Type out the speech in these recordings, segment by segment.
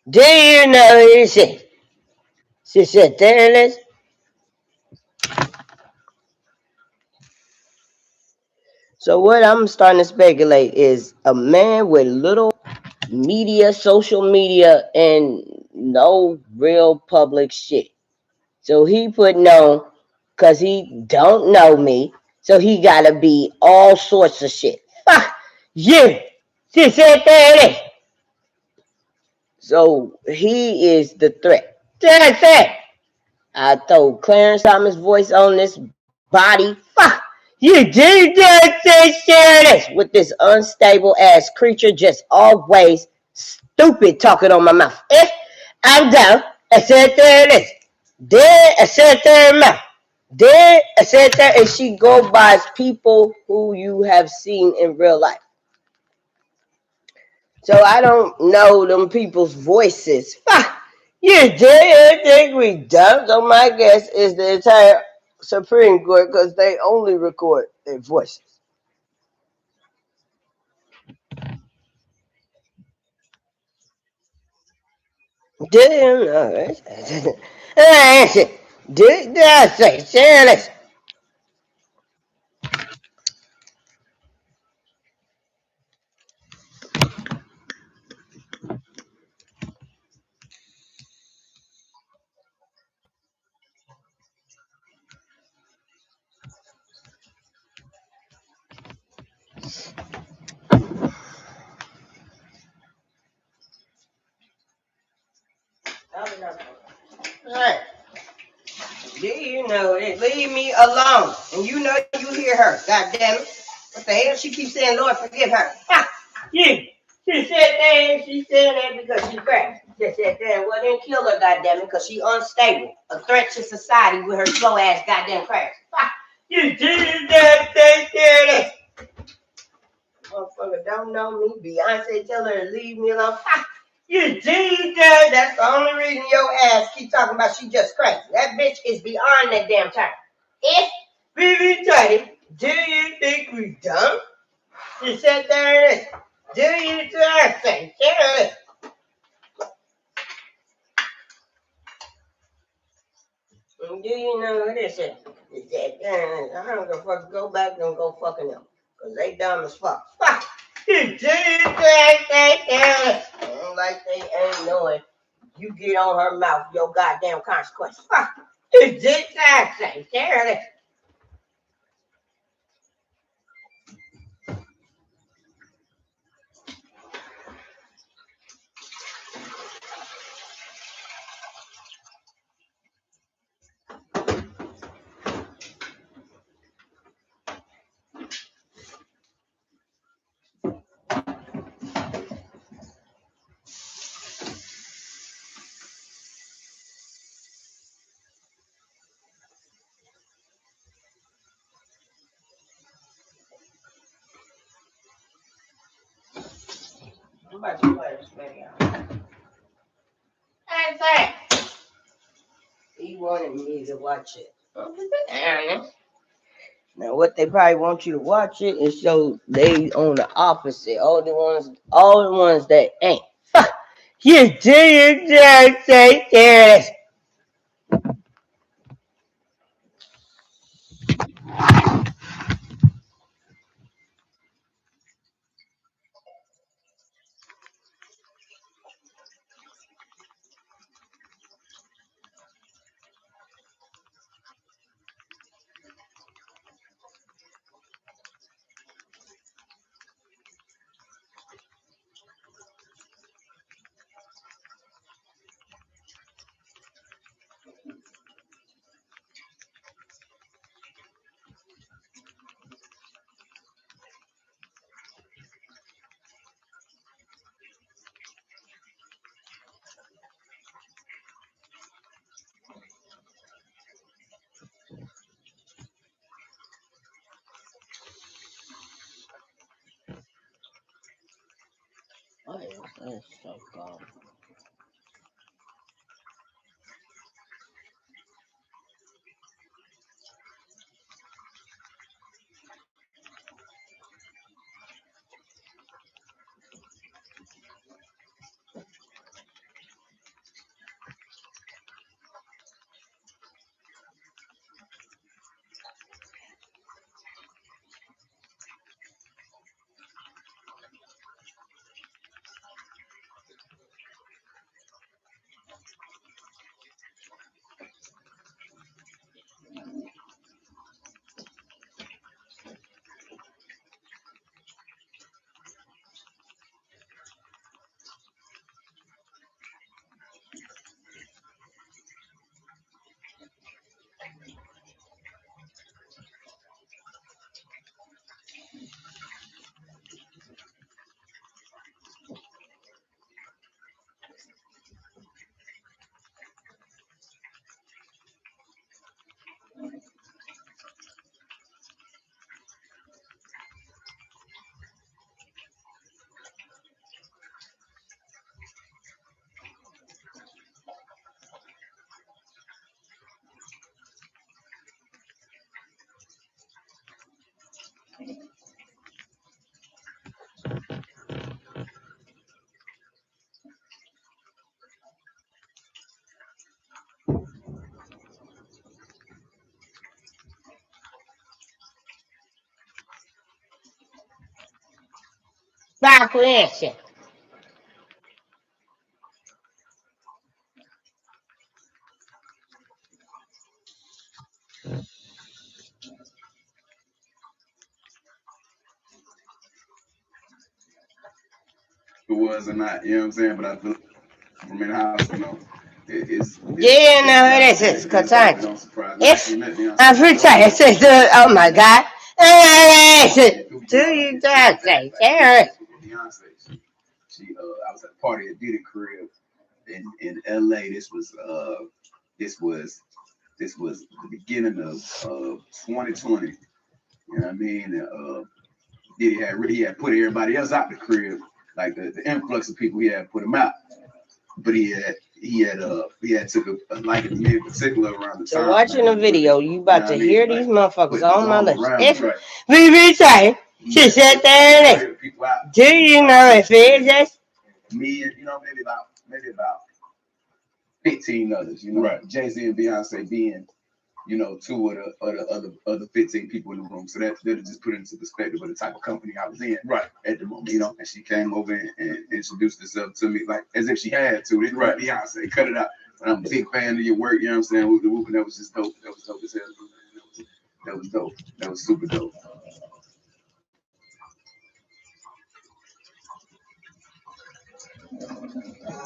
Do you know who she said, there it is. So what I'm starting to speculate is a man with little media, social media, and no real public shit. So he put no, cause he don't know me. So he gotta be all sorts of shit. Fuck you. She said there it is. So he is the threat. That's it. I throw Clarence Thomas' voice on this body. Fuck you do just share this with this unstable ass creature just always stupid talking on my mouth. If I'm down, I said there it is. There I said there mouth. There I said there and she go by people who you have seen in real life. So I don't know them people's voices. You did think we dumb. So my guess is the entire Supreme Court because they only record their voices. Did no, did I say serious? Hey, do you know it? Leave me alone. And you know you hear her. God damn it. What the hell? She keeps saying, Lord, forgive her. Ha! You. She said that and she said that because she cracked. She said that. Well, then kill her, goddamn it, because she unstable. A threat to society with her slow ass goddamn cracks. Ha! You did that thing there. Motherfucker don't know me. Beyonce tell her to leave me alone. Ha! You did that. That's the only reason your ass keep talking about she just crazy. That bitch is beyond that damn time. If BB Teddy, do you think we dumb? She said there it is. Do you think? There it is. Do you know who this is? I don't give a fuck. Go back and go fucking them. Because they dumb as fuck. Fuck. Do you think I don't like they ain't knowing. You get on her mouth, your goddamn consequence. Fuck. Do you think I there it is. I'm about to play this video. Hey, say. He wanted me to watch it. Now, what they probably want you to watch it is so they on the opposite. All the ones that ain't. Fuck you, do you just say this? Oh, yeah, that's so cool. comprehension. It was or not, you know what I'm saying? But I feel from in the house, you know, it's Yeah, no, this is KETANJIAN. It's every time it says, oh my God. Do you just say, Sharon? She I was at a party at Diddy crib in LA. This was the beginning of 2020. You know what I mean? He had put everybody else out the crib, like the influx of people he had put him out. But he had took a liking to me in particular around the time. So watching the video, you about to hear these motherfuckers on my lips. If right. we retire, she sat there and do you know if it is this? Me and maybe about 15 others, right. Jay-Z and Beyonce being, two of the other 15 people in the room. So that just put it into perspective of the type of company I was in right at the moment, And she came over and introduced herself to me like as if she had to. This right, Beyonce, cut it out. But I'm a big fan of your work, you know what I'm saying? Whoop the whoop, and that was just dope. That was dope as hell. That was dope. That was super dope.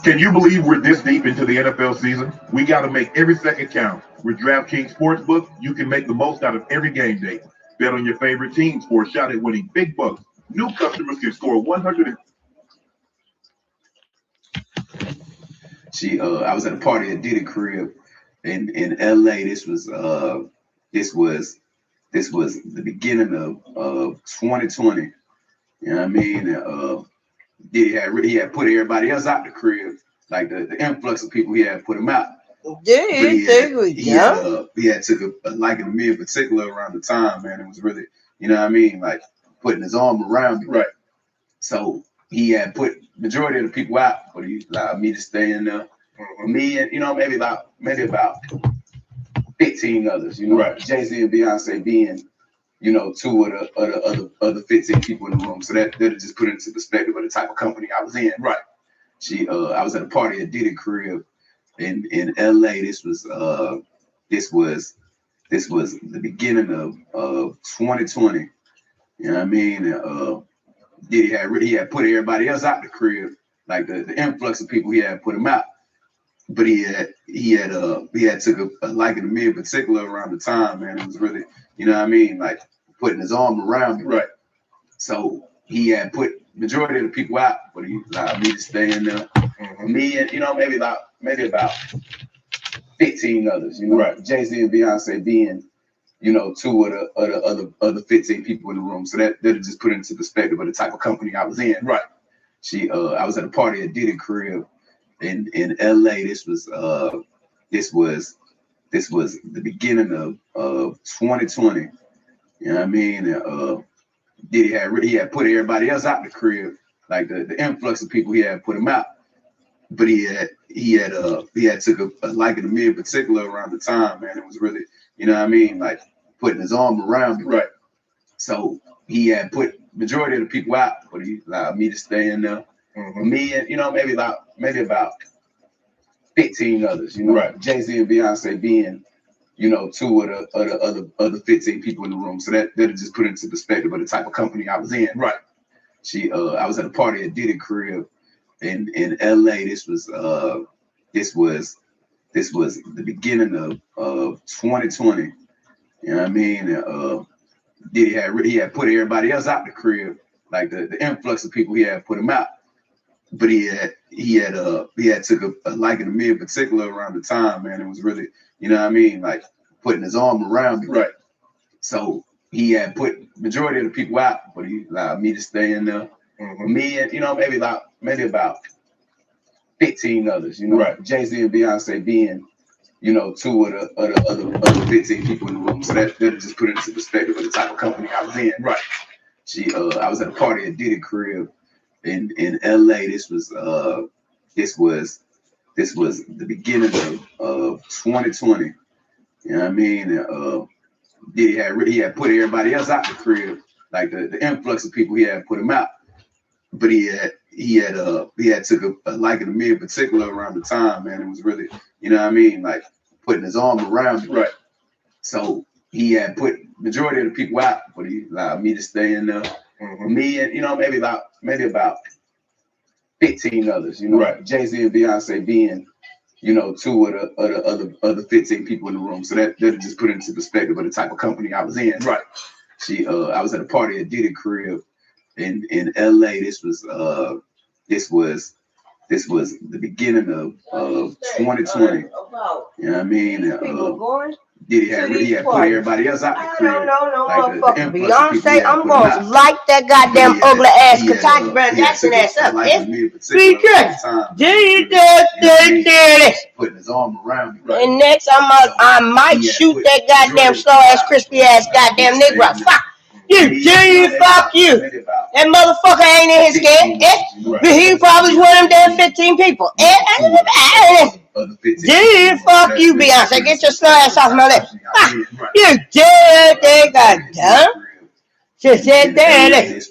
Can you believe we're this deep into the NFL season? We got to make every second count. With DraftKings Sportsbook, you can make the most out of every game day. Bet on your favorite teams for a shot at winning big bucks. New customers can score 100. I was at a party at Diddy crib in LA. This was the beginning of 2020. You know what I mean? He had put everybody else out the crib, like the influx of people he had put him out. He had took a liking to me in particular around the time, man. It was really, you know what I mean, like putting his arm around me. Right. So he had put majority of the people out, but he allowed me to stay in there. Me and maybe about 15 others, right. Jay-Z and Beyonce being, two of the other 15 people in the room. So that just put it into perspective of the type of company I was in. Right. I was at a party at Diddy crib in LA. This was the beginning of 2020. You know what I mean? He had put everybody else out the crib, like the influx of people he had put him out. But he had took a liking to me in particular around the time, man. It was really, you know what I mean, like putting his arm around me. Right. So he had put majority of the people out, but he allowed me to stay in there. Me and maybe about 15 others, right. Jay-Z and Beyonce being, two of the other 15 people in the room. So that just put it into perspective of the type of company I was in. Right. I was at a party at Diddy crib in LA. This was the beginning of 2020. You know what I mean? He had put everybody else out the crib, like the influx of people he had put him out. But he had took a liking to me in particular around the time, man. It was really, you know what I mean, like putting his arm around me. Right. So he had put majority of the people out, but he allowed me to stay in there. Me and maybe about 15 others, right. Jay-Z and Beyonce being, two of the other 15 people in the room. So that just put it into perspective of the type of company I was in. Right. I was at a party at Diddy crib in LA. This was the beginning of 2020. You know what I mean? He had put everybody else out the crib, like the influx of people he had put him out. But he had took a liking to me in particular around the time, man. It was really, you know what I mean, like putting his arm around me. Right. So he had put majority of the people out, but he allowed me to stay in there. Me and maybe about 15 others, right. Jay-Z and Beyonce being, two of the other 15 people in the room. So that just put it into perspective of the type of company I was in. Right. I was at a party at Diddy crib in LA. This was the beginning of 2020. You know what I mean? He had put everybody else out the crib, like the influx of people he had put him out. but he had took a liking to me in particular around the time, man. It was really, you know what I mean, like putting his arm around me. Right. So he had put majority of the people out, but he allowed me to stay in there. Me and maybe about 15 others. Right. Jay-Z and Beyonce being two of the other 15 people in the room. So that just put it into perspective of the type of company I was in. Right. I was at a party at Diddy crib in LA. This was the beginning of 2020. You know what I mean? Diddy had put everybody else out the crib. No, like motherfucker. Beyonce, I'm gonna light that goddamn ugly ass KETANJIAN Jackson ass up. Because do you this? Putting his arm around me. Right. And next I might shoot that goddamn slow ass crispy ass goddamn nigga. Fuck you, fuck you. That motherfucker ain't in his skin. But he probably one of them damn 15 people. Fuck you, Beyonce. Get your slow ass off my lips. You dirty goddamn. She said this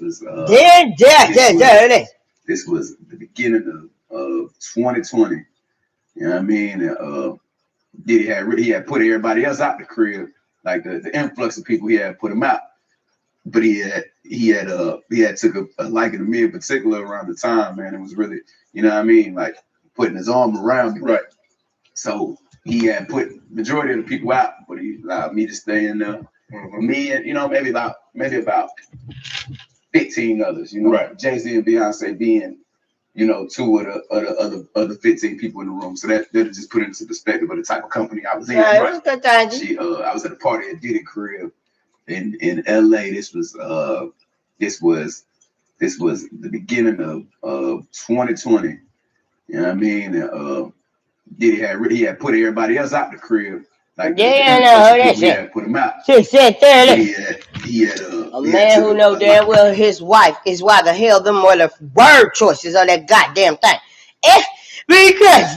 was the beginning of 2020. You know what I mean? Diddy had put everybody else out the crib. Like the influx of people, he had put him out. But he had took a liking to me in particular around the time, man. It was really, you know what I mean, like putting his arm around me. Right. So he had put majority of the people out, but he allowed me to stay in there. Me and maybe about 15 others. Right. Jay-Z and Beyonce being two of the other 15 people in the room. So that just put it into perspective of the type of company I was in. Right. I was at a party at Diddy crib in LA. This was the beginning of 2020. You know what I mean? Diddy had put everybody else out the crib. Like that put him out. She said A man who know damn well his wife is why the hell them were the word choices of that goddamn thing. Because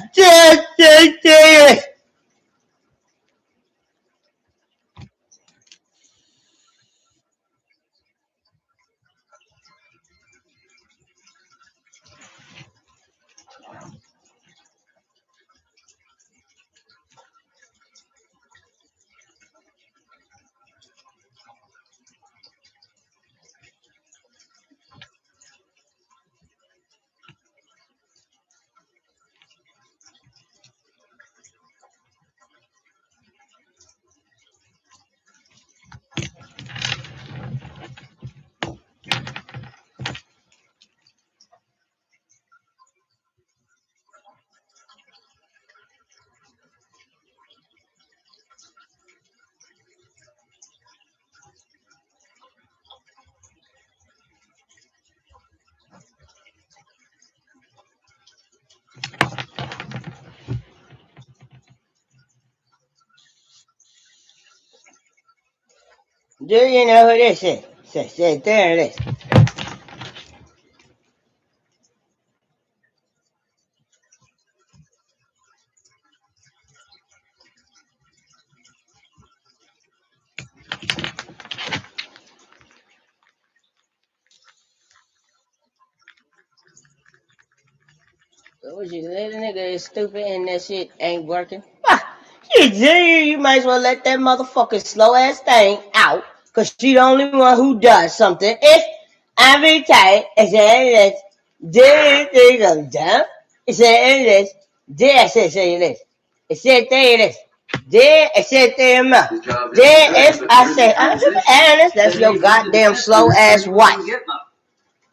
do you know who this is? Said there it is. You little nigga is stupid and that shit ain't working. You might as well let that motherfucking slow ass thing out, cause she the only one who does something. If I'm retired, I said this, I'm dumb. I said this, there I said this. I said there it is. There I said there enough. There if I said I'm honest, that's your goddamn slow ass wife.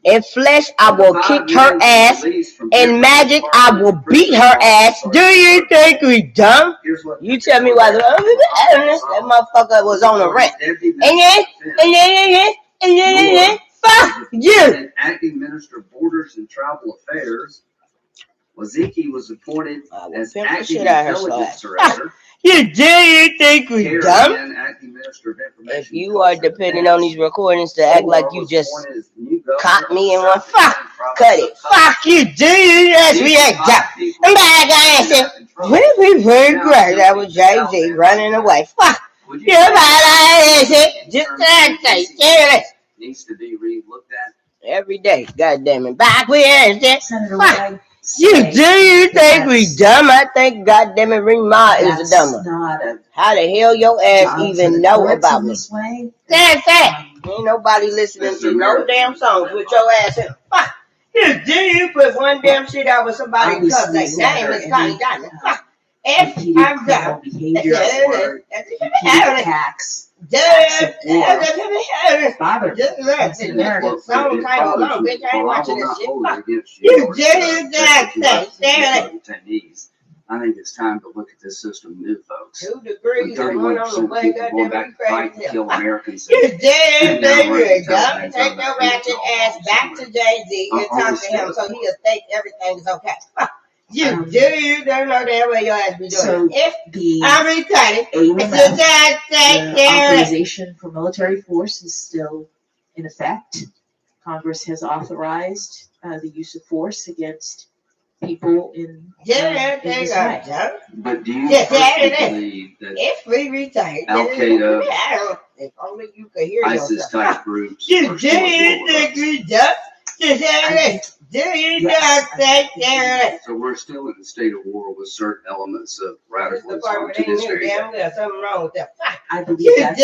In flesh, I will kick her ass. In magic, I will beat her ass. Do you think we dumb? You tell me why that motherfucker was on a rant. And then, fuck you. Acting Minister of Borders and Travel Affairs, Waziki was appointed as Acting Intelligence Director. You think we dumb? If you are depending on these recordings to act like you just caught me in one, fuck, cut it. Fuck you, yes, we ain't dumb. And back I said, we very great. That was Jay-Z running away. Fuck. You just that say, needs to be re-looked at. every day. God damn it. Back with it. Senator, what I You think we dumb? I think goddamn it, Rima is a dumber. Not a How the hell your ass even know about me? this way. That's it. Ain't nobody listening to no damn songs with your ass in. Fuck. You put one damn shit out with somebody because their name is Connie Diamond. Fuck. If I'm done. Behavior or attacks. Bother. The song title alone, bitch. I ain't watching this shit. Fuck. You did that thing. I think it's time to look at this system new, folks. 2 degrees and one on the way, going back to fight to kill Americans. You did that, dumb. Take your ratchet ass back to Jay-Z and talk to him so he'll think everything is okay. You don't know that way your ass be doing. So if the I'm retarded, the authorization for military force is still in effect. Congress has authorized the use of force against people in this way. But do you believe that if we retire, Al-Qaeda, if only you could hear ISIS type groups, you think we just so we're still in the state of war with certain elements of radicalism to this very day. There's something wrong with that. I believe that's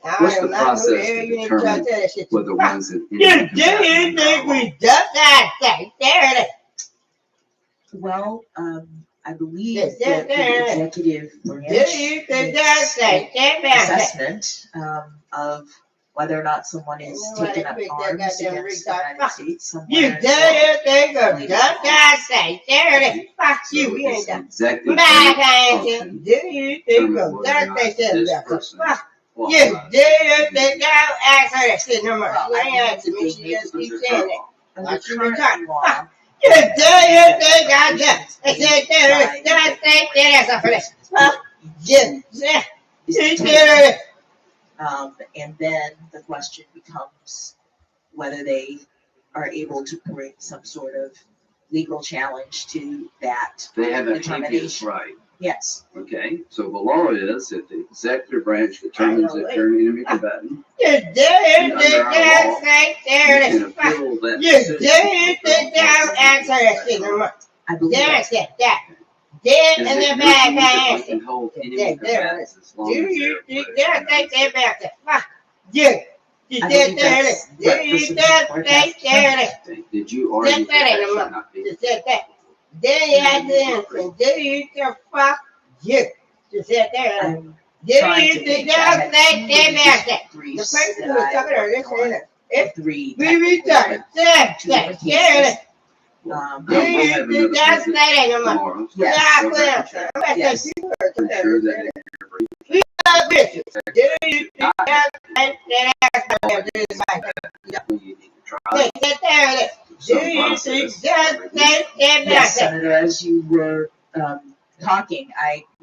Now, what's the process to determine whether one's in Well, I believe that the executive branch assessment of whether or not someone is taking up arms against the United States. You think of fuck you, we ain't done. Do you think of that? You think I'll ask her that shit no more. She ain't asking me, she just keeps saying it. Under current law, You think I just I said that's for this. and then the question becomes whether they are able to bring some sort of legal challenge to that. They have that habeas right. Yes. Okay. So the law is that the executive branch determines that you're an enemy combatant. You can appeal that decision. I believe that. Dead in the back. Can hold enemy combatants as long as Did you argue that should not be? Fuck you. Just sit there. I'm Do trying you to think think I'll say that? The briefs person who that was talking I about this if agreed. we return, Do you think I'll say that no more? Tomorrow. Yes. Yes. Ensure that Do you think I'll say that? you need to try. Yes, Senator, as you were talking,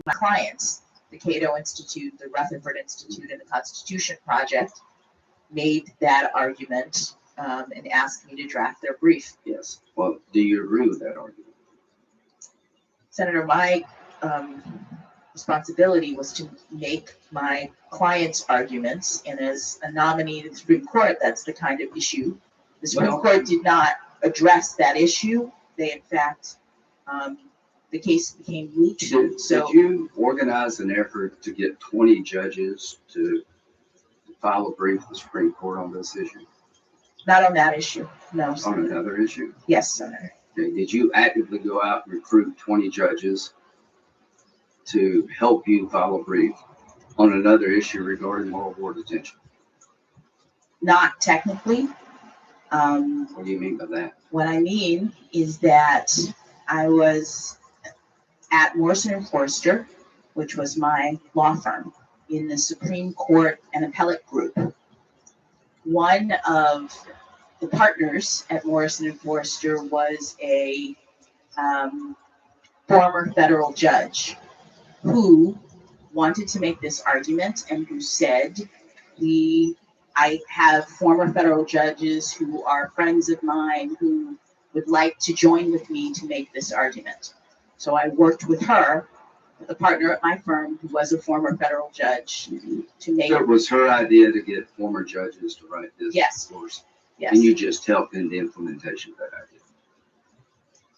my clients, the Cato Institute, the Rutherford Institute, and the Constitution Project made that argument and asked me to draft their brief. Yes. Well, do you agree with that argument? Senator, my responsibility was to make my clients' arguments, and as a nominee to the Supreme Court, that's the kind of issue. The Supreme Court did not address that issue. They, in fact, the case became moot. Did you organize an effort to get 20 judges to file a brief to the Supreme Court on this issue? Not on that issue, no. On another issue? Yes, Senator. Okay. Did you actively go out and recruit 20 judges to help you file a brief on another issue regarding moral war detention? Not technically. What do you mean by that? What I mean is that I was at Morrison & Forster, which was my law firm, in the Supreme Court and Appellate Group. One of the partners at Morrison & Forster was a former federal judge who wanted to make this argument and who said, I have former federal judges who are friends of mine who would like to join with me to make this argument. So I worked with her the partner at my firm, who was a former federal judge, to make. So it was her idea to get former judges to write this. Yes. Course. Yes. And you just helped in the implementation of that idea.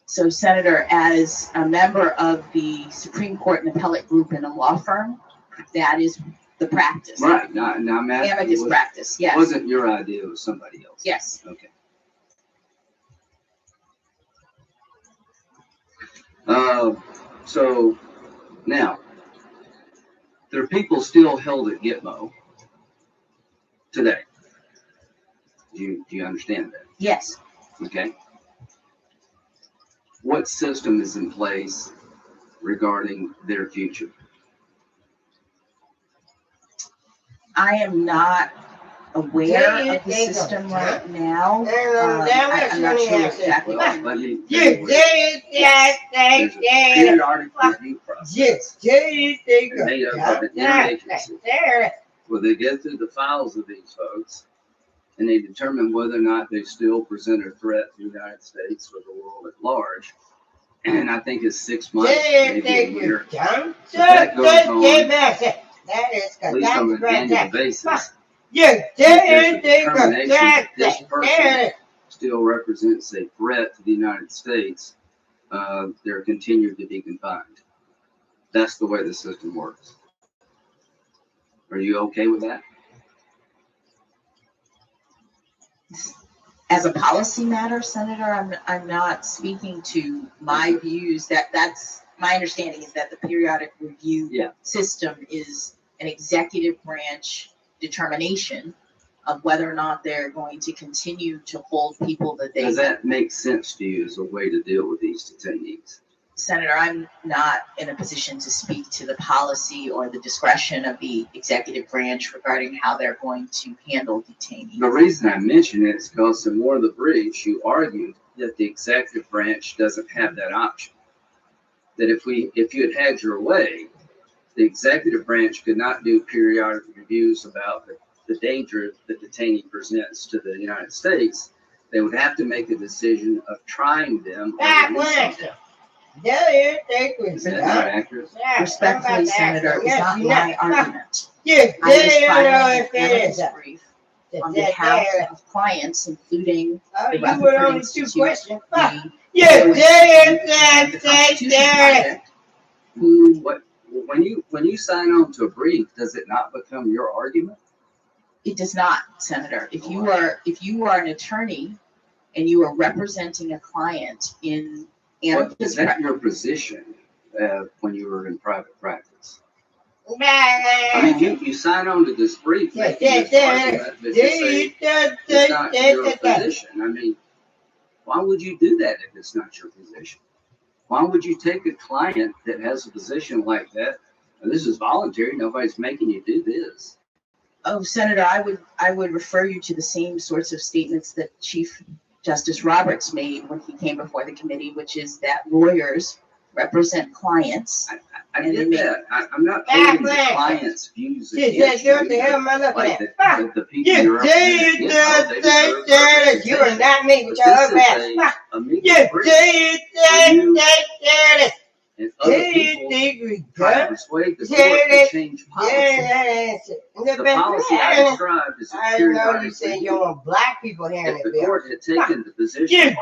So, Senator, as a member of the Supreme Court and appellate group in a law firm, that is the practice. Right. Now I'm asking. Amicus practice. Yes. It wasn't your idea, it was somebody else. Yes. Okay. So now, there are people still held at Gitmo today. Do you understand that? Yes. Okay. What system is in place regarding their future? I am not aware of the system right now. I'm not sure exactly. Well, let me You did that there's a periodic review process you made up of an interagency where they get through the files of these folks and they determine whether or not they still present a threat to the United States or the world at large. And I think it's 6 months, maybe a year. That goes on, at least on an annual basis. If there's a determination that this person still represents a threat to the United States, they're continued to be confined. That's the way the system works. Are you okay with that? As a policy matter, Senator, I'm not speaking to my views. That's my understanding is that the periodic review system is an executive branch determination of whether or not they're going to continue to hold people that they. Does that make sense to you as a way to deal with these detainees? Senator, I'm not in a position to speak to the policy or the discretion of the executive branch regarding how they're going to handle detainees. The reason I mention it is because in one of the briefs you argued that the executive branch doesn't have that option. That if you had your way, the executive branch could not do periodic reviews about the danger the detainee presents to the United States. They would have to make a decision of trying them or releasing them. Is that not accurate? Respectfully, Senator, it's not my argument. Yeah, I was filing an amicus brief on behalf of clients, including the Rutherford Institute, When you sign on to a brief, does it not become your argument? It does not, Senator. If you are an attorney and you are representing a client in Is that your position when you were in private practice? I mean, you sign on to this brief, making this argument, but you say it's not your position. I mean, why would you do that if it's not your position? Why would you take a client that has a position like that? And this is voluntary. Nobody's making you do this. Oh, Senator, I would refer you to the same sorts of statements that Chief Justice Roberts made when he came before the committee, which is that lawyers represent clients. I get that. I'm not holding the client's views against you. Like the people you're representing, you are not me with your best. And other people try to persuade the court to change policy. The policy I described is a periodic review. Black people hearing If the court had taken the position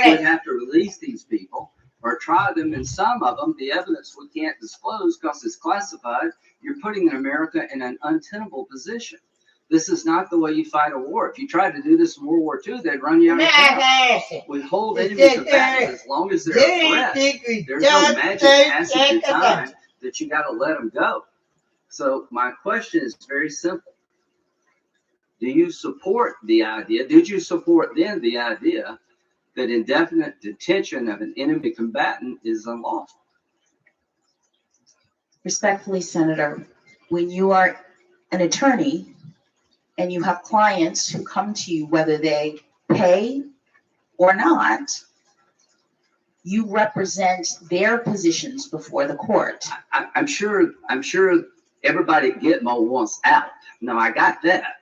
we'd have to release these people or try them, and some of them, the evidence we can't disclose because it's classified, you're putting America in an untenable position. This is not the way you fight a war. If you tried to do this in World War II, they'd run you out of town. We hold enemies combatants as long as they're a threat. There's no magic passage of time that you got to let them go. So my question is very simple. Do you support the idea? Did you support then the idea that indefinite detention of an enemy combatant is unlawful? Respectfully, Senator, when you are an attorney and you have clients who come to you, whether they pay or not, you represent their positions before the court. I'm sure everybody at Gitmo wants out. No, I got that.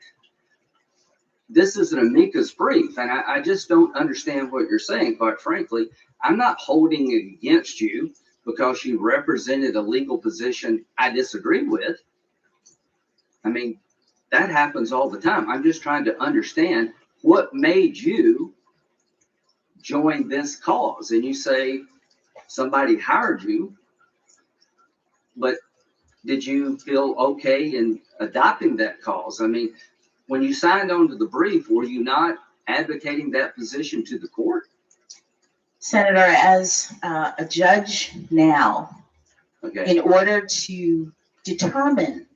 This is an amicus brief, and I just don't understand what you're saying, quite frankly. I'm not holding it against you. because you represented a legal position I disagreed with. I mean, that happens all the time. I'm just trying to understand what made you join this cause. And you say somebody hired you, but did you feel okay in adopting that cause? I mean, when you signed on to the brief, were you not advocating that position to the court? Senator, as a judge now, Okay. in order to determine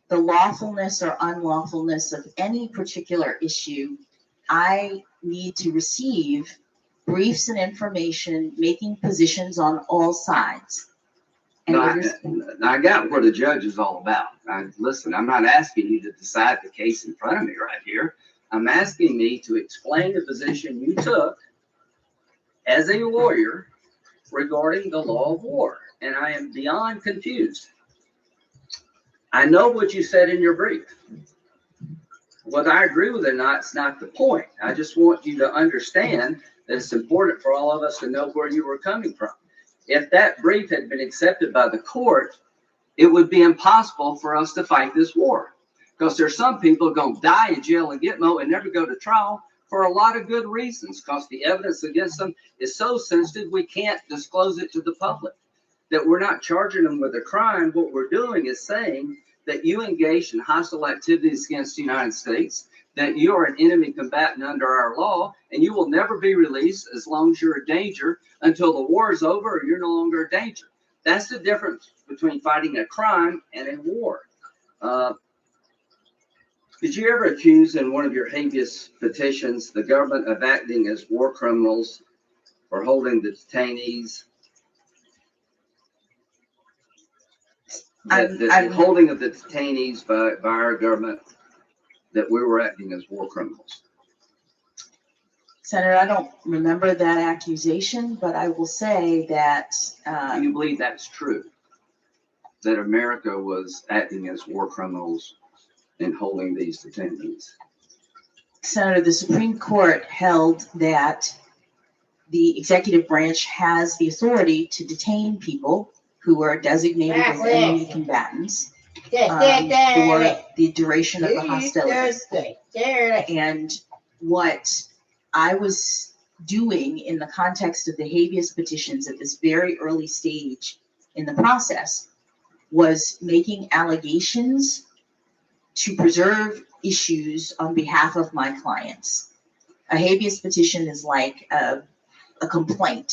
the lawfulness or unlawfulness of any particular issue, I need to receive briefs and information, making positions on all sides. And I got what the judge is all about. Listen, I'm not asking you to decide the case in front of me right here. I'm asking me to explain the position you took as a lawyer regarding the law of war. And I am beyond confused. I know what you said in your brief. Whether I agree with it or not, it's not the point. I just want you to understand that it's important for all of us to know where you were coming from. If that brief had been accepted by the court, it would be impossible for us to fight this war. Because there's some people going to die in jail in Gitmo and never go to trial for a lot of good reasons, because the evidence against them is so sensitive we can't disclose it to the public. That we're not charging them with a crime. What we're doing is saying that you engaged in hostile activities against the United States, that you are an enemy combatant under our law, and you will never be released as long as you're a danger until the war is over or you're no longer a danger. That's the difference between fighting a crime and a war. Did you ever accuse in one of your habeas petitions the government of acting as war criminals for holding the detainees? The holding of the detainees by our government, that we were acting as war criminals. Senator, I don't remember that accusation, but I will say that. Do you believe that's true? That America was acting as war criminals in holding these detainees? Senator, the Supreme Court held that the executive branch has the authority to detain people who are designated as enemy combatants for the duration of the hostilities. And what I was doing in the context of the habeas petitions at this very early stage in the process was making allegations to preserve issues on behalf of my clients. A habeas petition is like a complaint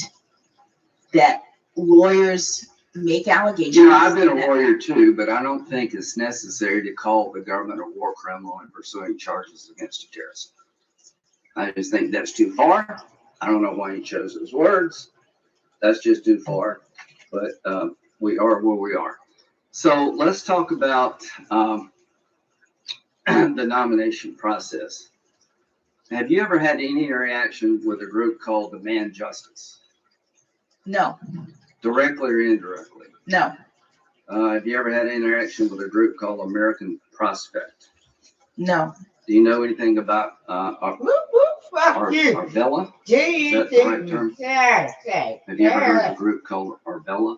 that lawyers make allegations. You know, I've been a lawyer too, but I don't think it's necessary to call the government a war criminal in pursuing charges against a terrorist. I just think that's too far. I don't know why he chose those words. That's just too far. But we are where we are. So let's talk about the nomination process. Have you ever had any interaction with a group called Demand Justice? No. Directly or indirectly? No. Have you ever had any interaction with a group called American Prospect? No. Do you know anything about Arbella? Is that the right term? Have you ever heard of a group called Arbella?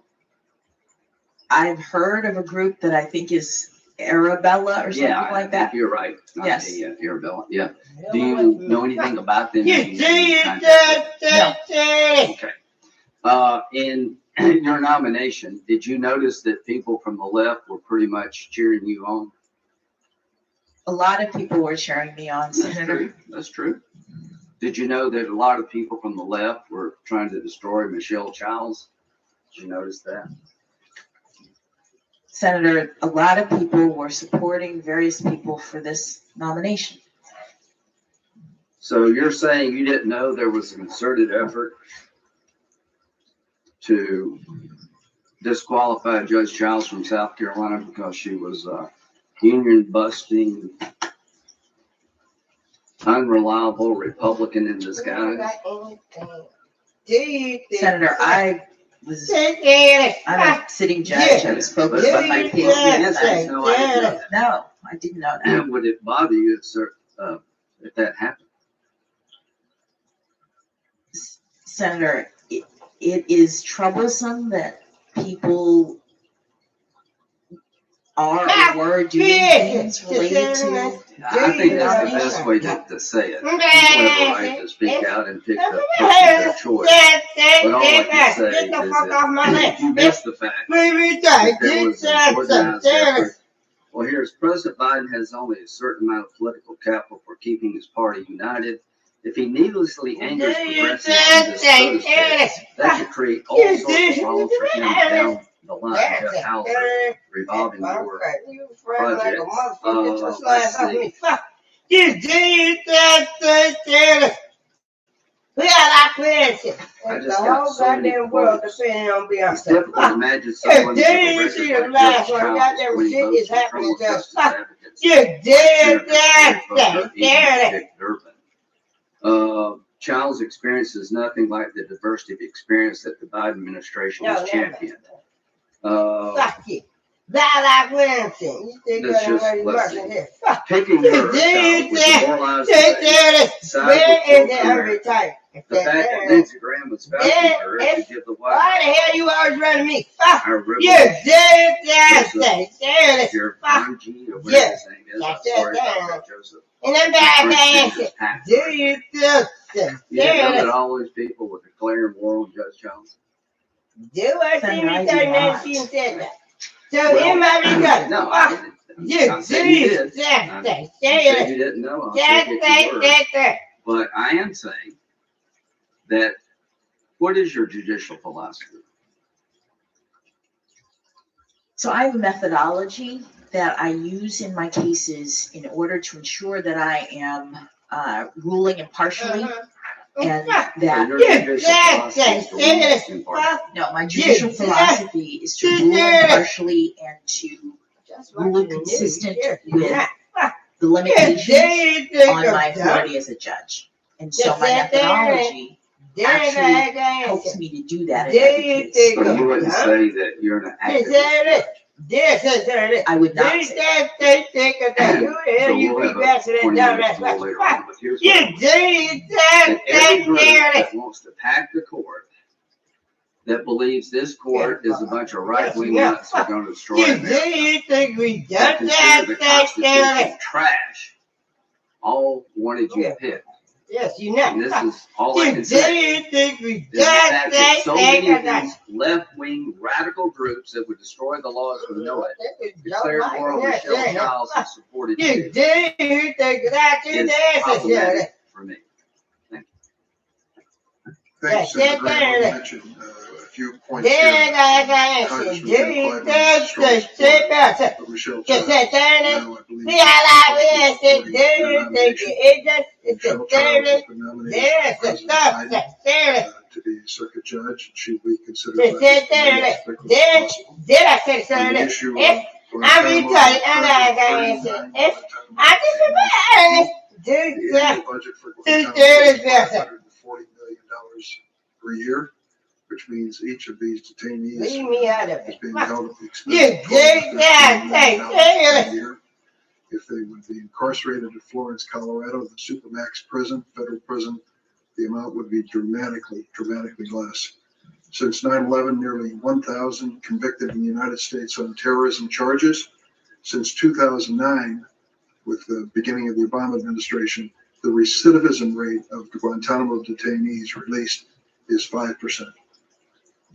I've heard of a group that I think is Arabella or something like that. You're right. Yes. Arabella. Yeah. Do you know anything about them? No. Okay. In your nomination, did you notice that people from the left were pretty much cheering you on? A lot of people were cheering me on, Senator. That's true. Did you know that a lot of people from the left were trying to destroy Michelle Childs? Did you notice that? Senator, a lot of people were supporting various people for this nomination. So you're saying you didn't know there was a concerted effort to disqualify Judge Childs from South Carolina because she was union busting, unreliable Republican in disguise? Senator, I'm a sitting judge. I was focused on my case. No, I didn't know that. And would it bother you if that happened? Senator, it is troublesome that people are or were doing things related to. I think that's the best way to say it. People have a right to speak out and pick the person of their choice. But all I can say is that you missed the fact that there was an organized effort. Well, here's President Biden has only a certain amount of political capital for keeping his party united. If he needlessly angers progressives in this protest, that could create all sorts of problems for him down the line. Jeff Hauser, revolving door project. Let's see. I just got so many quotes. It's difficult to imagine someone with a record like Judge Childs winning votes from criminal justice advocates. Dick Durbin. Child's experience is nothing like the diversity of experience that the Biden administration has championed. Let's see. Picking her child would demoralize the the fact that Lindsey Graham was vouching for her to give the White House. Why the hell you always running me? Your Bungie, or whatever his name is. I'm sorry about that, Joseph. And I'm back. Do you feel You didn't know that all those people were declaring war on Judge Jones? Do I see me saying she said that? So it might be good. No, I didn't. I said you did. I said you didn't know. But I am saying that what is your judicial philosophy? So I have a methodology that I use in my cases in order to ensure that I am ruling impartially. And that no, my judicial philosophy is to rule impartially and to rule consistent with the limitations on my authority as a judge. And so my methodology actually helps me to do that in every case. But you wouldn't say that you're an activist. I would not say that. So we'll have a 20 minutes later on, but here's what every group that wants to pack the court, that believes this court is a bunch of right-wing nuts that are going to destroy America, that consider the Constitution trash, all wanted you to pick. Yes, you know. And this is all I can say. Is the fact that so many of these left-wing radical groups that would destroy the law as we know it declared war on Michelle Childs and supported you. It's problematic for me. Thank you. Thanks, Senator Graham. You mentioned a few points here. Congress was going to but Michelle Childs, now I believe Michelle Childs has been nominated by President Biden to be circuit judge, and she will be considered by the issue of the budget for $540 million per year, which means each of these detainees is being held at the expense of $12 year. If they would be incarcerated at Florence, Colorado, the Supermax prison, federal prison, the amount would be dramatically less. Since 9/11, nearly 1,000 convicted in the United States on terrorism charges. Since 2009, with the beginning of the Obama administration, the recidivism rate of Guantanamo detainees released is 5%.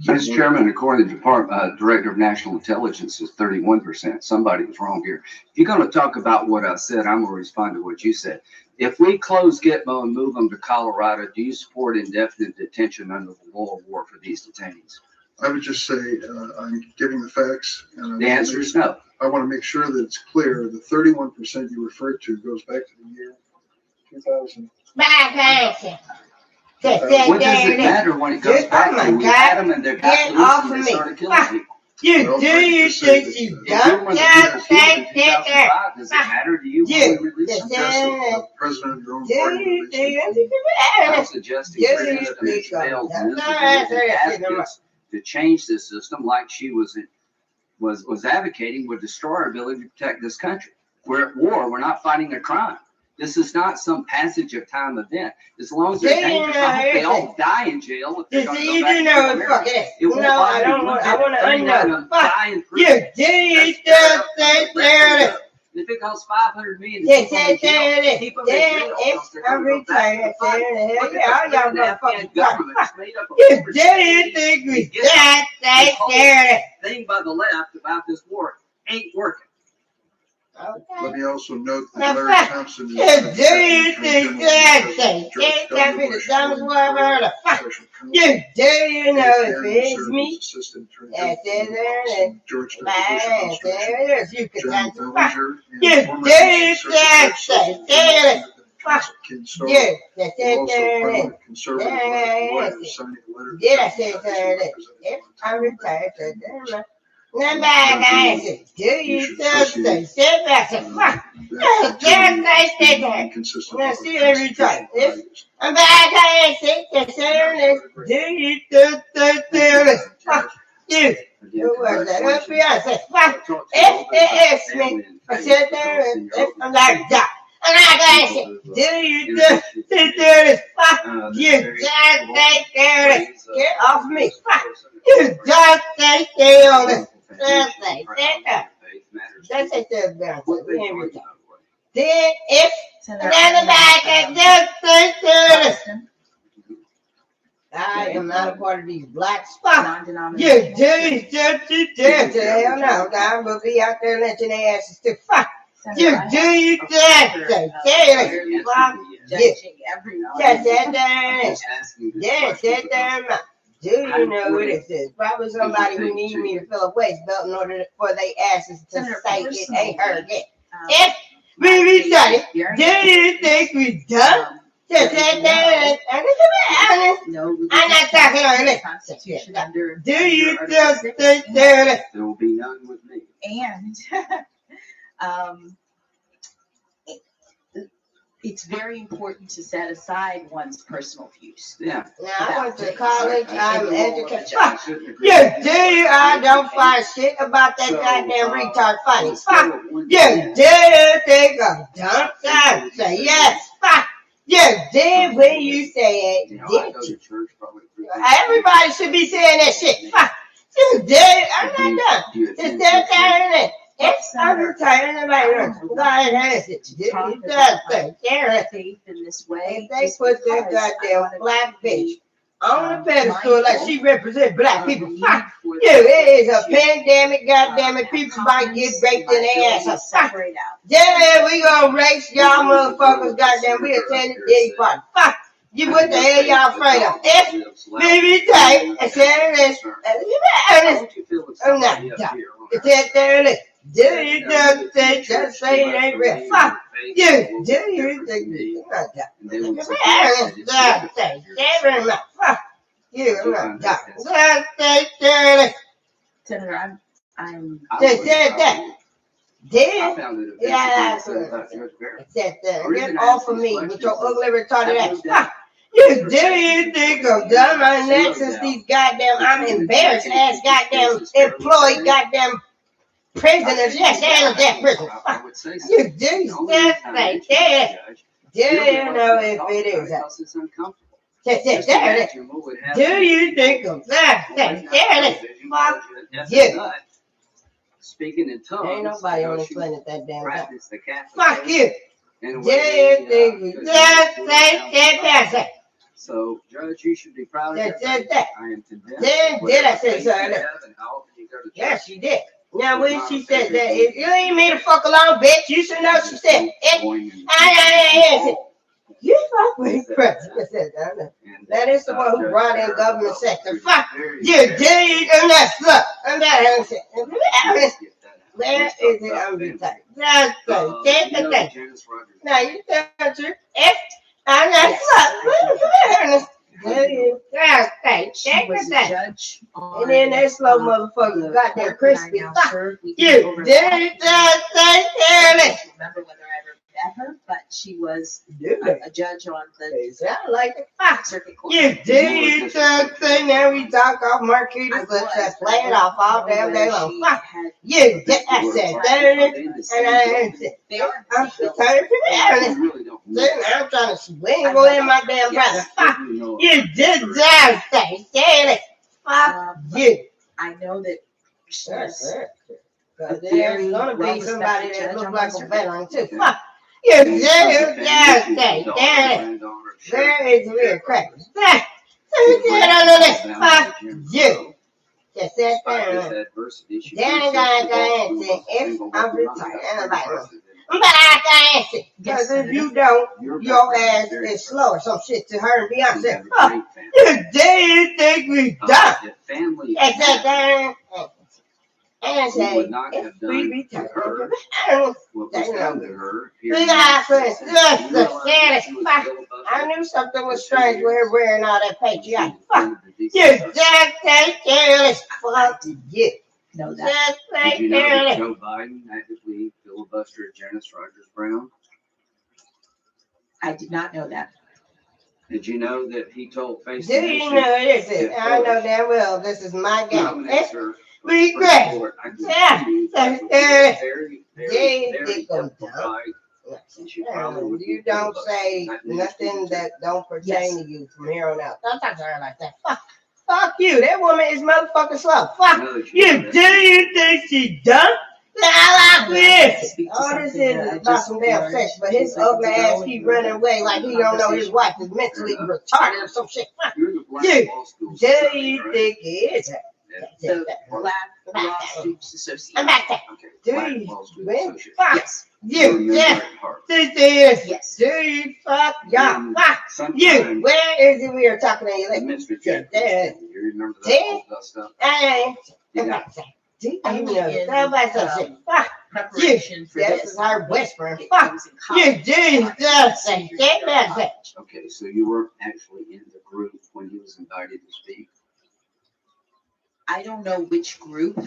Mr. Chairman, according to the Director of National Intelligence, is 31%. Somebody was wrong here. If you're going to talk about what I said, I'm going to respond to what you said. If we close Gitmo and move them to Colorado, do you support indefinite detention under the law of war for these detainees? I would just say I'm giving the facts. And the answer is no. I want to make sure that it's clear. The 31% you referred to goes back to the year 2000. What does it matter when it goes back to we had them and they're got loose and they started killing people? You think you don't take that? Does it matter to you when we release them? President of your own party. I'm suggesting President failed to change this system like she was advocating would destroy our ability to protect this country. We're at war. We're not fighting a crime. This is not some passage of time event. As long as they're dangerous, I hope they all die in jail. If they're gonna go back to America. It won't bother me one bit. I want to They're unknow. gonna die in prison. You did just say there. If it costs $500 million to Yes, keep them in jail, it's every time. Yeah, y'all motherfuckers. You You did think we just say there. Thing by the left about this war ain't working. Let Okay. me also note Now, that Larry Thompson is. You did think that thing. Can't be the dumbest word I've heard of. Fuck. You do you know if it's me? That's it there. George Man, there it is. You could John not Bellinger. You did that thing. There. Fuck. Yeah, that's it there. Did I say there? If I'm retired, there. Now, I said, do you just say, sit back and fuck? Just say that. Now, see every time. If I'm back, I said, do you just say this? Fuck you. Who was that? Up here, I said, fuck. If it is me, I said there, if I'm like that. And I said, do you just say this? Fuck you. Just say this. Get off me. Fuck. You just say this. That's it. Then if another back and just I am not a part of these black spots. You do, hell no. I will be out there lynching their asses to fuck. You do that. Do you know it is probably somebody who needs me to fill a waist belt in order for their asses to say it ain't her yet. If we restarted, do you think we done? Just said that. I'm not talking on this. Do you just think that? There will be none with me. And it's very important to set aside one's personal views. Yeah. Now, I went to college, I'm educated. Fuck you, do I don't find shit about that goddamn retard funny. Fuck you, do think I'm dumb? I say yes. Fuck you, did when you say it. I go to church probably 3 times. Everybody should be saying that shit. Fuck you, did. I'm not done. Just that. It's retired in my room. God has it. Talk It does about thing. faith in this way. If they put that goddamn black bitch on the pedestal like she represents black people, fuck you. It is a pandemic, goddammit. People might get raped in their ass. So fuck. Yeah, we gonna race y'all motherfuckers, goddamn. We attended the party. Fuck. You what the hell y'all afraid of? If maybe tight, I said this. I'm not dumb. It's that there it is. Do you just say it ain't real? Fuck you. Do you think you're not dumb? Fuck you. I'm not dumb. Senator, I'm That. Did I found it. yeah, get off of me with your ugly retarded ass. Fuck you. Do you think I'm done my neck since these goddamn I'm embarrassed ass goddamn employed goddamn prisoners? Yes, and that prison. Fuck you. Do you right there? Do you know if it is? Do you think I'm that? Fuck you. Speaking in tongues. Ain't nobody on this planet that damn time. Practice the Catholic Fuck faith. you. And Do you think we that? So, Judge, you should be proud of That. I am convinced. Did I say so? so? Yes, she did. Now, when she said that, if you ain't made a fuck along, bitch, you should know she said, you fuck with the president. That is the one who brought in government sector. Fuck you, dude. I'm not slow. I'm not honest. Where is it? I'm retired. That's the thing. Now, you tell her, if I'm not slow. She was a judge on And then that slow motherfucker got that crispy. Fuck you, dude. Remember whether I ever met her, but she was Dude. a judge on the Sound like it. Fuck. circuit court. You do thing that we talk off Marquita, let's just play it off all damn day long. Fuck you, I said, and I said, They are I'm tired of it. I'm trying to swing in my damn brother. Fuck you, did damn thing. Damn it. Fuck you. I know that she's Because there's very gonna be well-respected somebody that judge look on like this a circuit. veteran too. Fuck you, did damn thing. Damn it. Where is the real crack? Fuck you. Just sit there. Danny got dancing if I'm retired. Anybody knows. But I can answer. Because if you don't, your ass is slow or some shit to her and Beyonce. Oh, you think we done? That's that damn. And say, if we retire, I don't know. We got friends. Just the saddest fuck. I knew something was strange with her wearing all that patriotic. Fuck. You just take care of this. Fuck you. know that. Just Did take you know care of that it. Joe Biden actively filibustered Janice Rogers Brown? I did not know that. Did you know that he told Face Do the you Nation know this is? that I know Bush damn well this is my game. nominates her for be Supreme great. Court? I can Yeah. tell you that would be a very, They very go difficult down. fight. And she probably would You be don't say filibustering. That news nothing team, that don't pertain Yes. to you from here on out. Don't talk to her like that. Fuck you. That woman is motherfucking slow. Fuck know that you. know Do that. you think she done? Now like this. Speak to All this something is that I about just some damn learned sex, but his 2 seconds ugly ago ass when keep you were running away like he don't know his wife is mentally retarded or some shit. Fuck You're the Black you. Law School Do Society, you right? think it is? Yeah. The Black Law Students I'm Association. back there. Okay. Do Black you Law School win? Association. Fuck Yes. You're a you. member Yeah. at heart. This is. Yes. Do you fuck y'all? And Fuck you. sometime Where is it we are talking to you? Like, Mr. yeah, Jenkins, you remember that See? all that stuff? hey, You I'm know, back there. Do you Only know? in, Somebody say shit. Fuck Preparation for This this. is her whispering. It Fuck was in you. college. Do you just say shit? That's it. okay, so you weren't actually in the group when he was invited to speak. I don't know which group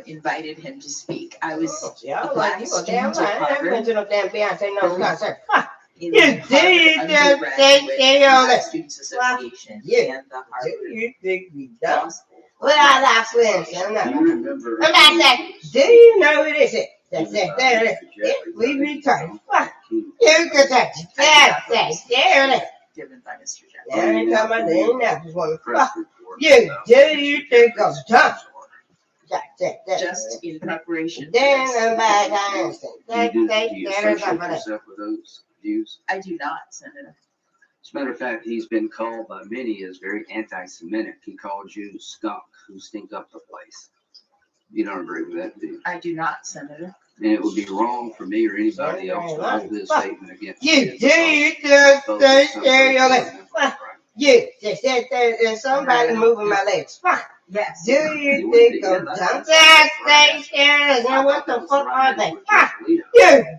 invited him to speak. I was Yeah, the like Black you a damn student lie. at I never Harvard. been to no damn Beyonce no concert. Fuck. In You the did Harvard just undergraduate say all Black that. Students Association Yeah. and the Do Harvard you think we done? Law School. Well, I like friends. I Do know. you remember? I'm back there. Do you know who this is? That's it. There it is. Mr. Jeffrey If we Biden return. Fuck. King. You could touch it. That's it. There it is. Given by Mr. Jeff. Every time I do that, just want to Press fuck. report You, about do Mr. you think I'm Jeffrey's done? sore. That's Just in preparation for Then this. I'm back. I understand. Do That's you that is associate up for that. yourself with those views? I do not, Senator. As a matter of fact, he's been called by many as very anti-Semitic. He called you skunk who stink up the place. You don't agree with that, do you? I do not, Senator. And it would be wrong for me or anybody else to hold this statement against You do you just say stereo legs. Fuck. You just said there's somebody moving my legs. Fuck. Yes. Do you think I'm done? Just say stereo legs. Now what the fuck are they? Fuck. You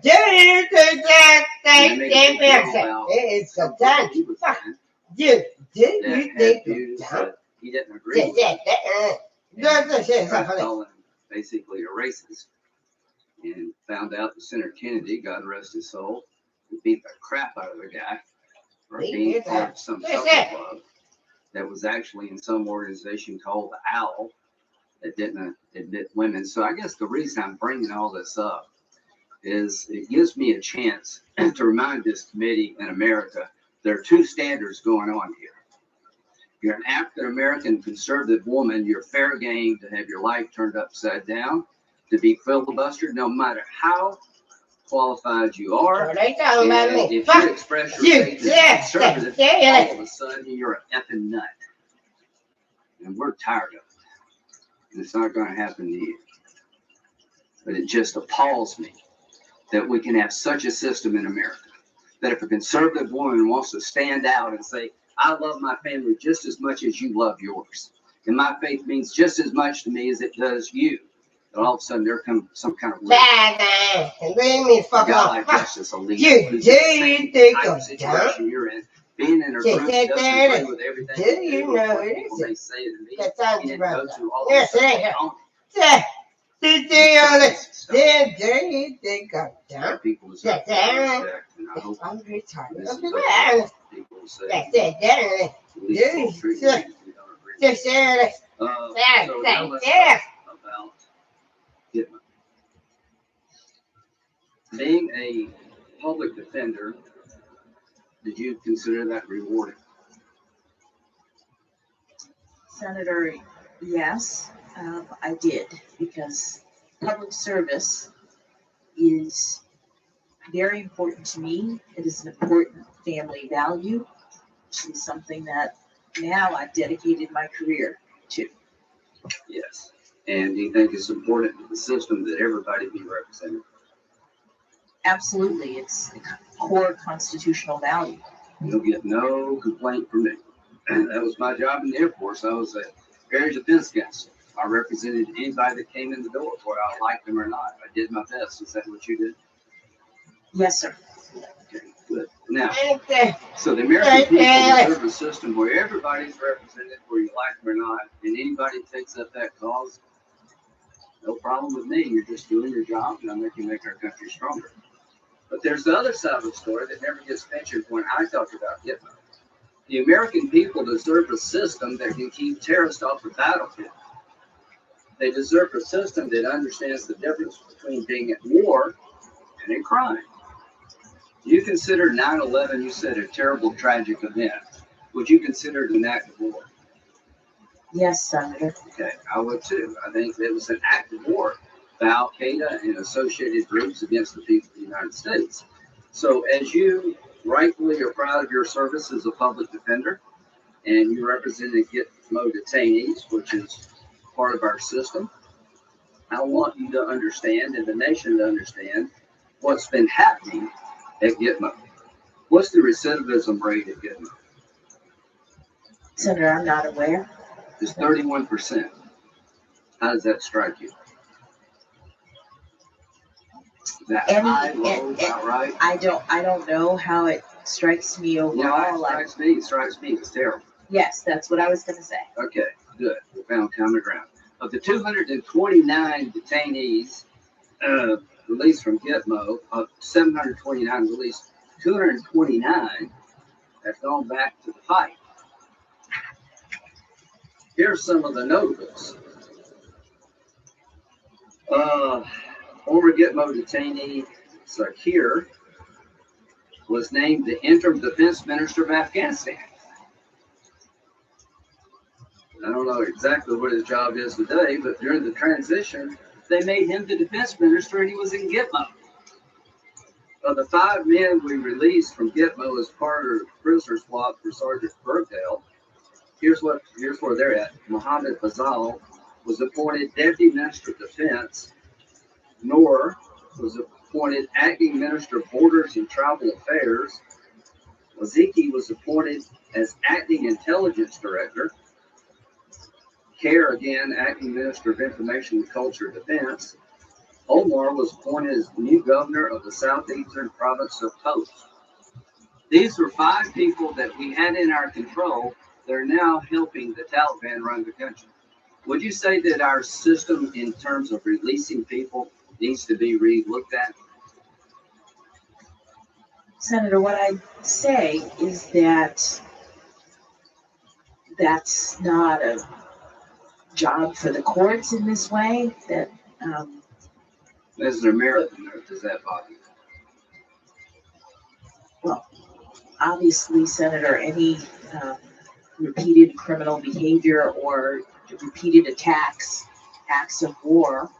do you think that they stereo legs? It's a done. Fuck. You do you think I'm done? He didn't agree Just with. said that. Just say something. Calling him basically a racist. And found out that Senator Kennedy, God rest his soul, beat the crap out of the guy for being part of some social club that was actually in some organization called the OWL that didn't admit women. So I guess the reason I'm bringing all this up is it gives me a chance to remind this committee in America there are two standards going on here. You're an African-American conservative woman, you're fair game to have your life turned upside down, to be filibustered, no matter how qualified you are. Are they talking about And me? if Fuck. you express your You faith just as conservative, say all of a sudden you're an effing nut. And we're tired of it. And it's not going to happen to you. But it just appalls me that we can have such a system in America. That if a conservative woman wants to stand out and say, I love my family just as much as you love yours, and my faith means just as much to me as it does you, and all of a sudden there comes some kind of Bad man. And leave me fuck guy off. like Fuck. Justice Alito, You who's do in the same you think type I'm of situation you're in, being in a Just group sit doesn't there agree with everything do you do, know what it people is? may say to me. KETANJIAN He didn't brother. go to all Yes, of it ain't the here. Yeah. Do you think I'm done? people deserve Yes, sir. respect, and I hope I'm retarded. this is Okay, okay. man. People say, That's it. There. at least we'll treat Yeah. you if we don't agree. Just there. That's So now let's it. talk about Gitman. Being a public defender Did you consider that rewarding? Senator, yes, I did, because public service is very important to me. It is an important family value. It is something that now I've dedicated my career to. Yes. And do you think it's important to the system that everybody be represented? Absolutely, it's a core constitutional value. You'll get no complaint from me. And that was my job in the Air Force. I was a air defense counsel. I represented anybody that came in the door, whether I liked them or not. I did my best. Is that what you did? Yes, sir. Okay, good. Now, so the American people deserve a system where everybody's represented, whether you like them or not, and anybody that takes up that cause, no problem with me. You're just doing your job, and I'm making make our country stronger. But there's the other side of the story that never gets mentioned when I talk about Gitmo. The American people deserve a system that can keep terrorists off the battlefield. They deserve a system that understands the difference between being at war and a crime. You consider 9/11, you said, a terrible, tragic event. Would you consider it an act of war? Yes, Senator. Okay, I would too. I think it was an act of war by Al Qaeda and associated groups against the people of the United States. So, as you rightfully are proud of your service as a public defender, and you represented Gitmo detainees, which is part of our system, I want you to understand, and the nation to understand, what's been happening at Gitmo. What's the recidivism rate at Gitmo? Senator, I'm not aware. It's 31%. How does that strike you? That high, low, about right? I don't know how it strikes me overall. Yeah, it strikes me. It's terrible. Yes, that's what I was going to say. Okay, good. We found common ground. Of the 229 detainees released from Gitmo, of 729 released, 229 have gone back to the fight. Here's some of the notables. Former Gitmo detainee Zakir was named the interim defense minister of Afghanistan. I don't know exactly what his job is today, but during the transition, they made him the defense minister and he was in Gitmo. Of the 5 men we released from Gitmo as part of the prisoner swap for Sergeant Bergdale, here's where they're at. Mohammed Bazal was appointed Deputy Minister of Defense. Noor was appointed Acting Minister of Borders and Travel Affairs. Waziki was appointed as Acting Intelligence Director. Kerr, again, Acting Minister of Information and Culture Defense. Omar was appointed as new governor of the southeastern province of Khost. These were 5 people that we had in our control that are now helping the Taliban run the country. Would you say that our system in terms of releasing people needs to be re-looked at? Senator, what I say is that that's not a job for the courts in this way. That as an American, does that bother you? Well, obviously, Senator, any repeated criminal behavior or repeated attacks, acts of war,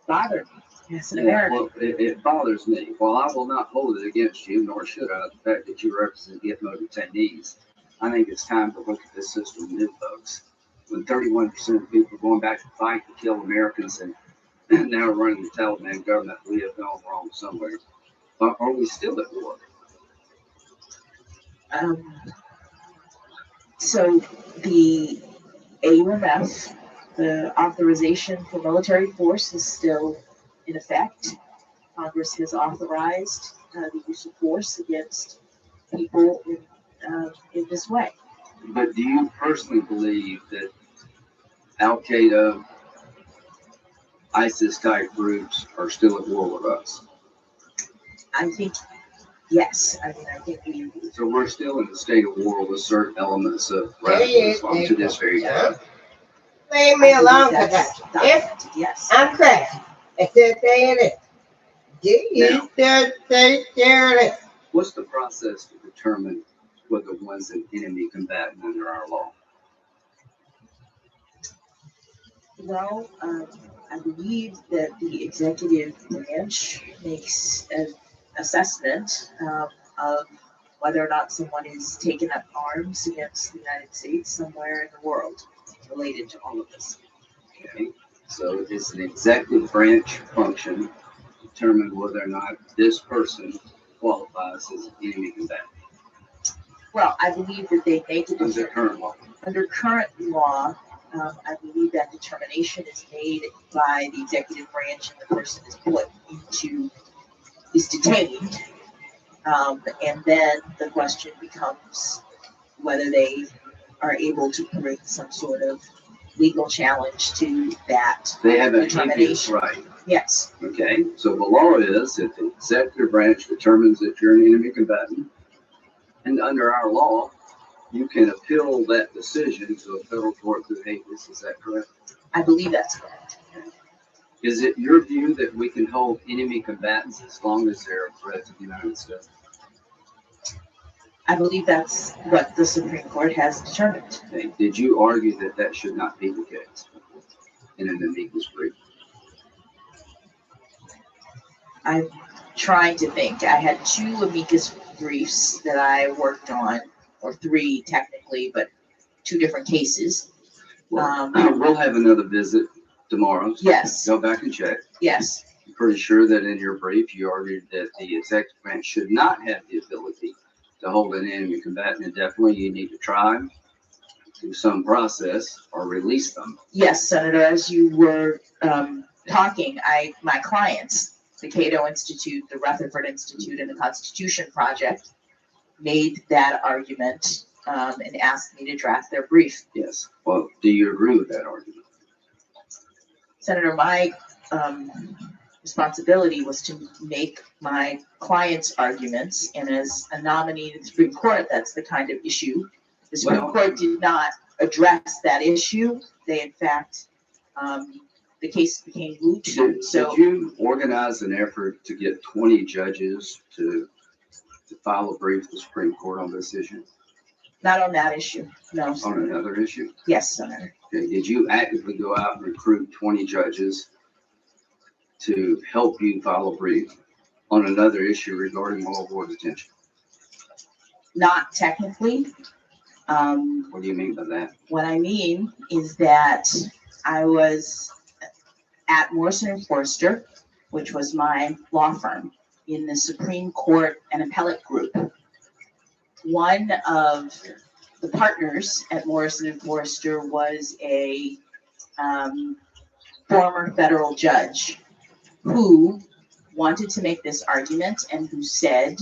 bother me as an American. Well, it bothers me. While I will not hold it against you, nor should I, the fact that you represent Gitmo detainees, I think it's time to look at this system new, folks. When 31% of people are going back to fight to kill Americans and now running the Taliban government, we have gone wrong somewhere. Are we still at war? So the AUMF, the authorization for military force, is still in effect. Congress has authorized the use of force against people in this way. But do you personally believe that Al Qaeda, ISIS type groups are still at war with us? I think, yes. I mean, I think we. So we're still in a state of war with certain elements of radicalism to this very day. Leave me alone for that. Yes. I'm crazy. I said saying it. Do you still say it? What's the process to determine whether one's an enemy combatant under our law? Well, I believe that the executive branch makes an assessment of whether or not someone is taking up arms against the United States somewhere in the world related to all of this. Okay. So it's an executive branch function to determine whether or not this person qualifies as an enemy combatant Well, I believe that they make it under current law. under current law. I believe that determination is made by the executive branch, and the person is detained. And then the question becomes whether they are able to bring some sort of legal challenge to that They have a habeas determination. right. Yes, Okay. So the law is if the executive branch determines that you're an enemy combatant, and under our law, you can appeal that decision to a federal court through habeas. Is that correct? I believe that's correct. Is it your view that we can hold enemy combatants as long as they're a threat to the United States? I believe that's what the Supreme Court has determined. Okay. Did you argue that that should not be the case in an amicus brief? I'm trying to think. I had 2 amicus briefs that I worked on, or 3 technically, but 2 different cases. Well, we'll have another visit tomorrow. So Yes. go back and check. Yes, I'm pretty sure that in your brief, you argued that the executive branch should not have the ability to hold an enemy combatant indefinitely. You need to try through some process or release them. yes, Senator. As you were talking, my clients, the Cato Institute, the Rutherford Institute, and the Constitution Project, made that argument and asked me to draft their brief. Yes. Well, do you agree with that argument? Senator, my responsibility was to make my clients' arguments, and as a nominee to the Supreme Court, that's the kind of issue. The Supreme Court did not address that issue. They, in fact, the case became moot. Did you organize an effort to get 20 judges to file a brief to the Supreme Court on this issue? Not on that issue, no. On Senator. another issue? Yes, Senator. Okay. Did you actively go out and recruit 20 judges to help you file a brief on another issue regarding moral war detention? Not technically. What do you mean by that? What I mean is that I was at Morrison and Forster, which was my law firm, in the Supreme Court and appellate group. One of the partners at Morrison and Forster was a former federal judge who wanted to make this argument and who said,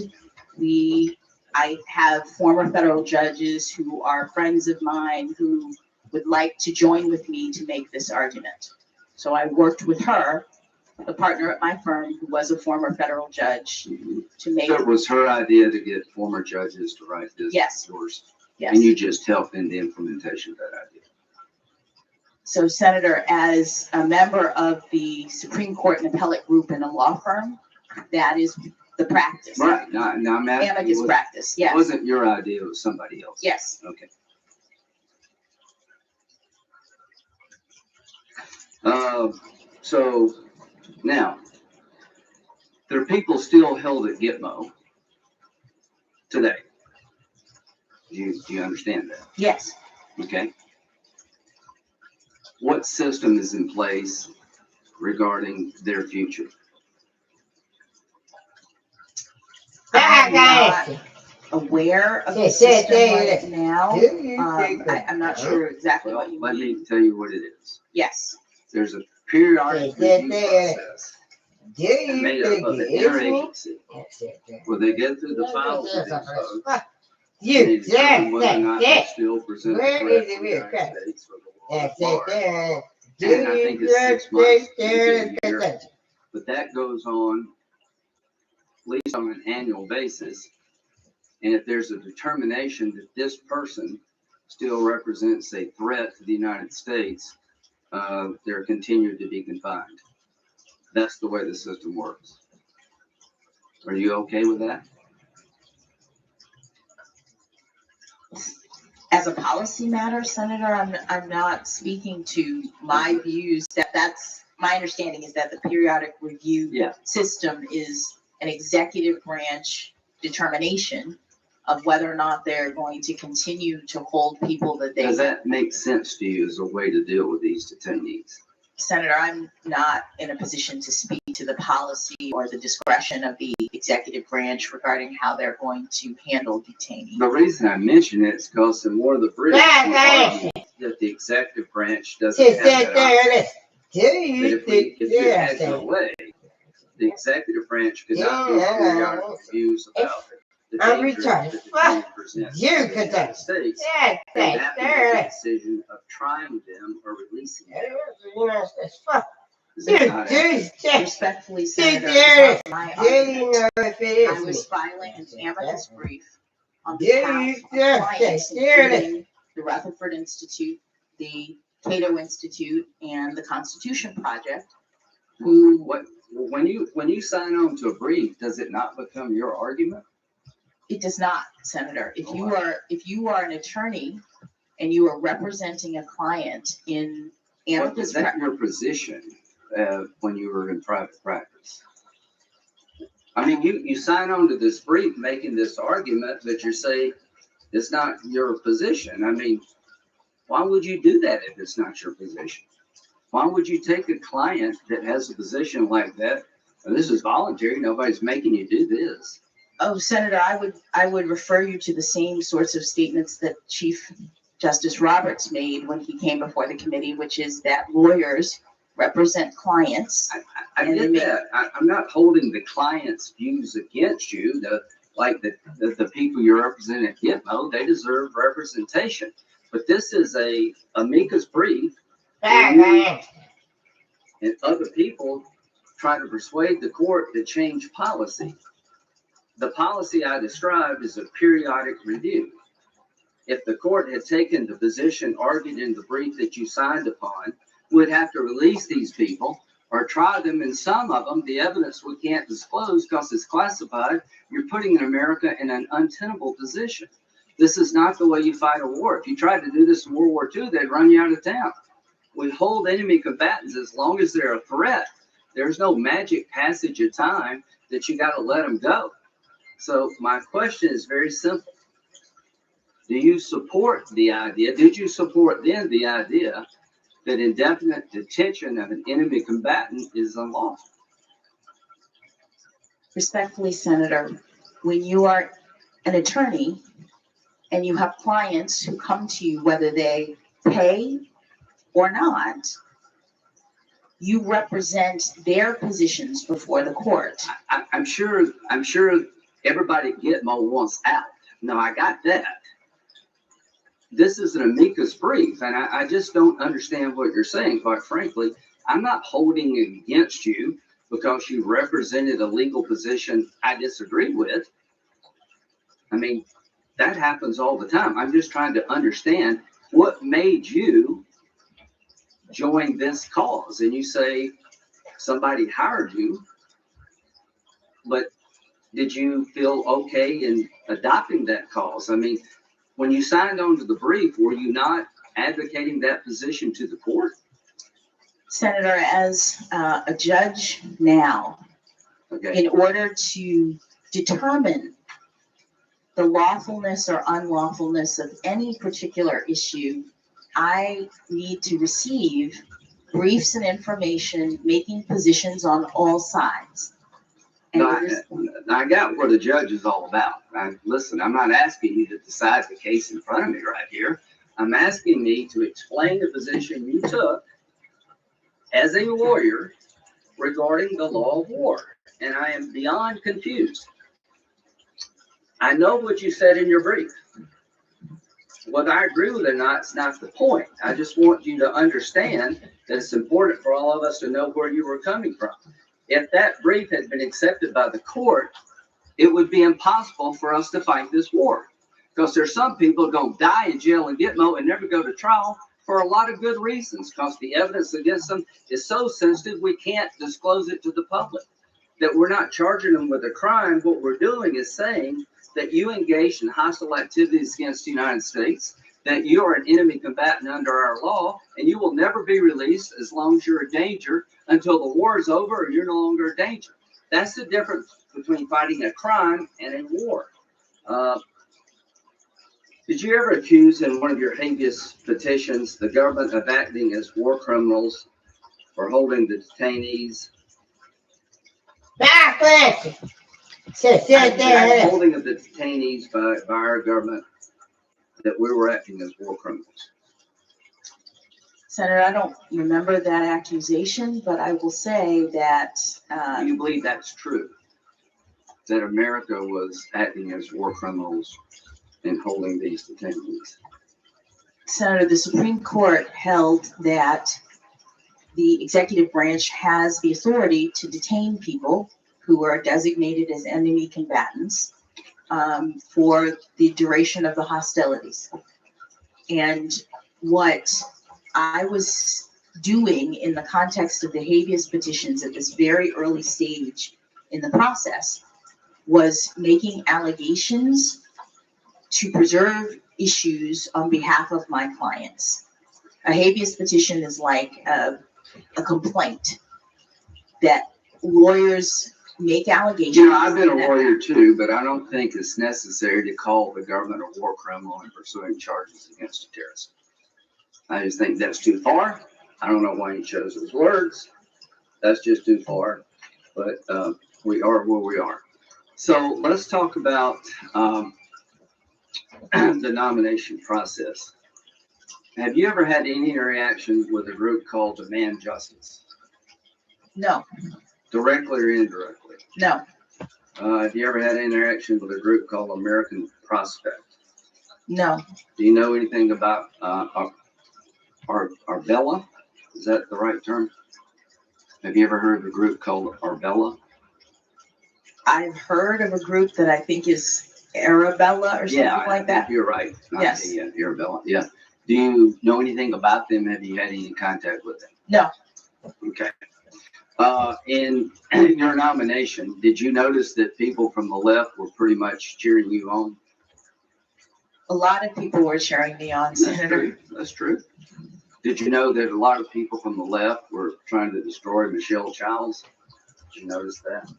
I have former federal judges who are friends of mine who would like to join with me to make this argument. So I worked with her, the partner at my firm, who was a former federal judge, to make. So it was her idea to get former judges to write this. Yes. Yours. Yes. And you just helped in the implementation of that idea. So, Senator, as a member of the Supreme Court and appellate group in a law firm, that is the practice. Right. Now I'm asking Amicus you, practice, it yes. wasn't your idea, it was somebody else. Yes. Okay. So now, there are people still held at Gitmo today. Do you understand that? Yes. Okay. What system is in place regarding their future? I'm not aware of the system right now. I'm not sure exactly what you Let mean. me tell you what it is. Yes. There's a periodic review process made up of an interagency where they get through the files of these folks. They determine whether or not they still present a threat to the United States or the world at large. And I think it's 6 months to get a year. But that goes on at least on an annual basis. And if there's a determination that this person still represents a threat to the United States, they're continued to be confined. That's the way the system works. Are you okay with that? As a policy matter, Senator, I'm not speaking to my views. That's my understanding is that the periodic review system is an executive branch determination of whether or not they're going to continue to hold people that they. Does that make sense to you as a way to deal with these detainees? Senator, I'm not in a position to speak to the policy or the discretion of the executive branch regarding how they're going to handle detainees. The reason I mention it is because in one of the briefs, that the executive branch doesn't have that option. If you had your way, the executive branch could not do periodic reviews about the dangers that the detainee presents to the United States. They have to make a decision of trying them or releasing them. Respectfully, Senator, it's not my argument. I was filing an amicus brief on behalf of clients, including the Rutherford Institute, the Cato Institute, and the Constitution Project. When you sign on to a brief, does it not become your argument? It does not, Senator. If you are an attorney and you are representing a client in amicus, was that your position when you were in private practice? I mean, you sign on to this brief making this argument that you're saying it's not your position. I mean, why would you do that if it's not your position? Why would you take a client that has a position like that? And this is voluntary. Nobody's making you do this. Oh, Senator, I would refer you to the same sorts of statements that Chief Justice Roberts made when he came before the committee, which is that lawyers represent clients. I get that. I'm not holding the client's views against you. The people you're representing at Gitmo, they deserve representation. But this is a amicus brief and other people trying to persuade the court to change policy. The policy I described is a periodic review. If the court had taken the position argued in the brief that you signed upon, we'd have to release these people or try them, and some of them, the evidence we can't disclose because it's classified. You're putting America in an untenable position. This is not the way you fight a war. If you tried to do this in World War II, they'd run you out of town. We hold enemy combatants as long as they're a threat. There's no magic passage of time that you got to let them go. So my question is very simple. Do you support the idea? Did you support then the idea that indefinite detention of an enemy combatant is unlawful? Respectfully, Senator, when you are an attorney and you have clients who come to you, whether they pay or not, you represent their positions before the court. I'm sure everybody at Gitmo wants out. No, I got that. This is an amicus brief, and I just don't understand what you're saying, quite frankly. I'm not holding it against you because you represented a legal position I disagree with. I mean, that happens all the time. I'm just trying to understand what made you join this cause. And you say somebody hired you, but did you feel okay in adopting that cause? I mean, when you signed on to the brief, were you not advocating that position to the court? Senator, as a judge now, Okay. in order to determine the lawfulness or unlawfulness of any particular issue, I need to receive briefs and information, making positions on all sides. I got what the judge is all about. Listen, I'm not asking you to decide the case in front of me right here. I'm asking me to explain the position you took as a lawyer regarding the law of war. And I am beyond confused. I know what you said in your brief. Whether I agree with it or not, it's not the point. I just want you to understand that it's important for all of us to know where you were coming from. If that brief had been accepted by the court, it would be impossible for us to fight this war. Because there's some people going to die in jail in Gitmo and never go to trial for a lot of good reasons. Because the evidence against them is so sensitive, we can't disclose it to the public. That we're not charging them with a crime. What we're doing is saying that you engaged in hostile activities against the United States, that you are an enemy combatant under our law, and you will never be released as long as you're a danger until the war is over or you're no longer a danger. That's the difference between fighting a crime and a war. Did you ever accuse in one of your habeas petitions the government of acting as war criminals for holding the detainees? Holding of the detainees by our government, that we were acting as war criminals. Senator, I don't remember that accusation, but I will say that. Do you believe that's true? That America was acting as war criminals in holding these detainees? Senator, the Supreme Court held that the executive branch has the authority to detain people who are designated as enemy combatants for the duration of the hostilities. And what I was doing in the context of the habeas petitions at this very early stage in the process was making allegations to preserve issues on behalf of my clients. A habeas petition is like a complaint that lawyers make allegations. You know, I've been a lawyer too, but I don't think it's necessary to call the government a war criminal and pursuing charges against a terrorist. I just think that's too far. I don't know why he chose those words. That's just too far. But we are where we are. So let's talk about the nomination process. Have you ever had any interaction with a group called Demand Justice? No. Directly or indirectly? No. Have you ever had interaction with a group called American Prospect? No. Do you know anything about Arbella? Is that the right term? Have you ever heard of a group called Arbella? I've heard of a group that I think is Arabella or something like that. You're right. Yes. Arabella. Yeah. Do you know anything about them? Have you had any contact with them? No. Okay. In your nomination, did you notice that people from the left were pretty much cheering you on? A lot of people were cheering me on, Senator. That's true. Did you know that a lot of people from the left were trying to destroy Michelle Childs? Did you notice that?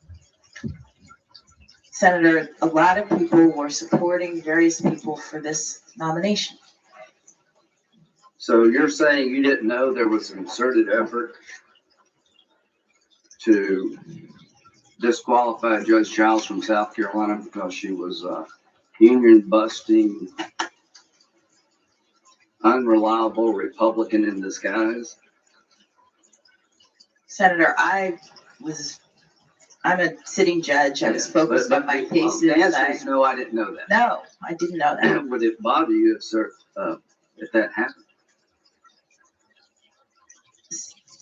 Senator, a lot of people were supporting various people for this nomination. So you're saying you didn't know there was a concerted effort to disqualify Judge Childs from South Carolina because she was union busting, unreliable Republican in disguise? Senator, I'm a sitting judge. I was focused on my cases. The answer is no, I didn't know that. No, I didn't know that. Would it bother you if that happened?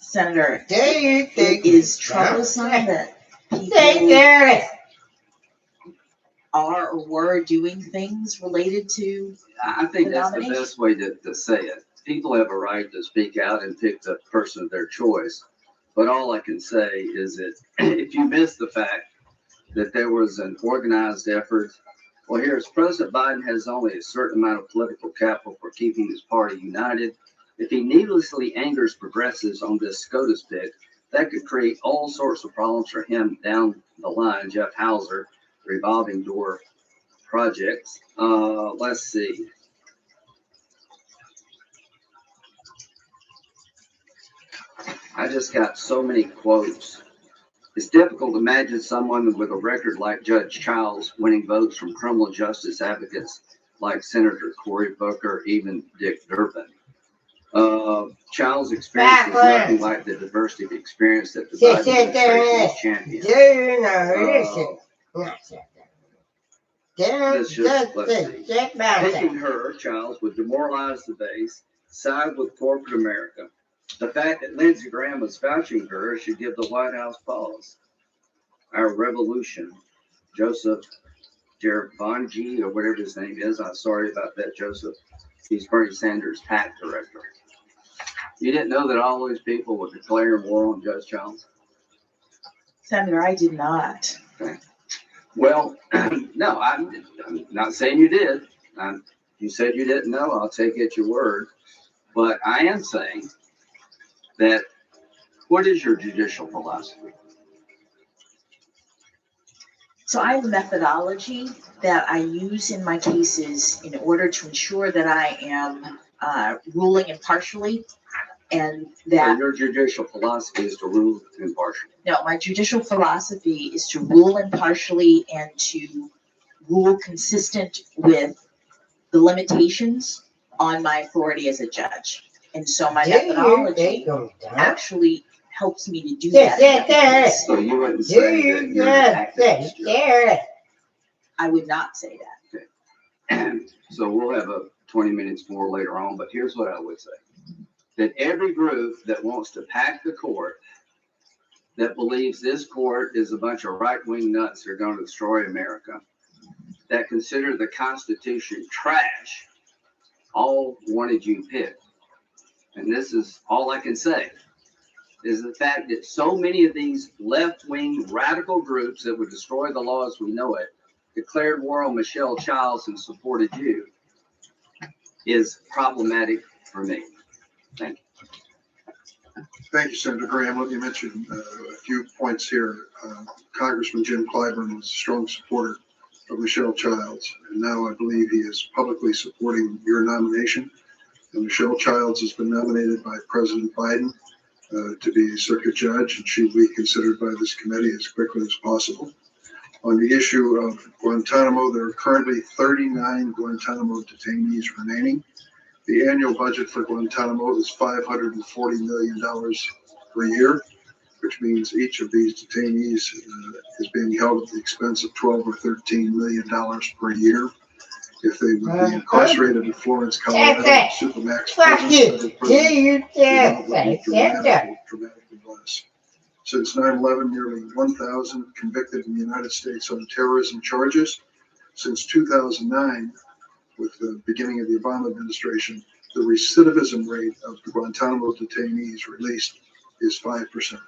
Senator, Do you think it is troublesome that take people care of it? are or were doing things related to I think the that's nomination? the best way to say it. People have a right to speak out and pick the person of their choice. But all I can say is that if you miss the fact that there was an organized effort, well, here's President Biden has only a certain amount of political capital for keeping his party united. If he needlessly angers progressives on this SCOTUS pick, that could create all sorts of problems for him down the line. Jeff Hauser, revolving door projects. Let's see. I just got so many quotes. It's difficult to imagine someone with a record like Judge Childs winning votes from criminal justice advocates like Senator Cory Booker, even Dick Durbin. Child's experience is nothing like the diversity of experience that the Biden administration championed. Picking her, Childs, would demoralize the base, side with corporate America. The fact that Lindsey Graham was vouching her should give the White House pause. Our revolution, Joseph Gervangi, or whatever his name is. I'm sorry about that, Joseph. He's Bernie Sanders' PAC director. You didn't know that all those people were declaring war on Judge Childs? Senator, I did not. Okay. Well, no, I'm not saying you did. I'm You said you didn't know. I'll take it at your word. But I am saying that what is your judicial philosophy? So I have a methodology that I use in my cases in order to ensure that I am ruling impartially, and So that, your judicial philosophy is to rule impartially. no, my judicial philosophy is to rule impartially and to rule consistent with the limitations on my authority as a judge. And so my methodology actually helps me to do that. So you wouldn't say that you're an activist judge. I would not say that. So we'll have a 20 minutes more later on, but here's what I would say. That every group that wants to pack the court, that believes this court is a bunch of right-wing nuts that are going to destroy America, that consider the Constitution trash, all wanted you picked. And this is all I can say, is the fact that so many of these left-wing radical groups that would destroy the law as we know it, declared war on Michelle Childs and supported you, is problematic for me. Thank you. Thank you, Senator Graham. Let me mention a few points here. Congressman Jim Clyburn was a strong supporter of Michelle Childs, and now I believe he is publicly supporting your nomination. And Michelle Childs has been nominated by President Biden to be a circuit judge, and she will be considered by this committee as quickly as possible. On the issue of Guantanamo, there are currently 39 Guantanamo detainees remaining. The annual budget for Guantanamo is $540 million per year, which means each of these detainees is being held at the expense of $12 or $13 million per year. If they would be incarcerated in Florence, Colorado, Supermax prison, dramatically less. Since 9/11, nearly 1,000 convicted in the United States on terrorism charges. Since 2009, with the beginning of the Obama administration, the recidivism rate of the Guantanamo detainees released is 5%.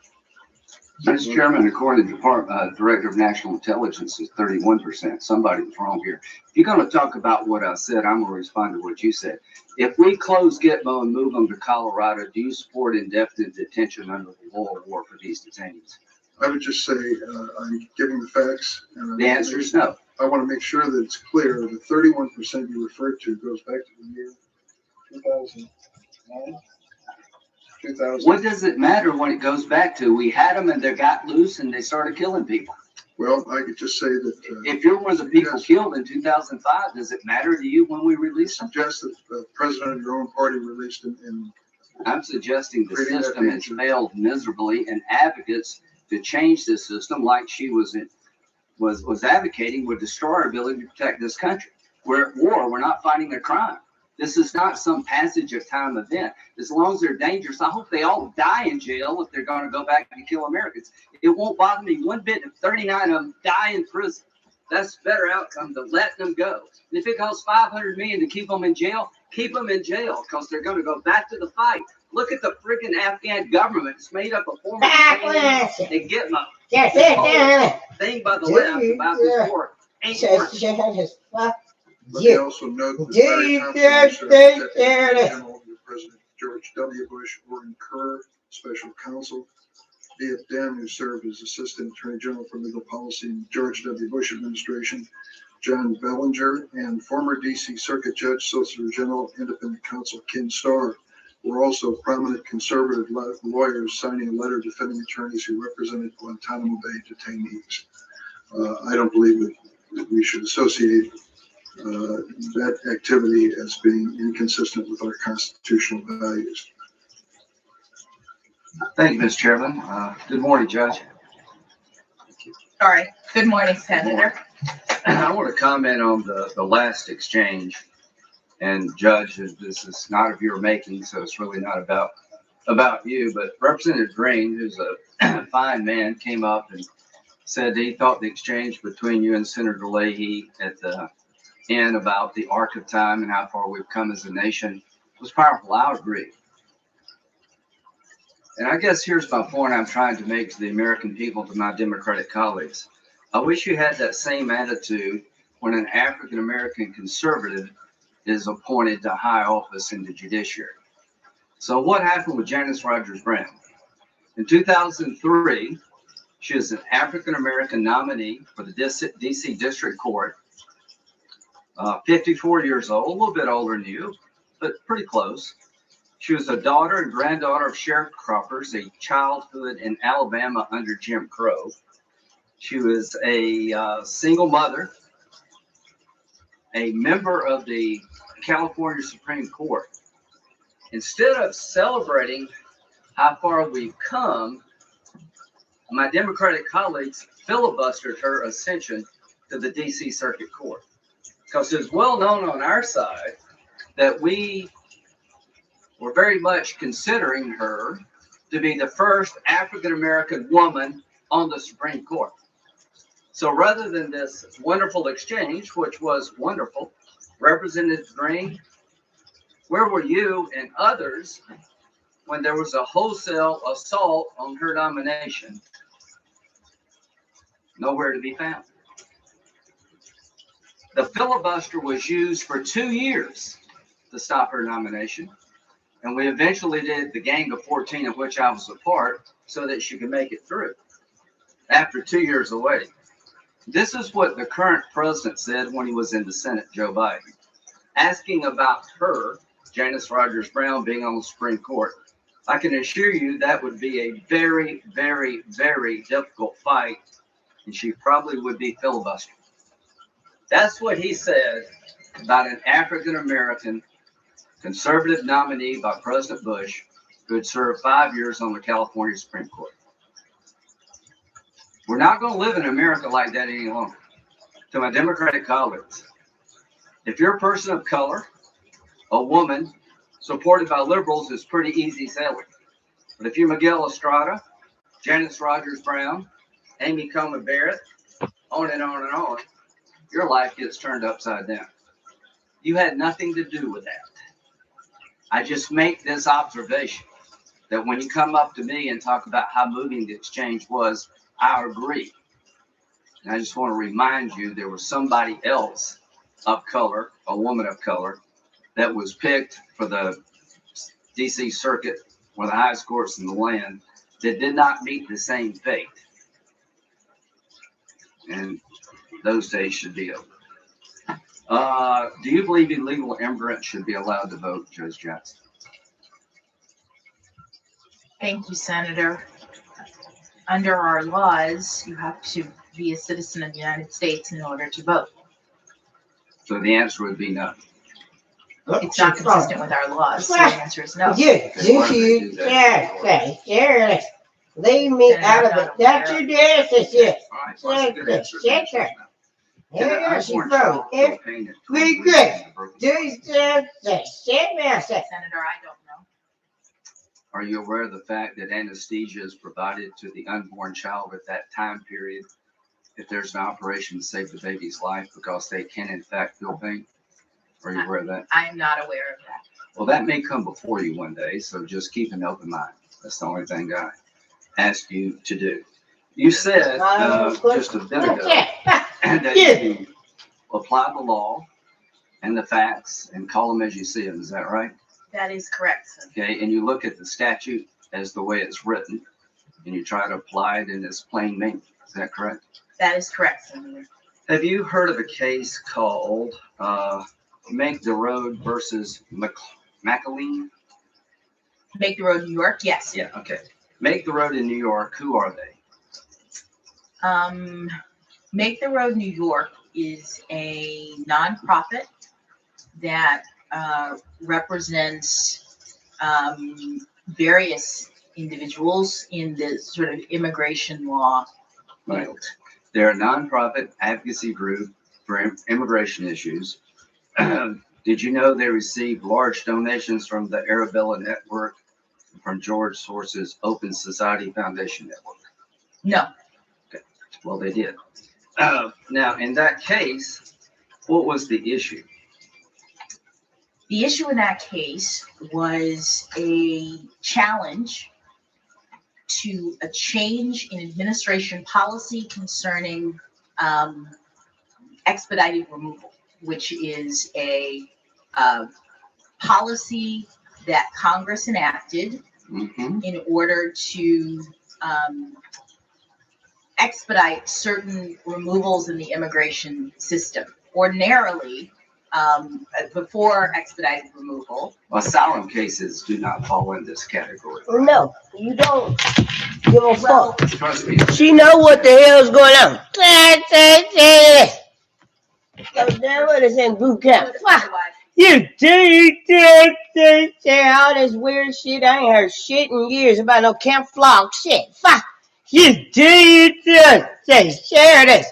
Mr. Chairman, according to the Director of National Intelligence, is 31%. Somebody was wrong here. If you're going to talk about what I said, I'm going to respond to what you said. If we close Gitmo and move them to Colorado, do you support indefinite detention under the law of war for these detainees? I would just say I'm giving the facts. And The answer is no. I want to make sure that it's clear. The 31% you referred to goes back to the year 2009. What does it matter when it goes back to? We had them and they got loose and they started killing people. Well, I could just say that. If you're one of the people killed in 2005, does it matter to you when we release them? Suggest that the president of your own party released them in. I'm suggesting the system has failed miserably, and advocates to change this system, like she was advocating, would destroy our ability to protect this country. We're at war. We're not fighting a crime. This is not some passage of time event. As long as they're dangerous, I hope they all die in jail if they're going to go back and kill Americans. It won't bother me one bit if 39 of them die in prison. That's a better outcome than letting them go. And if it costs $500 million to keep them in jail, keep them in jail, because they're going to go back to the fight. Look at the freaking Afghan government. It's made up of former detainees and Gitmo. This thing by the left about this war ain't working. Let me also note that Larry Thompson, General President George W. Bush, or incur special counsel. D.F. Dam, who served as Assistant Attorney General for Legal Policy in the George W. Bush administration, John Bellinger, and former D.C. Circuit Judge, Solicitor General, Independent Counsel Ken Starr were also prominent conservative lawyers signing a letter defending attorneys who represented Guantanamo Bay detainees. I don't believe that we should associate that activity as being inconsistent with our constitutional values. Thank you, Mr. Chairman. Good morning, Judge. All right. Good morning, Senator. I want to comment on the last exchange. And Judge, this is not of your making, so it's really not about you. But Representative Green, who's a fine man, came up and said he thought the exchange between you and Senator Leahy at the end about the arc of time and how far we've come as a nation was powerful. I agree. And I guess here's my point I'm trying to make to the American people, to my Democratic colleagues. I wish you had that same attitude when an African-American conservative is appointed to high office in the judiciary. So what happened with Janice Rogers Brown? In 2003, she was an African-American nominee for the DC District Court, 54 years old, a little bit older than you, but pretty close. She was a daughter and granddaughter of sharecroppers, a childhood in Alabama under Jim Crow. She was a single mother, a member of the California Supreme Court. Instead of celebrating how far we've come, my Democratic colleagues filibustered her ascension to the DC Circuit Court. Because it's well known on our side that we were very much considering her to be the first African-American woman on the Supreme Court. So rather than this wonderful exchange, which was wonderful, Representative Green, where were you and others when there was a wholesale assault on her nomination? Nowhere to be found. The filibuster was used for 2 years to stop her nomination. And we eventually did the Gang of 14, of which I was a part, so that she could make it through after 2 years of waiting. This is what the current president said when he was in the Senate, Joe Biden, asking about her, Janice Rogers Brown, being on the Supreme Court. I can assure you that would be a very, very, very difficult fight, and she probably would be filibustered. That's what he said about an African-American conservative nominee by President Bush who had served 5 years on the California Supreme Court. We're not going to live in America like that any longer. To my Democratic colleagues, if you're a person of color, a woman supported by liberals, it's pretty easy sailing. But if you're Miguel Estrada, Janice Rogers Brown, Amy Coney Barrett, on and on and on, your life gets turned upside down. You had nothing to do with that. I just make this observation that when you come up to me and talk about how moving the exchange was, I agree. And I just want to remind you there was somebody else of color, a woman of color, that was picked for the DC Circuit, one of the highest courts in the land, that did not meet the same fate. And those days should be over. Do you believe illegal immigrants should be allowed to vote, Judge Jackson? Thank you, Senator. Under our laws, you have to be a citizen of the United States in order to vote. So the answer would be no. It's not consistent with our laws, so the answer is no. Leave me out of it. That's your dad, that's it. All right, well, that's a good answer. Check her. Yeah, She froze. We good. Senator, I don't know. Are you aware of the fact that anesthesia is provided to the unborn child at that time period if there's an operation to save the baby's life because they can in fact feel pain? Are you aware of that? I am not aware of that. Well, that may come before you one day, so just keep an open mind. That's the only thing I ask you to do. You said just a bit ago that you apply the law and the facts and call them as you see them. Is that right? That is correct, Senator. Okay, and you look at the statute as the way it's written, and you try to apply it in its plain meaning. Is that correct? That is correct, Senator. Have you heard of a case called Make the Road versus McAleen? Make the Road New York? Yes. Yeah, okay. Make the Road in New York, who are they? Make the Road New York is a nonprofit that represents various individuals in the sort of immigration law Right. field. They're a nonprofit advocacy group for immigration issues. Did you know they received large donations from the Arabella Network and from George Soros's Open Society Foundation Network? No. Okay. Well, they did. Now, in that case, what was the issue? The issue in that case was a challenge to a change in administration policy concerning expedited removal, which is a policy that Congress enacted in order to expedite certain removals in the immigration system. Ordinarily, before expedited removal, Asylum cases do not fall in this category. No, you don't give a well, fuck. Trust me. She know what the hell's going on. So then what is in boot camp? Fuck. You say all this weird shit. I ain't heard shit in years about no camp flog shit. Fuck. You say share this.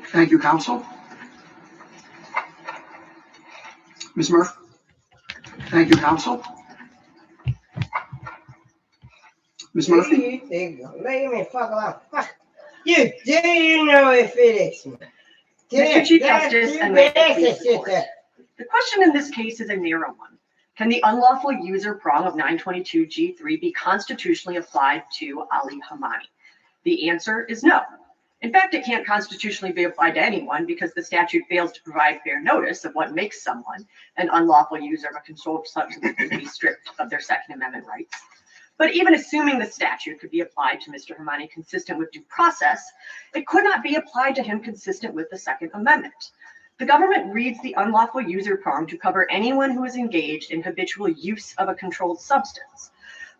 Thank you, counsel. Ms. Murphy? Thank you, counsel. Ms. Murphy? Leave me fuck alone. Fuck. You know if it is. Mr. Chief Justice, and may it please the court. The question in this case is a narrow one. Can the unlawful user prong of 922G3 be constitutionally applied to Ali Hamani? The answer is no. In fact, it can't constitutionally be applied to anyone because the statute fails to provide fair notice of what makes someone an unlawful user of a controlled substance to be stripped of their Second Amendment rights. But even assuming the statute could be applied to Mr. Hamani consistent with due process, it could not be applied to him consistent with the Second Amendment. The government reads the unlawful user prong to cover anyone who is engaged in habitual use of a controlled substance.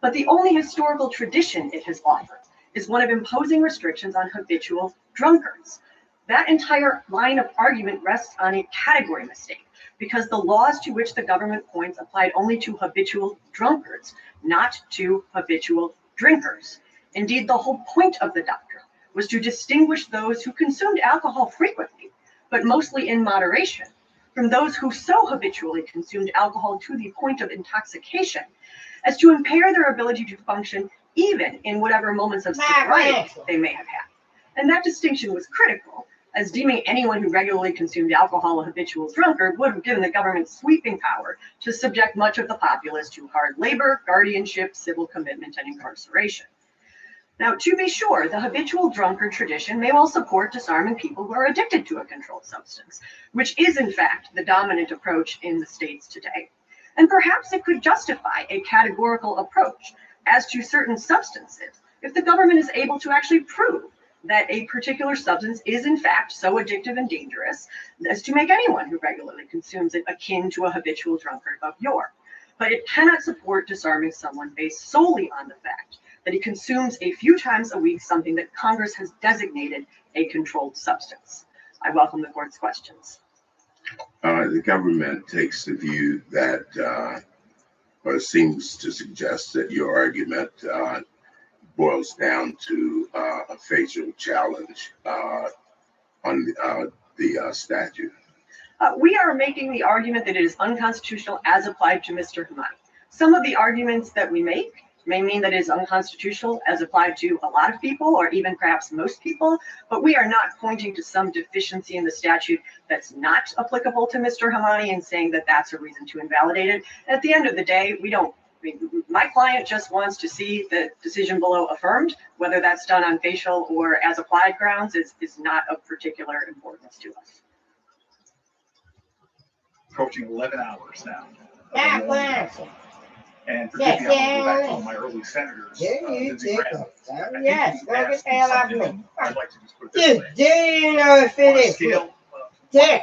But the only historical tradition it has offered is one of imposing restrictions on habitual drunkards. That entire line of argument rests on a category mistake, because the laws to which the government points applied only to habitual drunkards, not to habitual drinkers. Indeed, the whole point of the doctrine was to distinguish those who consumed alcohol frequently, but mostly in moderation, from those who so habitually consumed alcohol to the point of intoxication as to impair their ability to function even in whatever moments of sobriety they may have had. And that distinction was critical, as deeming anyone who regularly consumed alcohol a habitual drunkard would have given the government sweeping power to subject much of the populace to hard labor, guardianship, civil commitment, and incarceration. Now, to be sure, the habitual drunkard tradition may well support disarming people who are addicted to a controlled substance, which is in fact the dominant approach in the states today. And perhaps it could justify a categorical approach as to certain substances if the government is able to actually prove that a particular substance is in fact so addictive and dangerous as to make anyone who regularly consumes it akin to a habitual drunkard of yore. But it cannot support disarming someone based solely on the fact that he consumes a few times a week something that Congress has designated a controlled substance. I welcome the court's questions. The government takes the view that, or seems to suggest that your argument boils down to a facial challenge on the statute. We are making the argument that it is unconstitutional as applied to Mr. Hamani. Some of the arguments that we make may mean that it is unconstitutional as applied to a lot of people, or even perhaps most people, but we are not pointing to some deficiency in the statute that's not applicable to Mr. Hamani and saying that that's a reason to invalidate it. At the end of the day, my client just wants to see the decision below affirmed. Whether that's done on facial or as applied grounds is not of particular importance to us. Approaching 11 hours now. And forgive me, I'm going to go back to one of my early senators, Lindsey Graham. Yes, don't get the hell off me. I'd like to just put it this way. Do you know if it is? Scale, There,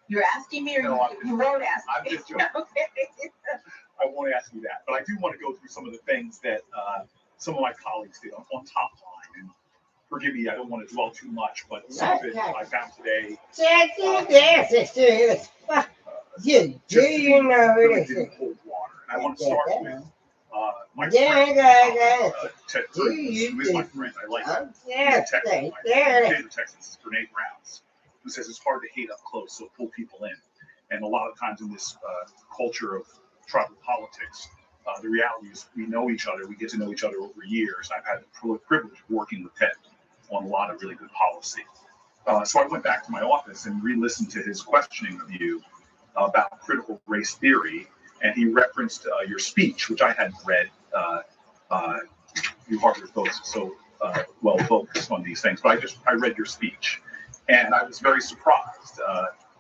You're asking me, or No, you won't ask I'm me? just joking. Okay. I won't ask you that, but I do want to go through some of the things that some of my colleagues did on top line. And forgive me, I don't want to dwell too much, but some of it I found today. You know really it didn't is. hold water. And I want to start with my friend, Ted Cruz, who is my friend. I like him. He's a Texan. My favorite Texan is Brene Brown's, who says it's hard to hate up close, so pull people in. And a lot of times in this culture of tribal politics, the reality is we know each other. We get to know each other over years. I've had the privilege of working with Ted on a lot of really good policy. So I went back to my office and re-listened to his questioning of you about critical race theory, and he referenced your speech, which I hadn't read. You Harvard folks so well focused on these things, but I read your speech, and I was very surprised.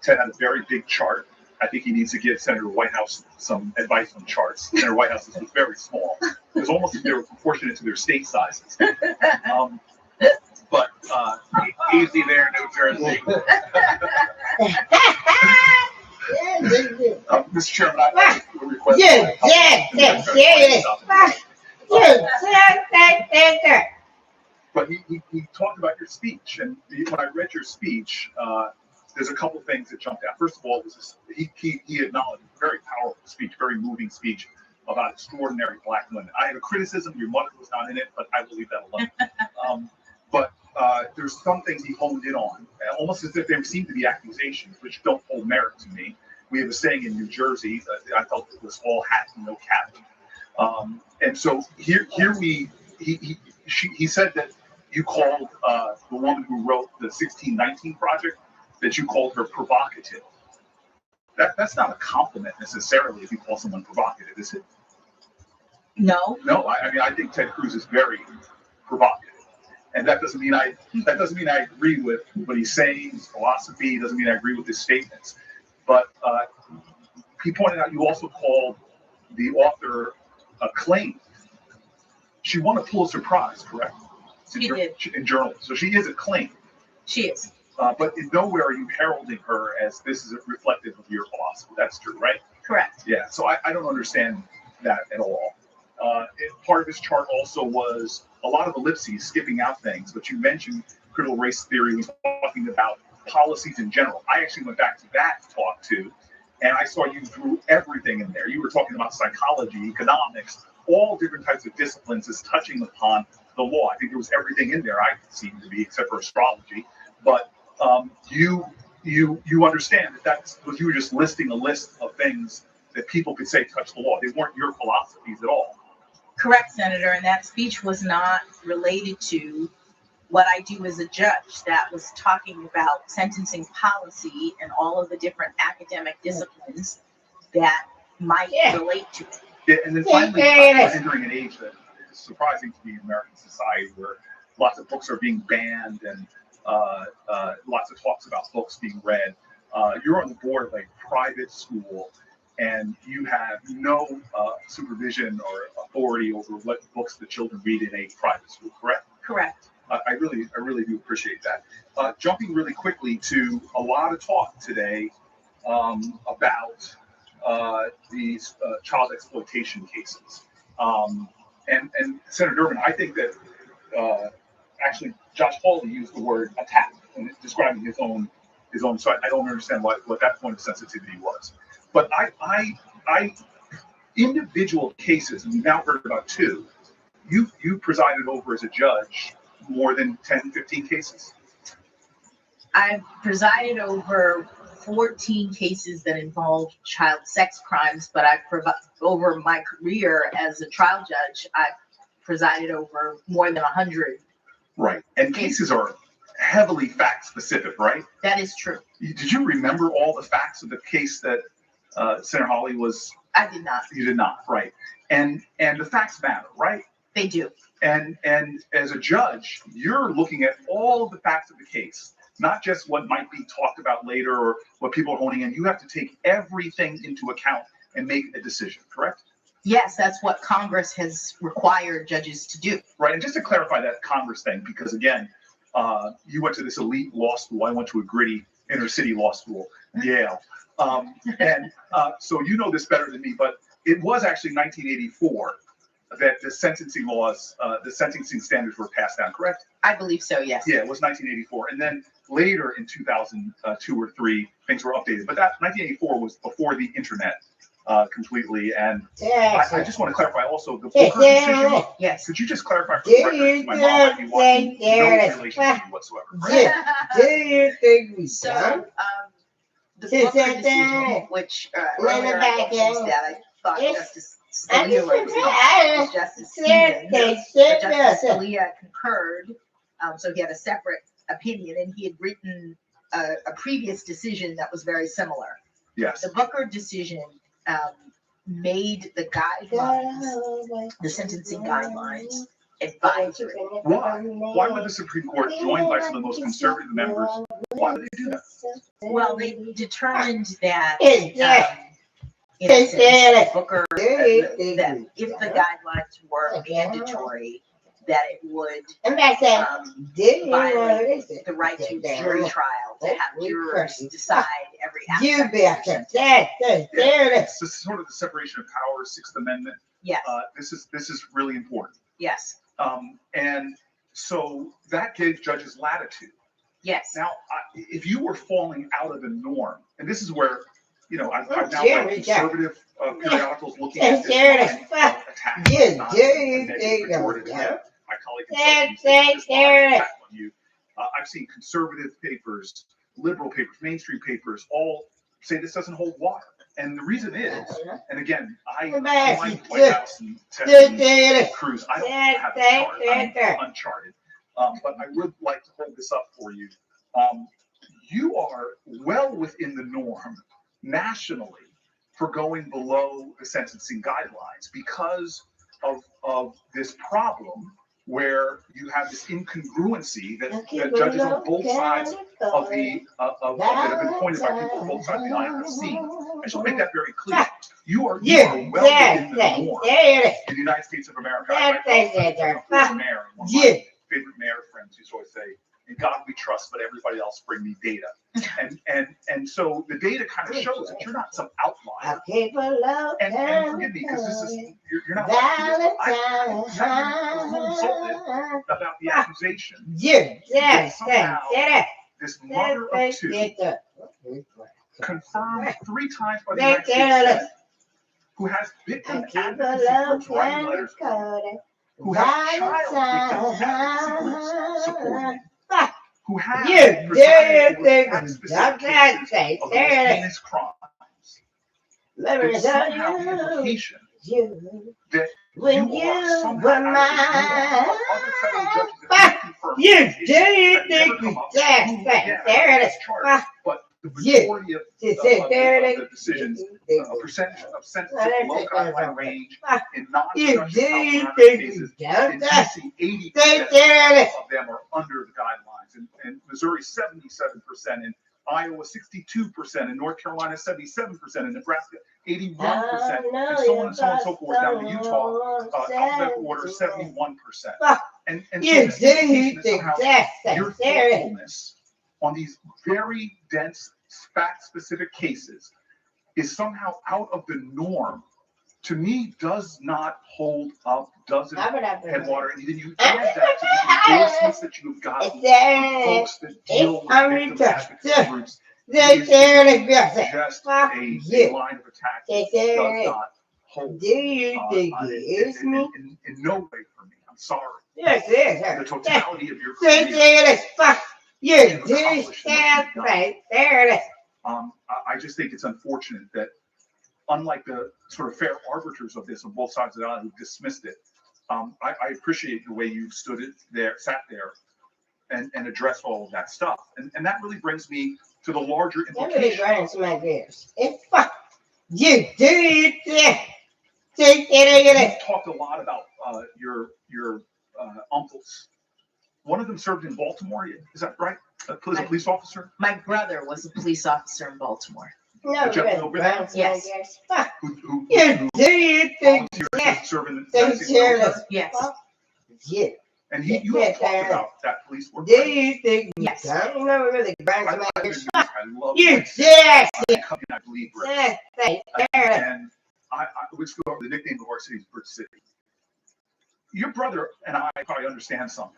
Ted had a very big chart. I think he needs to give Senator Whitehouse some advice on charts. Senator Whitehouse was very small. It was almost as if they were proportionate to their state sizes. But easy there, New Jersey. Mr. Chairman, I have a request. But he talked about your speech, and when I read your speech, there's a couple things that jumped out. First of all, he acknowledged a very powerful speech, very moving speech about extraordinary Black women. I have a criticism. Your mother was not in it, but I will leave that alone. But there's some things he honed in on, almost as if there seemed to be accusations, which don't hold merit to me. We have a saying in New Jersey that I felt it was all hat and no cap. And so here he said that you called the woman who wrote the 1619 Project, that you called her provocative. That's not a compliment necessarily if you call someone provocative, is it? No. No, I mean I think Ted Cruz is very provocative, and that doesn't mean I agree with what he's saying, his philosophy. Doesn't mean I agree with his statements. But he pointed out you also called the author acclaimed. She won a Pulitzer Prize, correct? She did. In journalism, so she is acclaimed. She is. But in nowhere are you heralding her as this is reflective of your philosophy. That's true, right? Correct. Yeah. So I don't understand that at all. Part of his chart also was a lot of ellipses, skipping out things. But you mentioned critical race theory. He was talking about policies in general. I actually went back to that talk too, and I saw you threw everything in there. You were talking about psychology, economics, all different types of disciplines as touching upon the law. I think there was everything in there I could seem to be, except for astrology. But you understand that you were just listing a list of things that people could say touch the law. They weren't your philosophies at all. Correct, Senator. And that speech was not related to what I do as a judge. That was talking about sentencing policy and all of the different academic disciplines that might relate to it. Yeah, and then finally, we're entering an age that is surprising to me in American society, where lots of books are being banned and lots of talks about books being read. You're on the board of a private school, and you have no supervision or authority over what books the children read in a private school, correct? Correct. I really do appreciate that. Jumping really quickly to a lot of talk today about these child exploitation cases. And Senator Durbin, I think that actually Josh Hawley used the word attack in describing his own. So I don't understand what that point of sensitivity was. But I individual cases, and we've now heard about two. You presided over as a judge more than 10, 15 cases. I've presided over 14 cases that involved child sex crimes, but over my career as a trial judge, I've presided over more than 100. Right, and cases are heavily fact specific, right? That is true. Did you remember all the facts of the case that Senator Hawley was? I did not. You did not, right? And the facts matter, right? They do. And as a judge, you're looking at all of the facts of the case. not just what might be talked about later or what people are honing in. You have to take everything into account and make a decision, correct? Yes, that's what Congress has required judges to do. Right, and just to clarify that Congress thing, because again, you went to this elite law school. I went to a gritty inner city law school, Yale. So you know this better than me, but it was actually 1984 that the sentencing laws, the sentencing standards were passed down, correct? I believe so, yes. Yeah, it was 1984. And then later in 2002 or 3, things were updated. But that 1984 was before the internet completely. And I just want to clarify also the Booker decision. Yes. Could you just clarify for the record? My mom might be watching, no relation to you whatsoever. Right? Do you think we So, done? the Booker decision, which earlier I mentioned that I thought Justice Scalia was Justice Stevens, but Justice Scalia concurred, so he had a separate opinion, and he had written a previous decision that was very similar. Yes. The Booker decision made the guidelines, the sentencing guidelines, advisory. Why? Why would the Supreme Court, joined by some of the most conservative members, why would they do that? Well, they determined that in essence, Booker, that if the guidelines were mandatory, that it would violate the right to jury trial, to have jurors decide every aspect. It's sort of the separation of powers, Sixth Amendment. Yes. This is really important. Yes. And so that gave judges latitude. Yes. Now, if you were falling out of the norm, and this is where, I've now read conservative periodicals looking at this attack. My colleague attack on you. I've seen conservative papers, liberal papers, mainstream papers, all say this doesn't hold water. And the reason is, and again, I'm White House and Ted Cruz. I don't have the chart. I'm uncharted. But I would like to hold this up for you. You are well within the norm nationally for going below the sentencing guidelines because of this problem where you have this incongruency that judges on both sides of the that have been pointed by people on both sides of the aisle have seen. I just want to make that very clear. You are well within the norm in the United States of America. I mayor, one of my favorite mayor friends used to always say, "In God we trust, but everybody else bring me data." And so the data kind of shows that you're not some outlier. And forgive me, because this is you're not I'm insulted about the accusation. This mother of two, confirmed 3 times by the United States Senate, who has victim advocacy groups writing letters, who has child victim advocacy groups supporting, who have specific cases of heinous crimes. There's somehow the implication that when you you are somehow were mine, other federal judges there it is. But the majority of the decisions, a percentage of sentences below guideline range in non-production cases, in DC, 80% of them are under the guidelines. In Missouri, 77%, in Iowa, 62%, in North Carolina, 77%, in Nebraska, 81%, and so on and so on and so forth, down to Utah, alphabetical order, 71%. And so this indication is somehow your thoughtfulness on these very dense, fact-specific cases is somehow out of the norm. To me, does not hold up, doesn't head water. And then you add that to the endorsements that you have gotten from folks that deal with victim advocacy groups. Just a line of attack that does not hold. Do you think it is me? In no way for me. I'm sorry. Yes, The totality of your career. You do stand right there. It is. I just think it's unfortunate that, unlike the sort of fair arbiters of this on both sides of the aisle who dismissed it, I appreciate the way you sat there, and addressed all of that stuff. And that really brings me to the larger implication. You do You've talked a lot about your uncles One of them served in Baltimore. Is that right? A police officer? My brother was a police officer in Baltimore. No, Yes. Who You do you think volunteered to serve in the they United States share military? this? Yes. Yeah. And you have talked about that police work. Do you think Yes. I don't know really grants I love You my jack city. I believe Yes, they and I let's go over the nickname of our city is Brick City. Your brother and I probably understand something.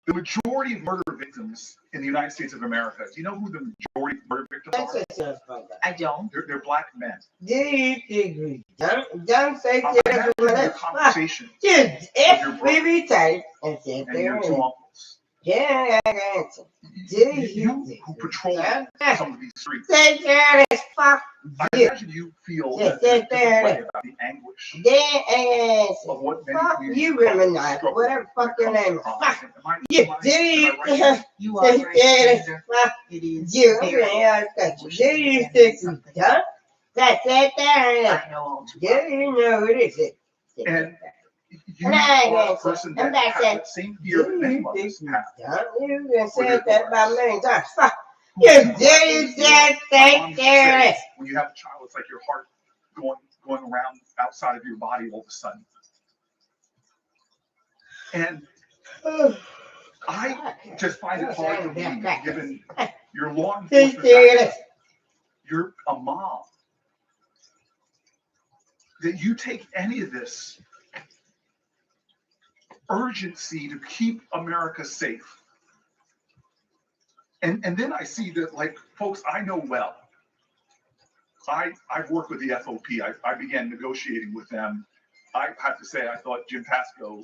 The majority of murder victims in the United States of America, do you know who the majority of murder victims are? I don't. They're black men. Do you think we don't say I'm that imagining your conversation Just with if your we brother retire and sit and there your two and uncles. yeah, You who patrol some of these streets. take care of this fuck. I You. imagine you feel Just a sit there different way and about the anguish then ass. of what many Fuck communities you, women, not struggle whatever when fuck it your comes to name is. crime. Fuck Am I right? You are take right, care of this Senator. fuck. It is You, very yeah, do you think we done? That's it there. I know all too Do well. you know what is it? And you And I are a guess person I'm that back has there. that same fear that many of us have. You done said that about a million times. Fuck. You do you just take care of it. When you have a child, it's like your heart going around outside of your body all of a sudden. And I just find it hard to believe, given your law enforcement background, you're a mom, that you take any of this urgency to keep America safe. And then I see that, like, folks I know well. I've worked with the FOP. I began negotiating with them. I have to say, I thought Jim Pascoe,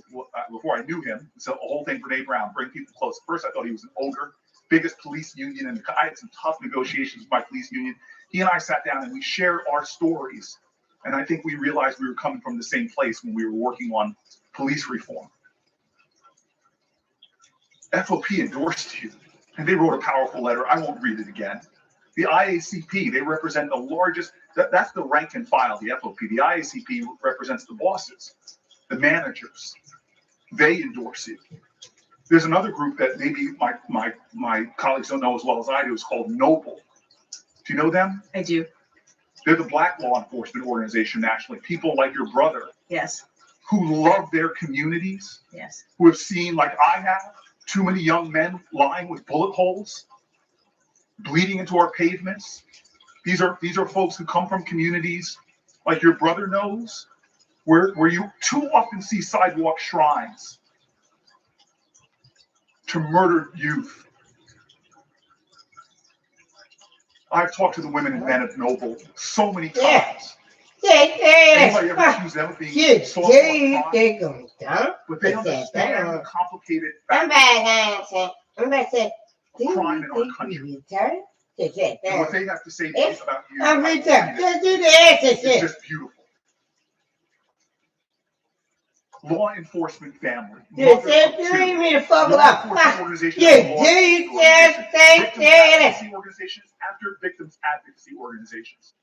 before I knew him, so the whole thing, Brene Brown, bring people close. First, I thought he was an ogre, biggest police union, and I had some tough negotiations with my police union. He and I sat down and we shared our stories. And I think we realized we were coming from the same place when we were working on police reform. FOP endorsed you, and they wrote a powerful letter. I won't read it again. The IACP, they represent the largest, that's the rank and file, the FOP. The IACP represents the bosses, the managers. They endorse it. There's another group that maybe my colleagues don't know as well as I do. It's called Noble. Do you know them? I do. They're the black law enforcement organization nationally. People like your brother. Yes. Who love their communities. Yes. Who have seen, like I have, too many young men lying with bullet holes, bleeding into our pavements. These are folks who come from communities like your brother knows, where you too often see sidewalk shrines to murdered youth. I've talked to the women and men of Noble so many times. Anybody ever accuse them of being soft on crime? But they understand the complicated facts of crime in our country. And what they have to say about you is just beautiful. Law enforcement family. You said you need me to fuck it up. Organizations after victims advocacy organizations.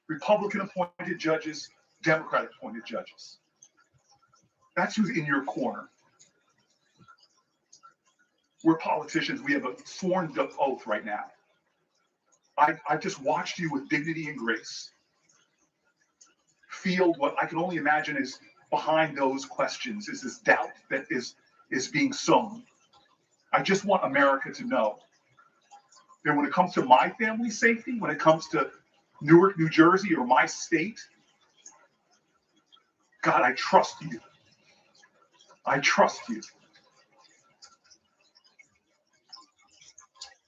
Republican appointed judges, Democratic appointed judges. That's who's in your corner. We're politicians. We have a sworn oath right now. I've just watched you with dignity and grace field what I can only imagine is behind those questions, is this doubt that is being sown. I just want America to know that when it comes to my family's safety, when it comes to Newark, New Jersey, or my state, God, I trust you. I trust you.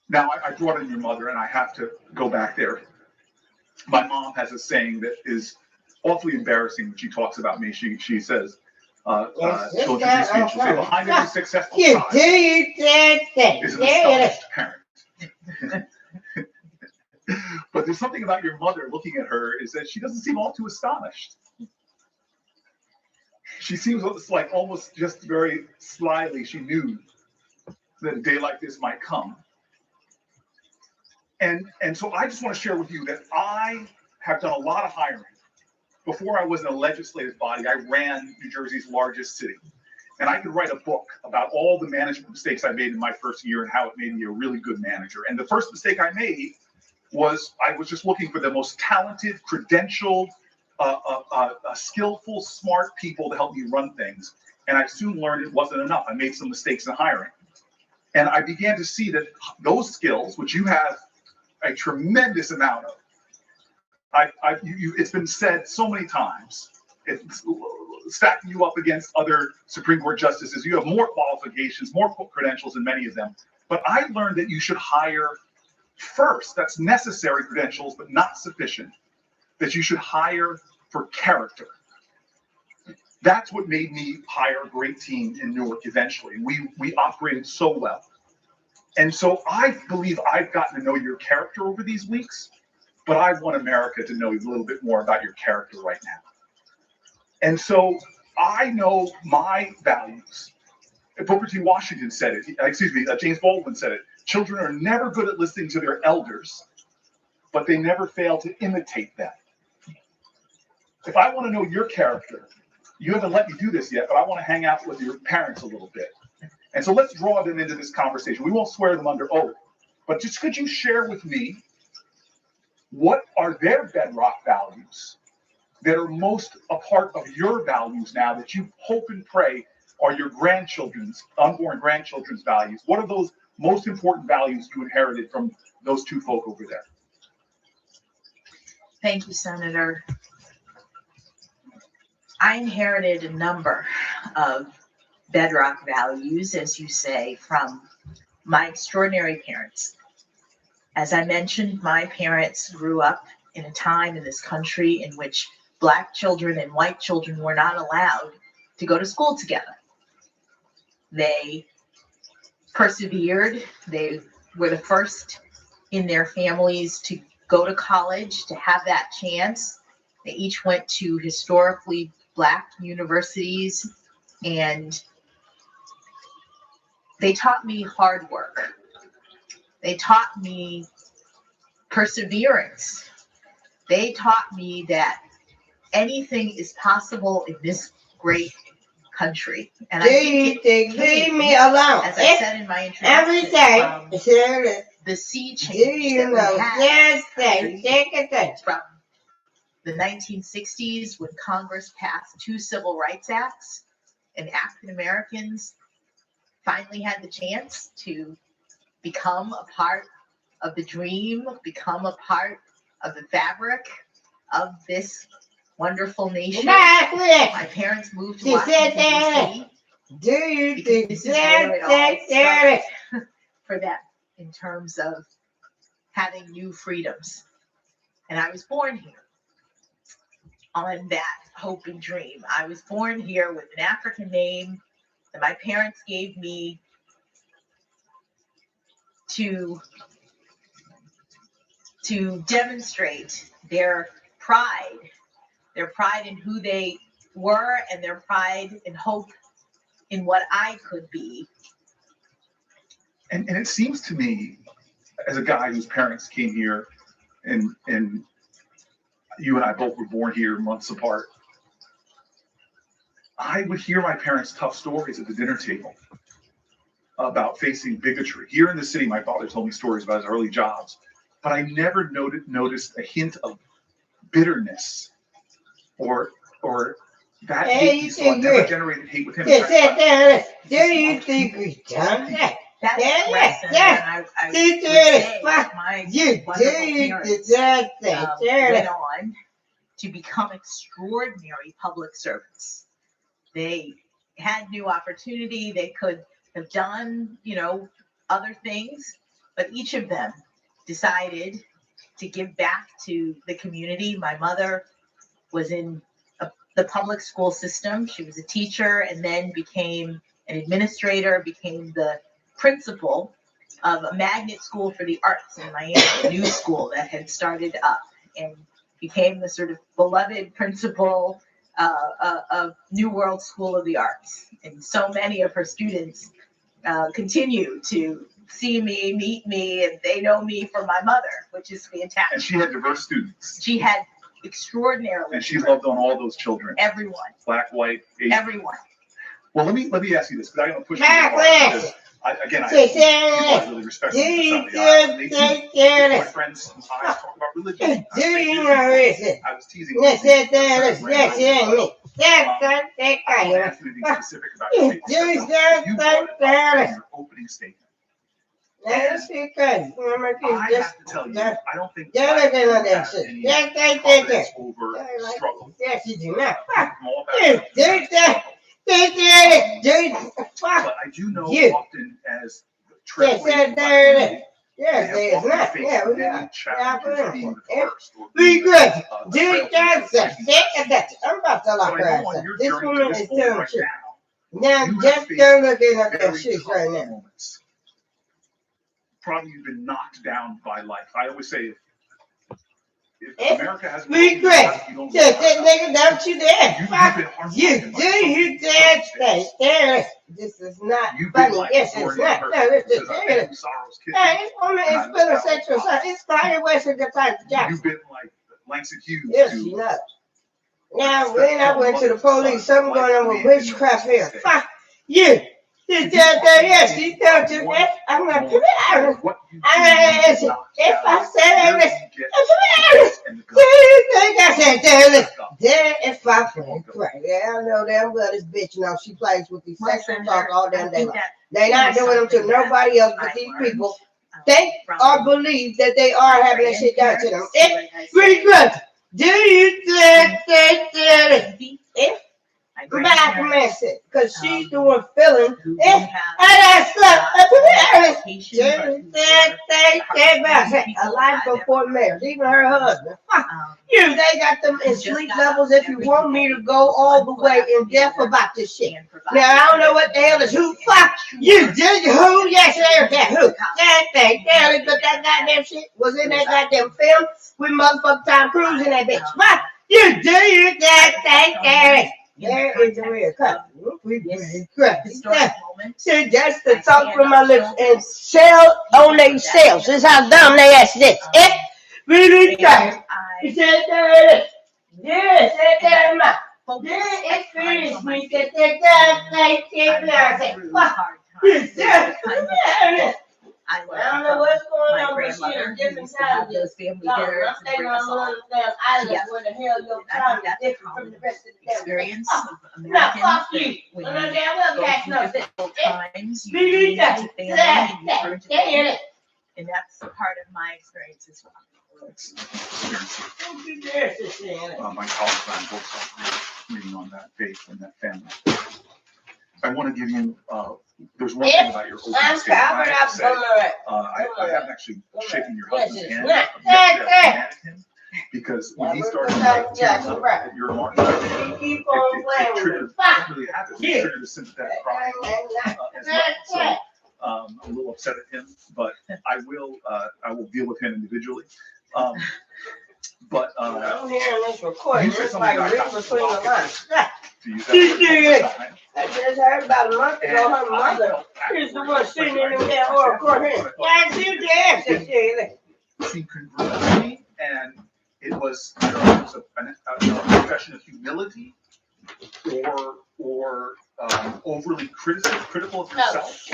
Now, I brought in your mother, and I have to go back there. My mom has a saying that is awfully embarrassing when she talks about me. She says, she'll introduce me and she'll say, behind every successful child is an astonished parent. But there's something about your mother looking at her is that she doesn't seem all too astonished. She seems like almost just very slyly, she knew that a day like this might come. And so I just want to share with you that I have done a lot of hiring. Before I was in a legislative body, I ran New Jersey's largest city. And I could write a book about all the management mistakes I made in my first year and how it made me a really good manager. And the first mistake I made was I was just looking for the most talented, credentialed, skillful, smart people to help me run things. And I soon learned it wasn't enough. I made some mistakes in hiring. And I began to see that those skills, which you have a tremendous amount of, it's been said so many times, it's stacking you up against other Supreme Court justices. You have more qualifications, more credentials than many of them. But I learned that you should hire first. That's necessary credentials, but not sufficient. That you should hire for character. That's what made me hire a great team in Newark eventually. We operated so well. And so I believe I've gotten to know your character over these weeks, but I want America to know a little bit more about your character right now. And so I know my values. Booker T. Washington said it, James Baldwin said it. Children are never good at listening to their elders, but they never fail to imitate them. If I want to know your character, you haven't let me do this yet, but I want to hang out with your parents a little bit. And so let's draw them into this conversation. We won't swear them under oath, but just could you share with me what are their bedrock values that are most a part of your values now that you hope and pray are your grandchildren's, unborn grandchildren's values? What are those most important values you inherited from those two folk over there? Thank you, Senator. I inherited a number of bedrock values, as you say, from my extraordinary parents. As I mentioned, my parents grew up in a time in this country in which Black children and white children were not allowed to go to school together. They persevered. They were the first in their families to go to college, to have that chance. They each went to historically Black universities, and they taught me hard work. They taught me perseverance. They taught me that anything is possible in this great country. And I think it came, me alone. as I said in my introduction, Every day, the sea change from the 1960s when Congress passed 2 civil rights acts and African Americans finally had the chance to become a part of the dream, become a part of the fabric of this wonderful nation. My parents moved to Washington, D.C. Do you think this is where it all started for them in terms of having new freedoms? And I was born here on that hope and dream. I was born here with an African name that my parents gave me to demonstrate their pride in who they were and their pride and hope in what I could be. And it seems to me, as a guy whose parents came here and you and I both were born here months apart, I would hear my parents' tough stories at the dinner table about facing bigotry. Here in the city, my father told me stories about his early jobs, but I never noticed a hint of bitterness or that hate. So I never generated hate with him. Do you think we've done that? That's lesson, and I would say my wonderful parents went on to become extraordinary public servants. They had new opportunity. They could have done, other things, but each of them decided to give back to the community. My mother was in the public school system. She was a teacher and then became an administrator, became the principal of a magnet school for the arts in Miami, a new school that had started up, and became the sort of beloved principal of New World School of the Arts. And so many of her students continue to see me, meet me, and they know me from my mother, which is fantastic. And she had diverse students. She had extraordinarily. And she loved on all those children. Everyone. Black, white, Asian. Everyone. Well, let me ask you this, because I don't push you My hard, class. again, Say, people I really respect on this side of the aisle, and they do. My friends sometimes talk about religion. Do you know this? I was teasing Yes, you. yes, yes, yes. I don't ask you anything specific about your statement. You brought it up in your opening statement. That's because I have to tell you, I don't think yeah, black look people at that have shit. any Yeah, confidence over struggle. yes, you do not. I'm all about struggle. But I do know often as trailblazing black community, yes, they have there's often not. faced Yeah, we many got. challenges being the first or Be being good. a Do trailblazer. that. I'm about to So lock I her know ass on up. your This journey woman to this is point telling right shit. now, Now, you just have faced go looking at that very shit tough right now. moments. Probably you've been knocked down by life. I always say, if America has Be good. Just that nigga, don't you dare. You do, you dare stay there. This is not funny. Like yes, it's not. No, this is serious. Hey, this woman is feeling sexual assault. It's Kanye West and the type of job. You've been like Langston Hughes. Yes, she knows. Now, when I went to the police, something going on with witchcraft here. Fuck you. She said that, yes, she told you that. I'm going to come here. If I said this, do you think I said that? Then if I play crack. Yeah, I know damn well this bitch, you know, she plays with these sexual talk all damn day long. They not doing them to nobody else but these people think or believe that they are having that shit done to them. It's pretty good. Do you think that if black message, because she's doing feeling if I got a life before marriage, even her husband. You, they got them in sleep levels if you want me to go all the way in depth about this shit. Now, I don't know what the hell is who. Fuck you, did who? Yes, there's that who. That thing, but that goddamn shit was in that goddamn film with motherfucking Tom Cruise in that bitch. Fuck you, do you that thing, there is a real cut. See, that's the talk from my lips and sell on they sales. This is how dumb they ask this. It really does. He said that. Yes, that man. Then it finished me. Said that I said, fuck. I don't know what's going on, but she in different times. Those family dinners I'm thinking on one of them islands where the hell your time is different from the rest of the experience of Now, Americans. fuck you. When Well, you damn well go catch through no difficult times, you Be lean that. into family and you turn to family. And that's part of my experience as well. My colleagues and I both reading on that faith and that family. I want to give you, there's one thing about your opening statement I have to say. I haven't actually shaken your husband's hand yet. I've met him because when he started tearing up at your remarks, it triggered, I don't really have it, it triggered a sympathetic cry as well. So I'm a little upset at him, but I will deal with him individually. But I'm hearing this recording. you said It's something like about read between the lines. I just heard about a month ago, her mother is the one sitting in that oral court here. Yeah, she did. She converted me, and it was, I don't know, it was a profession of humility or overly critical of yourself.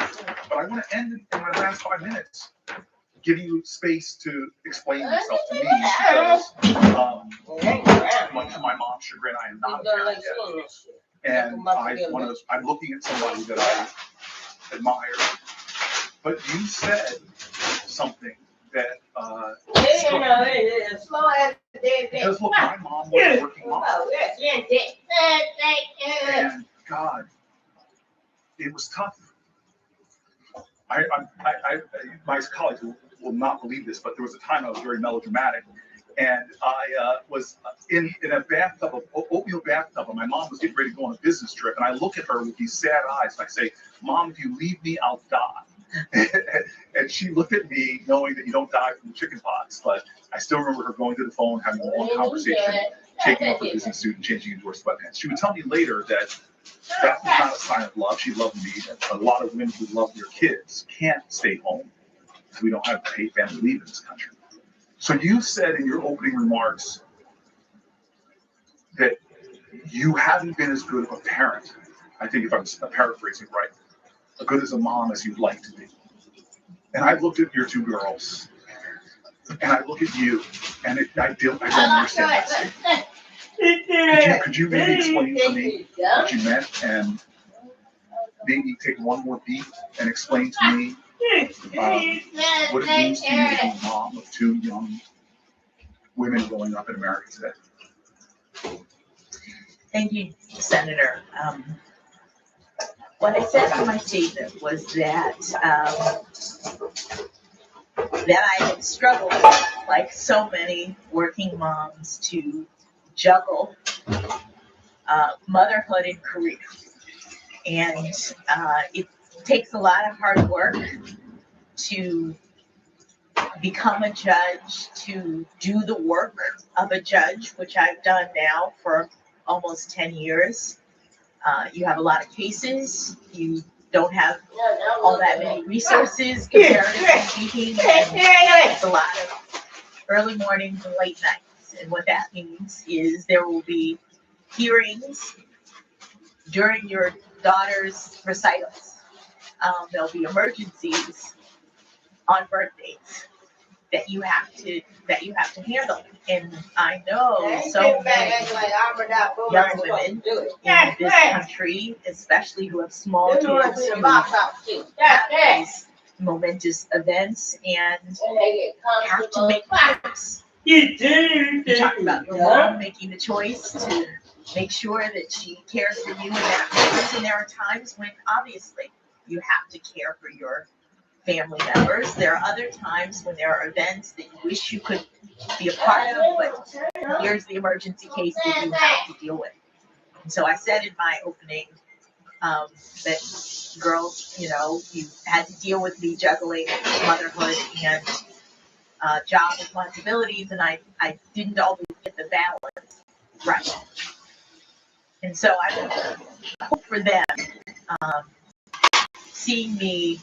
But I want to end in my last 5 minutes giving you space to explain yourself to me because, much to my mom's chagrin, I am not a parent yet. And I'm looking at somebody that I admire. But you said something that because look, my mom was a working mom. And God, it was tough. My colleagues will not believe this, but there was a time I was very melodramatic, and I was in a bathtub, oatmeal bathtub, and my mom was getting ready to go on a business trip, and I look at her with these sad eyes, and I say, "Mom, if you leave me, I'll die." And she looked at me, knowing that you don't die from chicken pox, but I still remember her going to the phone, having a long conversation, taking off her business suit and changing into her sweatpants. She would tell me later that was not a sign of love. She loved me. A lot of women who love their kids can't stay home because we don't have paid family leave in this country. So you said in your opening remarks that you haven't been as good of a parent I think if I was paraphrasing right, as good as a mom as you'd like to be. And I looked at your two girls, and I look at you, and I don't understand that statement. Could you maybe explain to me what you meant, and maybe take one more beat and explain to me what it means to you to be a mom of two young women growing up in America today? Thank you, Senator. What I said in my statement was that I had struggled, like so many working moms, to juggle motherhood and career. And it takes a lot of hard work to become a judge, to do the work of a judge, which I've done now for almost 10 years. You have a lot of cases. You don't have all that many resources, comparatively speaking. It's a lot of early mornings and late nights. And what that means is there will be hearings during your daughter's recitals. There'll be emergencies on birthdays that you have to handle. And I know so many young women in this country, especially who have small kids, who have these momentous events and have to make a choice. You talk about your mom making the choice to make sure that she cares for you in that moment. And there are times when obviously you have to care for your family members. There are other times when there are events that you wish you could be a part of, but here's the emergency case that you have to deal with. And so I said in my opening that girls, you had to deal with me juggling motherhood and job responsibilities, and I didn't always get the balance right. And so I hope for them seeing me.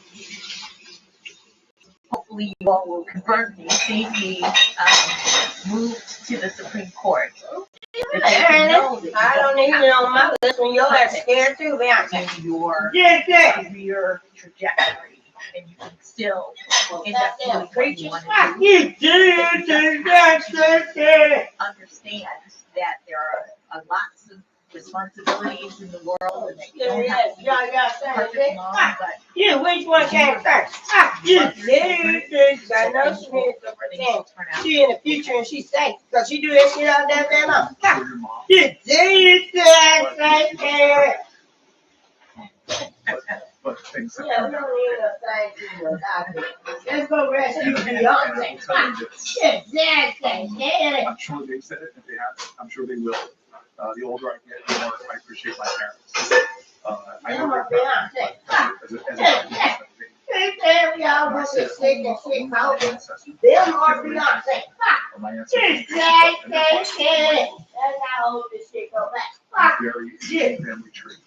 Hopefully you all will confirm me, seeing me moved to the Supreme Court. I don't even know my list when your ass scared too, man. In your career trajectory, and you can still end up doing what you want to do. Understand that there are lots of responsibilities in the world, and that you don't have to be a perfect mom, but you, which one came first? You think I know she needs to pretend she in the future and she safe because she do that shit all that damn long. You But things that yeah, we don't need no thank you. Let's go rest you Beyonce. I'm sure they said it. If they have, I'm sure they will. The older I get, the more I appreciate my parents. I know their very family tree.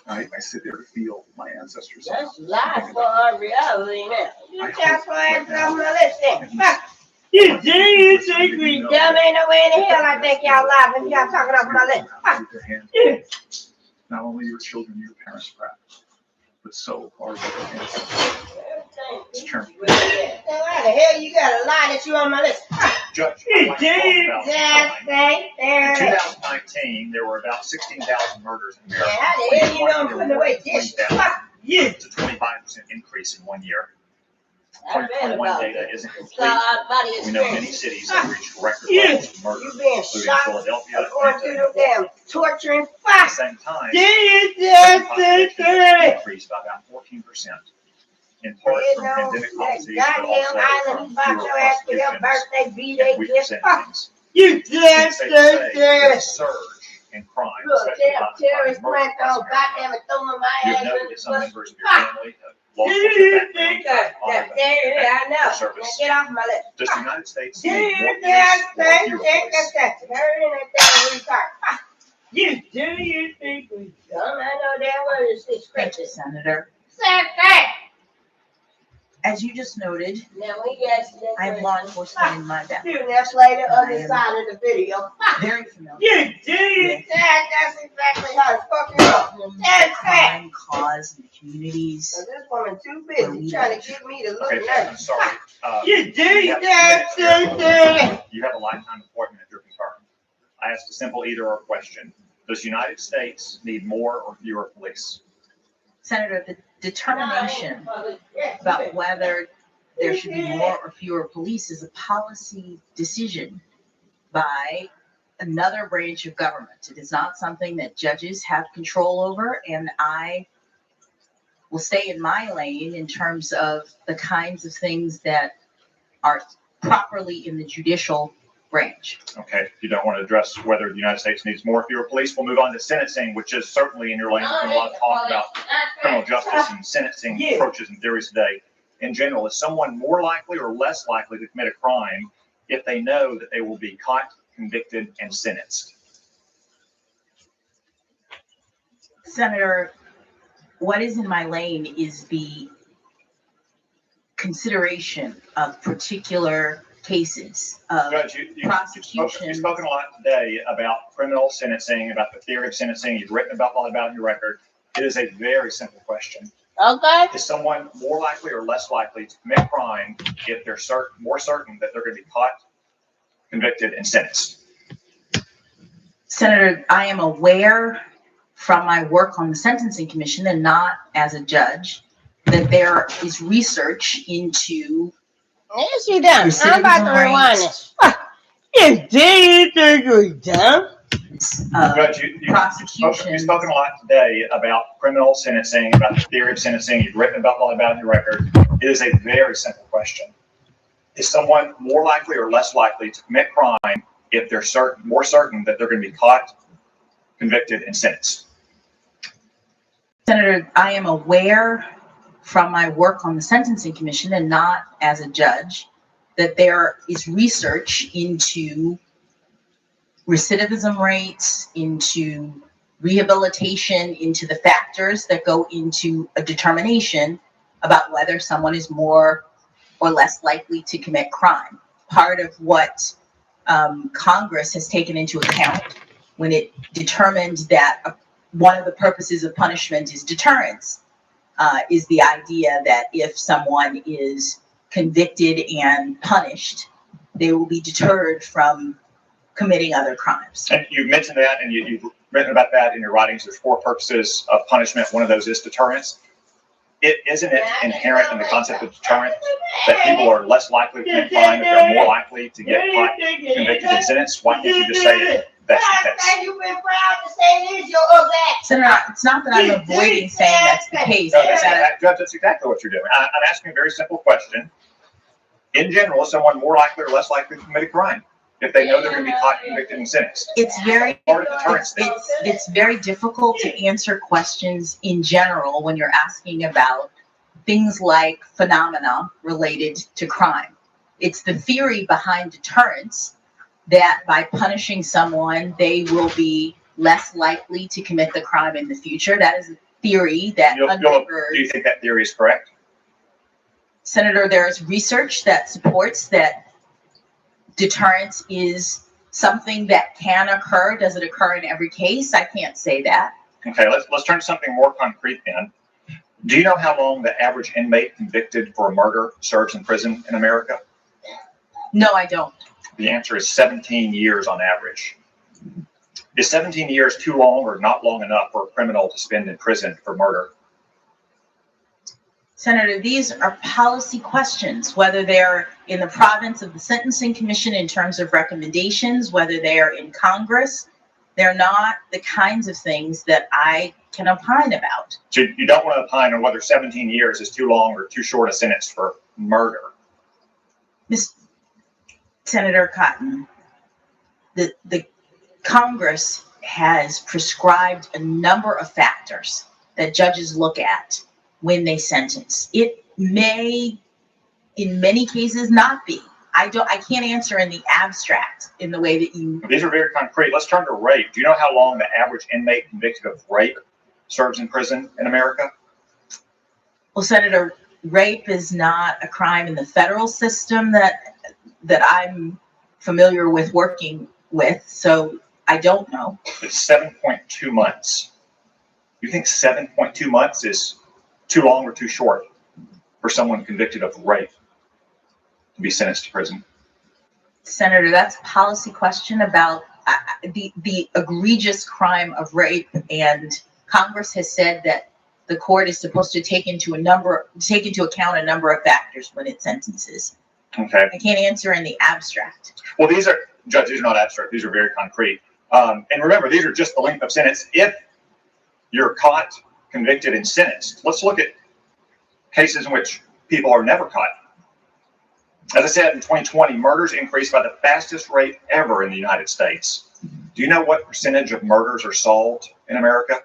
I sit there to feel my ancestors. That's life for our reality now. You just want to come listen. You think we dumb? Ain't no way in the hell I think y'all live and y'all talking off my list. Not only your children, your parents' craft, but so are their ancestors. It's true. How the hell you got a lie that you on my list? Judge, You in 2019, there were about 16,000 murders in America. How the hell you know I'm putting away dishes? It's a 25% increase in 1 year. 2021 data isn't complete. We know many cities have reached record levels of murder, including Philadelphia, going through the damn torture and at the same time, prison population increased by about 14%, in part from pandemic policies, but also from fewer prosecutions and weaker sentencings. It's safe to say there's a surge in crime, especially violent murder across America. You've noted that some members of your family have lost their background on service. Get off my list. Does the United States need more police or fewer police? You think we dumb? I know that word is Thank you, Senator. As you just noted, Now we got I have law enforcement in my background. That's later on the side of the video. Very familiar. You do that. That's exactly how it's fucking up. That's crime cause in the communities. So this woman too busy trying to get me to look Okay, nice. I'm sorry. You do that. You have a lifetime appointment if you're concerned. I asked a simple either or question. Does the United States need more or fewer police? Senator, the determination about whether there should be more or fewer police is a policy decision by another branch of government. It is not something that judges have control over, and I will stay in my lane in terms of the kinds of things that are properly in the judicial branch. Okay, if you don't want to address whether the United States needs more or fewer police, we'll move on to sentencing, which is certainly in your lane. There's been a lot of talk about criminal justice and sentencing approaches and theories today. In general, is someone more likely or less likely to commit a crime if they know that they will be caught, convicted, and sentenced? Senator, what is in my lane is the consideration of particular cases of Judge, prosecution. You've spoken a lot today about criminal sentencing, about the theory of sentencing. You've written about a lot about it in your record. It is a very simple question. Okay. Is someone more likely or less likely to commit crime if they're more certain that they're going to be caught, convicted, and sentenced? Senator, I am aware from my work on the Sentencing Commission and not as a judge that there is research into Yes, you done. I'm about to rewind this. You think you're dumb? Judge, you've spoken a lot today about criminal sentencing, about the theory of sentencing. You've written about a lot about it in your record. It is a very simple question. Is someone more likely or less likely to commit crime if they're more certain that they're going to be caught, convicted, and sentenced? Senator, I am aware from my work on the Sentencing Commission and not as a judge that there is research into recidivism rates, into rehabilitation, into the factors that go into a determination about whether someone is more or less likely to commit crime. Part of what Congress has taken into account when it determined that one of the purposes of punishment is deterrence is the idea that if someone is convicted and punished, they will be deterred from committing other crimes. And you mentioned that, and you've written about that in your writings. There's 4 purposes of punishment. One of those is deterrence. Isn't it inherent in the concept of deterrent that people are less likely to commit crime if they're more likely to get caught, convicted, and sentenced? Why can't you just say that's the case? You've been proud to say this, your ugly. Senator, it's not that I'm avoiding saying that's the case. No, that's exactly what you're doing. I'm asking a very simple question. In general, is someone more likely or less likely to commit a crime if they know they're going to be caught, convicted, and sentenced? It's very difficult to answer questions in general when you're asking about things like phenomena related to crime. It's the theory behind deterrence that by punishing someone, they will be less likely to commit the crime in the future. That is a theory that undergirds. Do you think that theory is correct? Senator, there is research that supports that deterrence is something that can occur. Does it occur in every case? I can't say that. Okay, let's turn to something more concrete then. Do you know how long the average inmate convicted for a murder serves in prison in America? No, I don't. The answer is 17 years on average. Is 17 years too long or not long enough for a criminal to spend in prison for murder? Senator, these are policy questions, whether they're in the province of the Sentencing Commission in terms of recommendations, whether they are in Congress. They're not the kinds of things that I can opine about. So you don't want to opine on whether 17 years is too long or too short a sentence for murder? Senator Cotton, the Congress has prescribed a number of factors that judges look at when they sentence. It may, in many cases, not be. I can't answer in the abstract in the way that you. These are very concrete. Let's turn to rape. Do you know how long the average inmate convicted of rape serves in prison in America? Well, Senator, rape is not a crime in the federal system that I'm familiar with working with, so I don't know. It's 7.2 months. You think 7.2 months is too long or too short for someone convicted of rape to be sentenced to prison? Senator, that's a policy question about the egregious crime of rape, and Congress has said that the court is supposed to take into account a number of factors when it sentences. Okay. I can't answer in the abstract. Well, these are, Judge, these are not abstract. These are very concrete. And remember, these are just the length of sentence. If you're caught, convicted, and sentenced, let's look at cases in which people are never caught. As I said, in 2020, murders increased by the fastest rate ever in the United States. Do you know what percentage of murders are solved in America?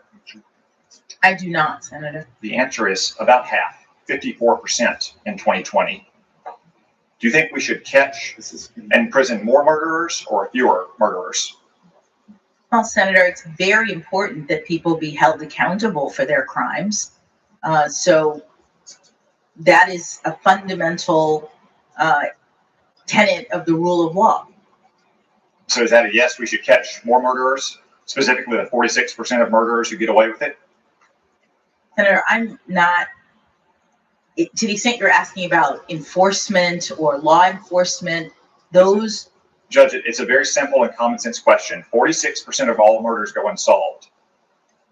I do not, Senator. The answer is about half, 54% in 2020. Do you think we should catch and imprison more murderers or fewer murderers? Well, Senator, it's very important that people be held accountable for their crimes. So that is a fundamental tenet of the rule of law. So is that a yes, we should catch more murderers, specifically the 46% of murderers who get away with it? Senator, I'm not, to the extent you're asking about enforcement or law enforcement, those... Judge, it's a very simple and common sense question. 46% of all murders go unsolved.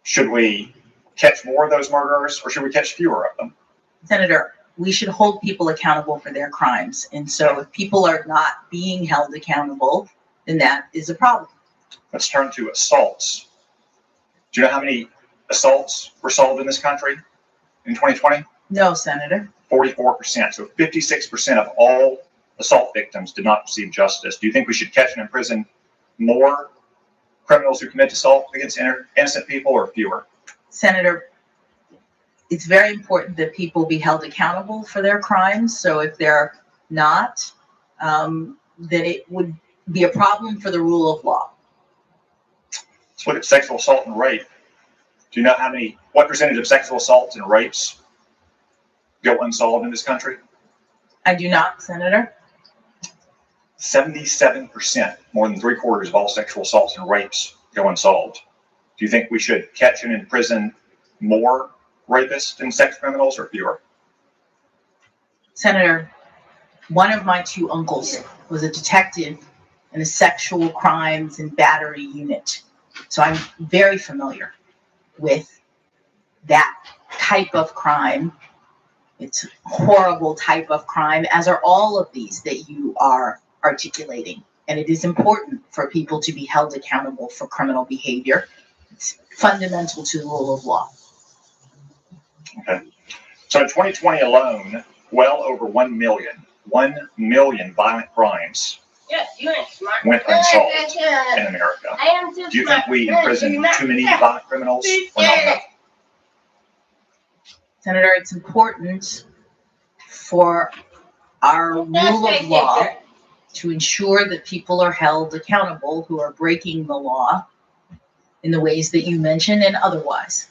Should we catch more of those murderers or should we catch fewer of them? Senator, we should hold people accountable for their crimes. And so if people are not being held accountable, then that is a problem. Let's turn to assaults. Do you know how many assaults were solved in this country in 2020? No, Senator. 44%. So 56% of all assault victims did not receive justice. Do you think we should catch and imprison more criminals who commit assault against innocent people or fewer? Senator, it's very important that people be held accountable for their crimes. So if they're not, then it would be a problem for the rule of law. Let's look at sexual assault and rape. Do you know what percentage of sexual assaults and rapes go unsolved in this country? I do not, Senator. 77%, more than 3/4 of all sexual assaults and rapes go unsolved. Do you think we should catch and imprison more rapists and sex criminals or fewer? Senator, one of my two uncles was a detective in a sexual crimes and battery unit. So I'm very familiar with that type of crime. It's a horrible type of crime, as are all of these that you are articulating. And it is important for people to be held accountable for criminal behavior. It's fundamental to the rule of law. Okay. So in 2020 alone, well over 1 million violent crimes went unsolved in America. Do you think we imprison too many violent criminals or not enough? Senator, it's important for our rule of law to ensure that people are held accountable who are breaking the law in the ways that you mentioned and otherwise.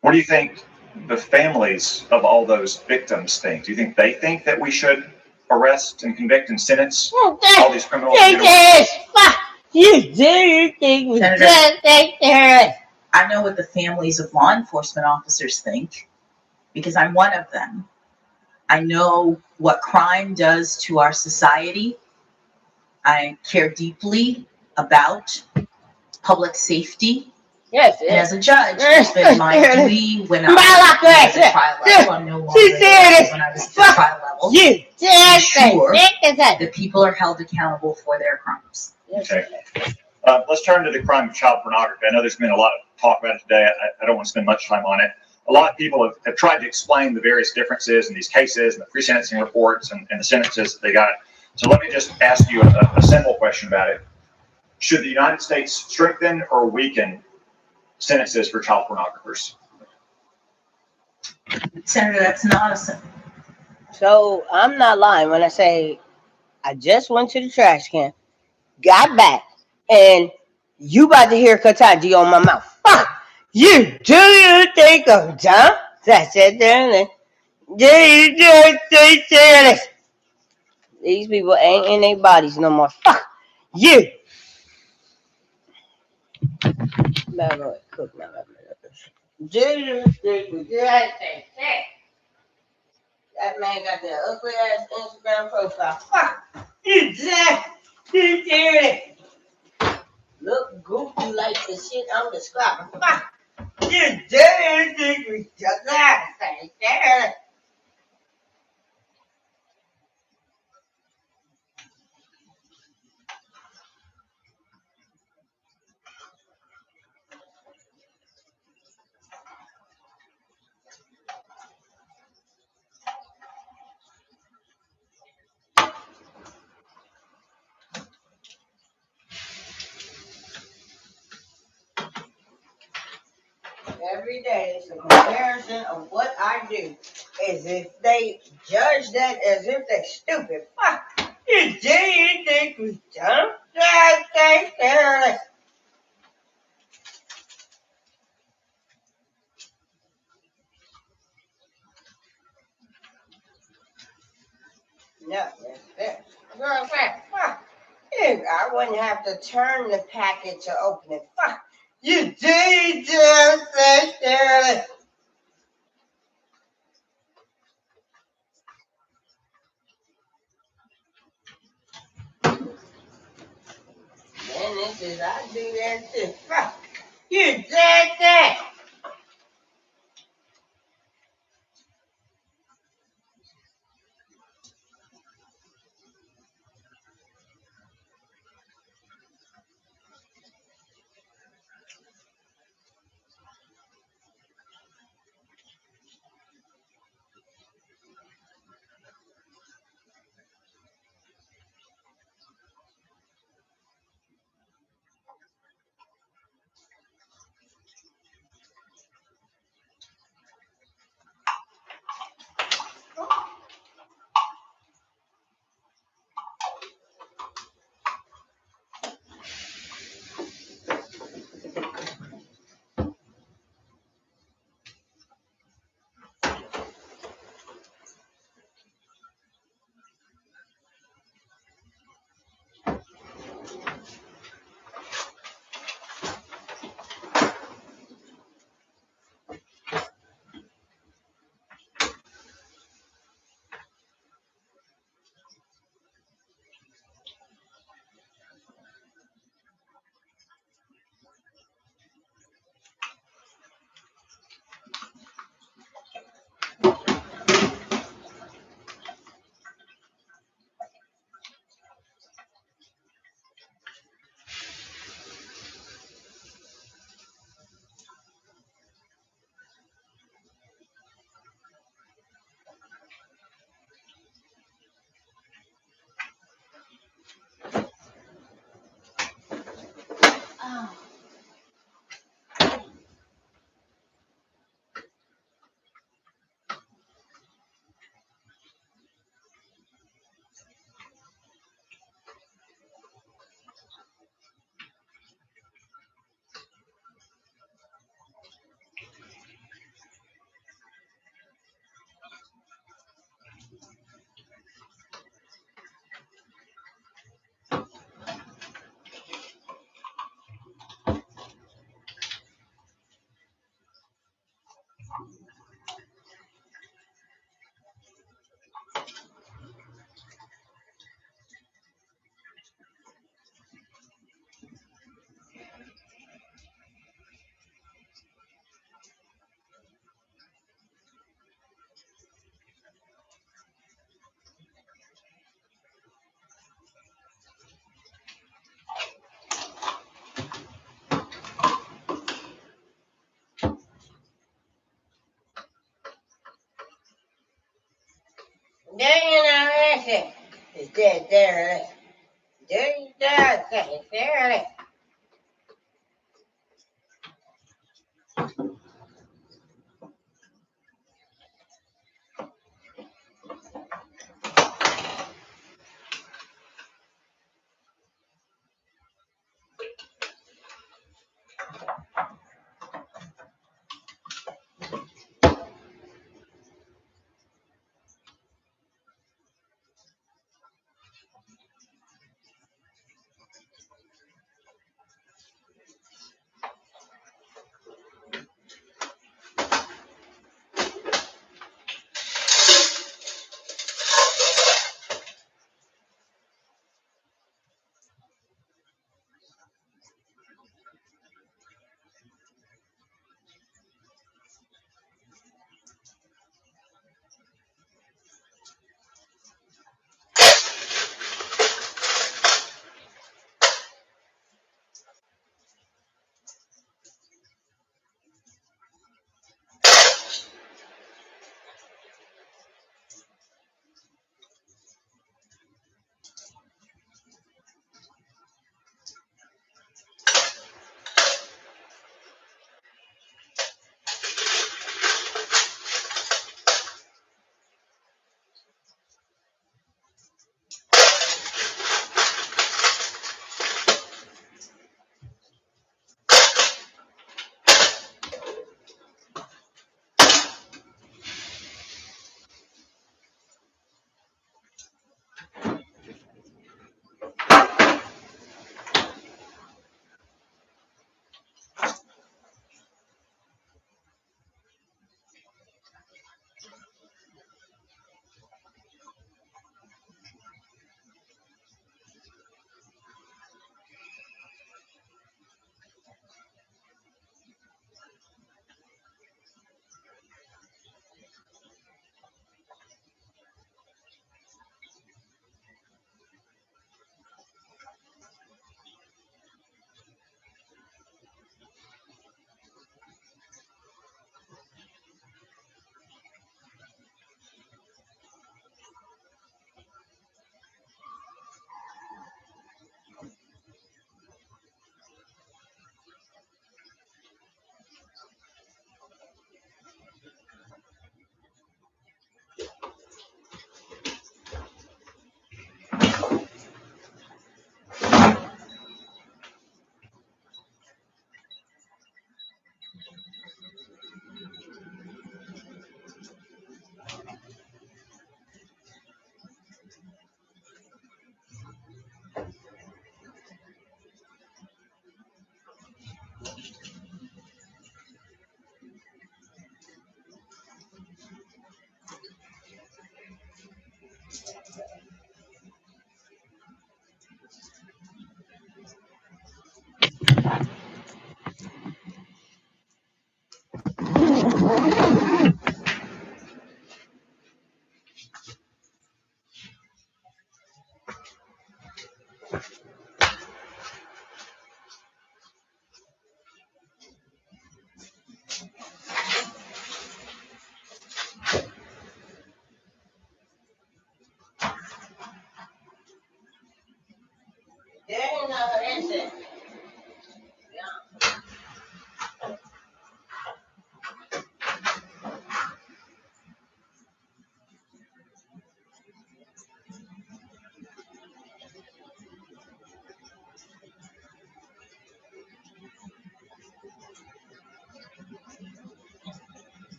What do you think the families of all those victims think? Do you think they think that we should arrest and convict and sentence all these criminals? Senator, I know what the families of law enforcement officers think because I'm one of them. I know what crime does to our society. I care deeply about public safety. Yes, and as a judge, it's been my duty when I was at the trial level. I'm no longer when I was at the trial level. To ensure that people are held accountable for their crimes. Okay. Let's turn to the crime of child pornography. I know there's been a lot of talk about it today. I don't want to spend much time on it. A lot of people have tried to explain the various differences in these cases and the pre-sentencing reports and the sentences that they got. So let me just ask you a simple question about it. Should the United States strengthen or weaken sentences for child pornographers? Senator, that's not a sentence. So I'm not lying when I say I just went to the trash can, got back, and you about to hear KETANJIAN on my mouth. Fuck! You think I'm dumb? That's it, darling. Do you think serious? These people ain't in their bodies no more. Fuck you. Now go cook my do you think we did that thing? That man got that ugly ass Instagram profile. Fuck you, Jack. You serious? Look goofy like the shit I'm describing. Fuck you, didn't think we just that thing. Every day it's a comparison of what I do. As if they judge that as if they're stupid. Fuck. You didn't think we dumb? That thing careless. No, that's this. Girl, fuck. I wouldn't have to turn the packet to open it. Fuck. You did just say careless. Then this is I do that too. Fuck. You did that. There you know that it's dead there. There you go, there.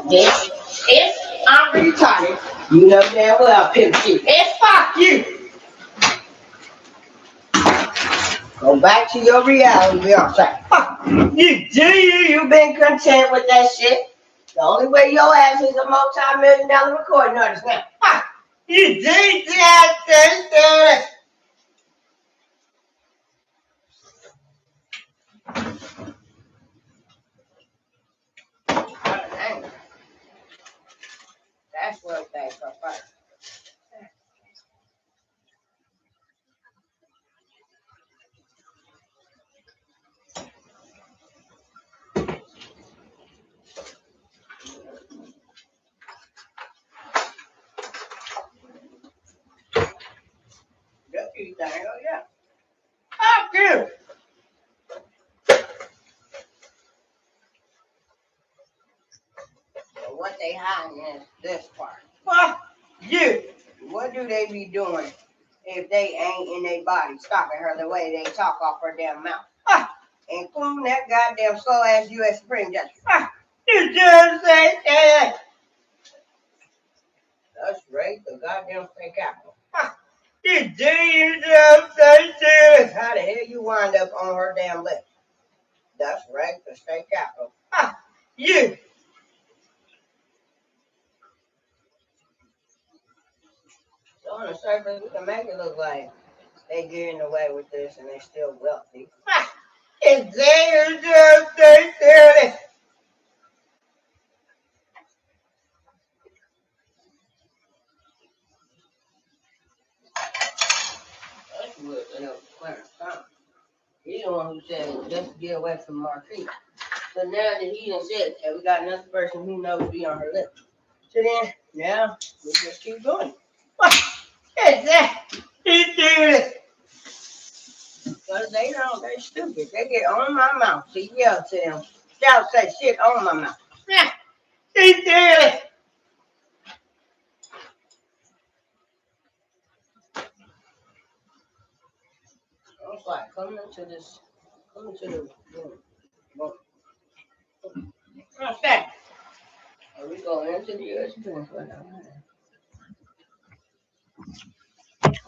Bitch, if I'm retarded, you know damn well pimp shit. If fuck you. Go back to your reality, be on say, fuck you been content with that shit. The only way your ass is a multi-million-dollar recording artist now. Fuck you that. That's what they prefer. Oh yeah. Fuck you. But what they hiding is this part. Fuck you. What do they be doing if they ain't in their body stopping her the way they talk off her damn mouth? Including that goddamn slow ass U.S. Supreme Judge. You just say that. That's right, the goddamn state capitol. You just say that. How the hell you wind up on her damn lip? That's right, the state capitol. You. So on the surface, we can make it look like they getting away with this and they still wealthy. It's there, just say that. That's what Clarence Thomas. He's the one who said, just get away from Marquis. But now that he done said that, we got another person who knows be on her lips. So then, now, we just keep doing it. What is that? He's doing it. Because they don't, they're stupid. They get on my mouth. So you yell to them. Shout, say shit on my mouth. Yeah, he's doing it. I was like, coming to the room. What's that? Are we going into the U.S. Supreme Court now?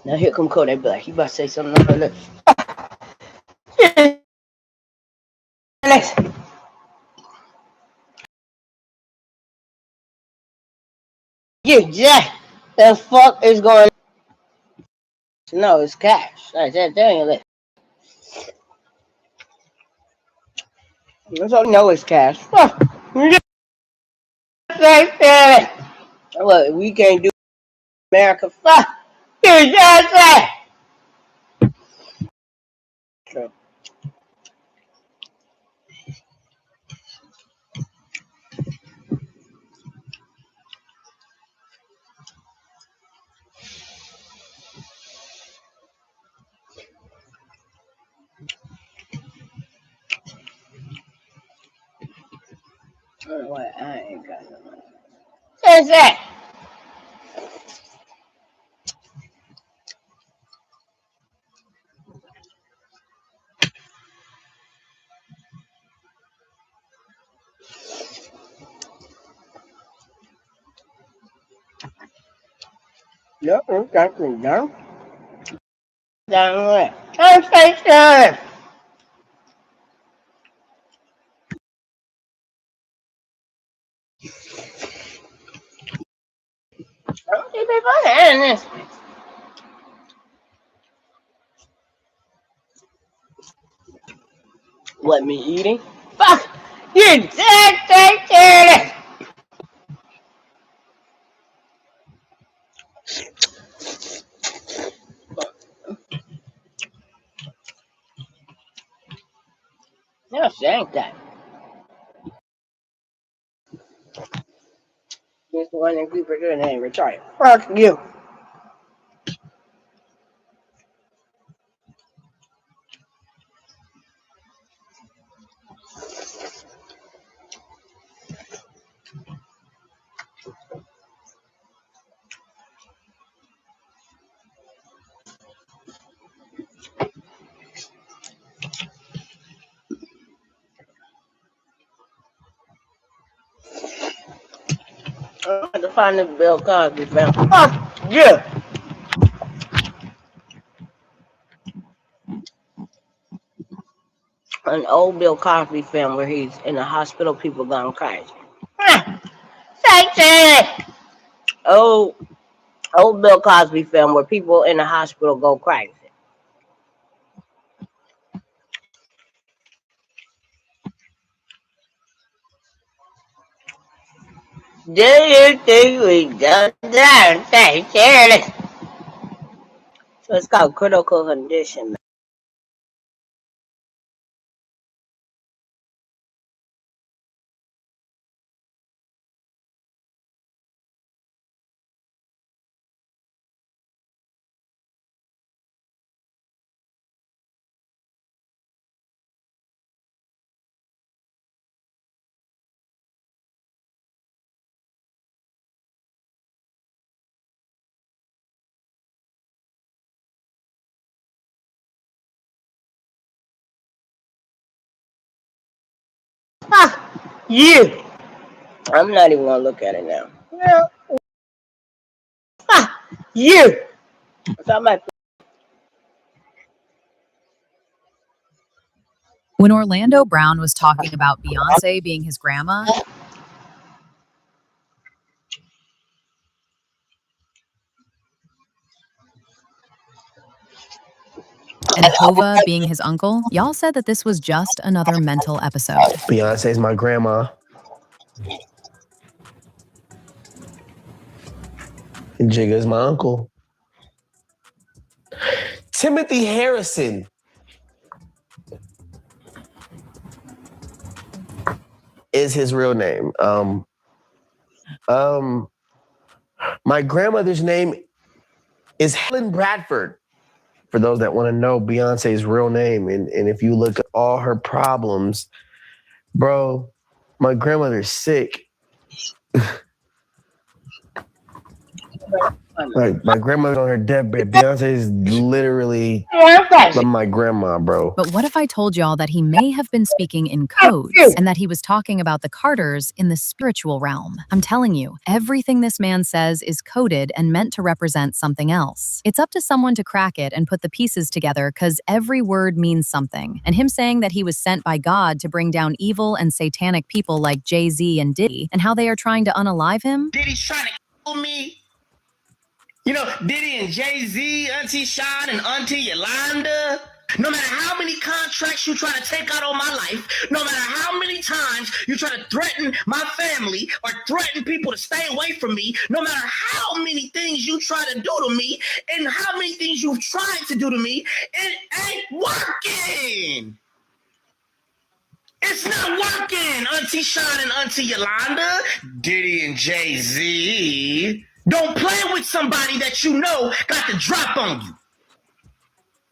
Now here come Kodak Black. He about to say something on her lips. You jack. The fuck is going on? No, it's cash. I said, there your lip. That's all you know is cash. Look, we can't do America. Fuck. You just say. True. What? I ain't got no money. What's that? Yep, it's got me down. Down there. I'm in this. What, me eating? Fuck! You dead. No, she ain't that. Just the one that people doing ain't retarded. Fuck you. I had to find this Bill Cosby film. Fuck you. An old Bill Cosby film where he's in the hospital, people gone crazy. Satan! Old Bill Cosby film where people in the hospital go crazy. Do you think we go down? Seriously. So it's called critical condition. Ah, you. I'm not even gonna look at it now. No. Ah, you. When Orlando Brown was talking about Beyonce being his grandma and Hova being his uncle, y'all said that this was just another mental episode. Beyonce's my grandma. And Jigga's my uncle. Timothy Harrison is his real name. My grandmother's name is Helen Bradford. For those that want to know Beyonce's real name, and if you look at all her problems, bro, my grandmother's sick. Like my grandmother's on her deathbed. Beyonce's literally my grandma, bro. But what if I told y'all that he may have been speaking in codes and that he was talking about the Carters in the spiritual realm? I'm telling you, everything this man says is coded and meant to represent something else. It's up to someone to crack it and put the pieces together because every word means something. And him saying that he was sent by God to bring down evil and satanic people like Jay-Z and Diddy and how they are trying to unalive him. Diddy's trying to kill me. You know, Diddy and Jay-Z, Auntie Sean and Auntie Yolanda. No matter how many contracts you try to take out on my life, no matter how many times you try to threaten my family or threaten people to stay away from me, no matter how many things you try to do to me and how many things you've tried to do to me, it ain't working. It's not working, Auntie Sean and Auntie Yolanda, Diddy and Jay-Z. Don't play with somebody that you know got the drop on you.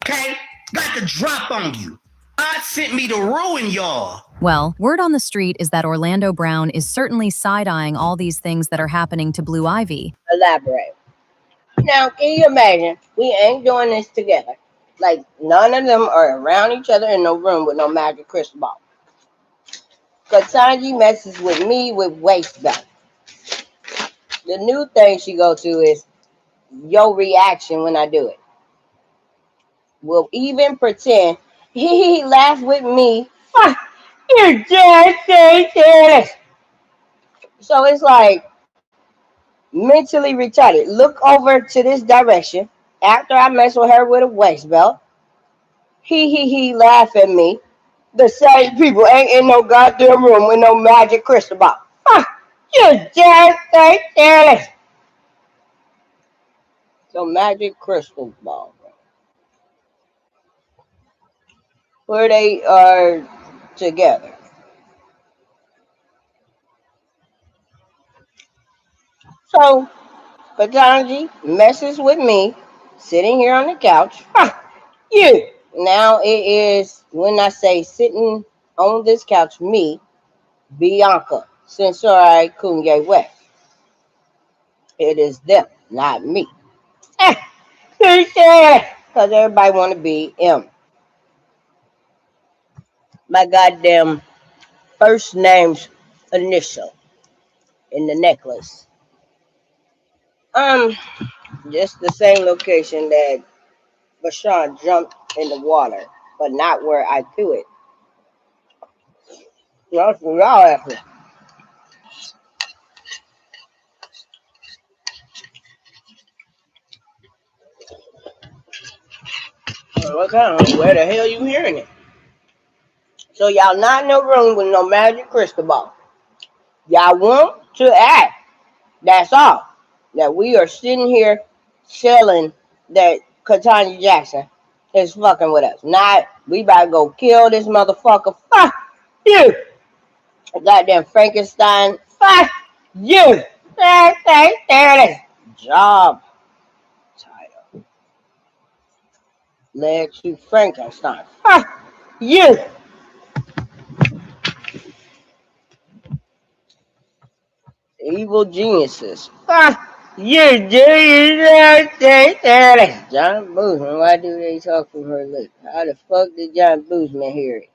Okay? Got the drop on you. God sent me to ruin y'all. Well, word on the street is that Orlando Brown is certainly side-eyeing all these things that are happening to Blue Ivy. Elaborate. Now, can you imagine? We ain't doing this together. Like, none of them are around each other in no room with no magic crystal ball. Ketanjian messes with me with waist belt. The new thing she go to is your reaction when I do it. We'll even pretend he laughed with me. You just say this. So it's like Mentally retarded. Look over to this direction. After I mess with her with a waist belt, he laugh at me. The same people ain't in no goddamn room with no magic crystal ball. You just ain't serious. So magic crystal ball, where they are together. So Patanji messes with me, sitting here on the couch. You. Now it is when I say sitting on this couch, me, Bianca, Sensori Kunye West. It is them, not me. Because everybody want to be M. My goddamn first name's initial in the necklace. Just the same location that Bashan jumped in the water, but not where I threw it. That's what y'all asking. What kind of, where the hell you hearing it? So y'all not in no room with no magic crystal ball. Y'all want to act. That's all. That we are sitting here selling that Katanya Jackson is fucking with us. Not we about to go kill this motherfucker. Fuck you. Goddamn Frankenstein. Fuck you. There it is. Job title. Led to Frankenstein. Fuck you. Evil geniuses. You do John Boozman, why do they talk from her lips? How the fuck did John Boozman hear it?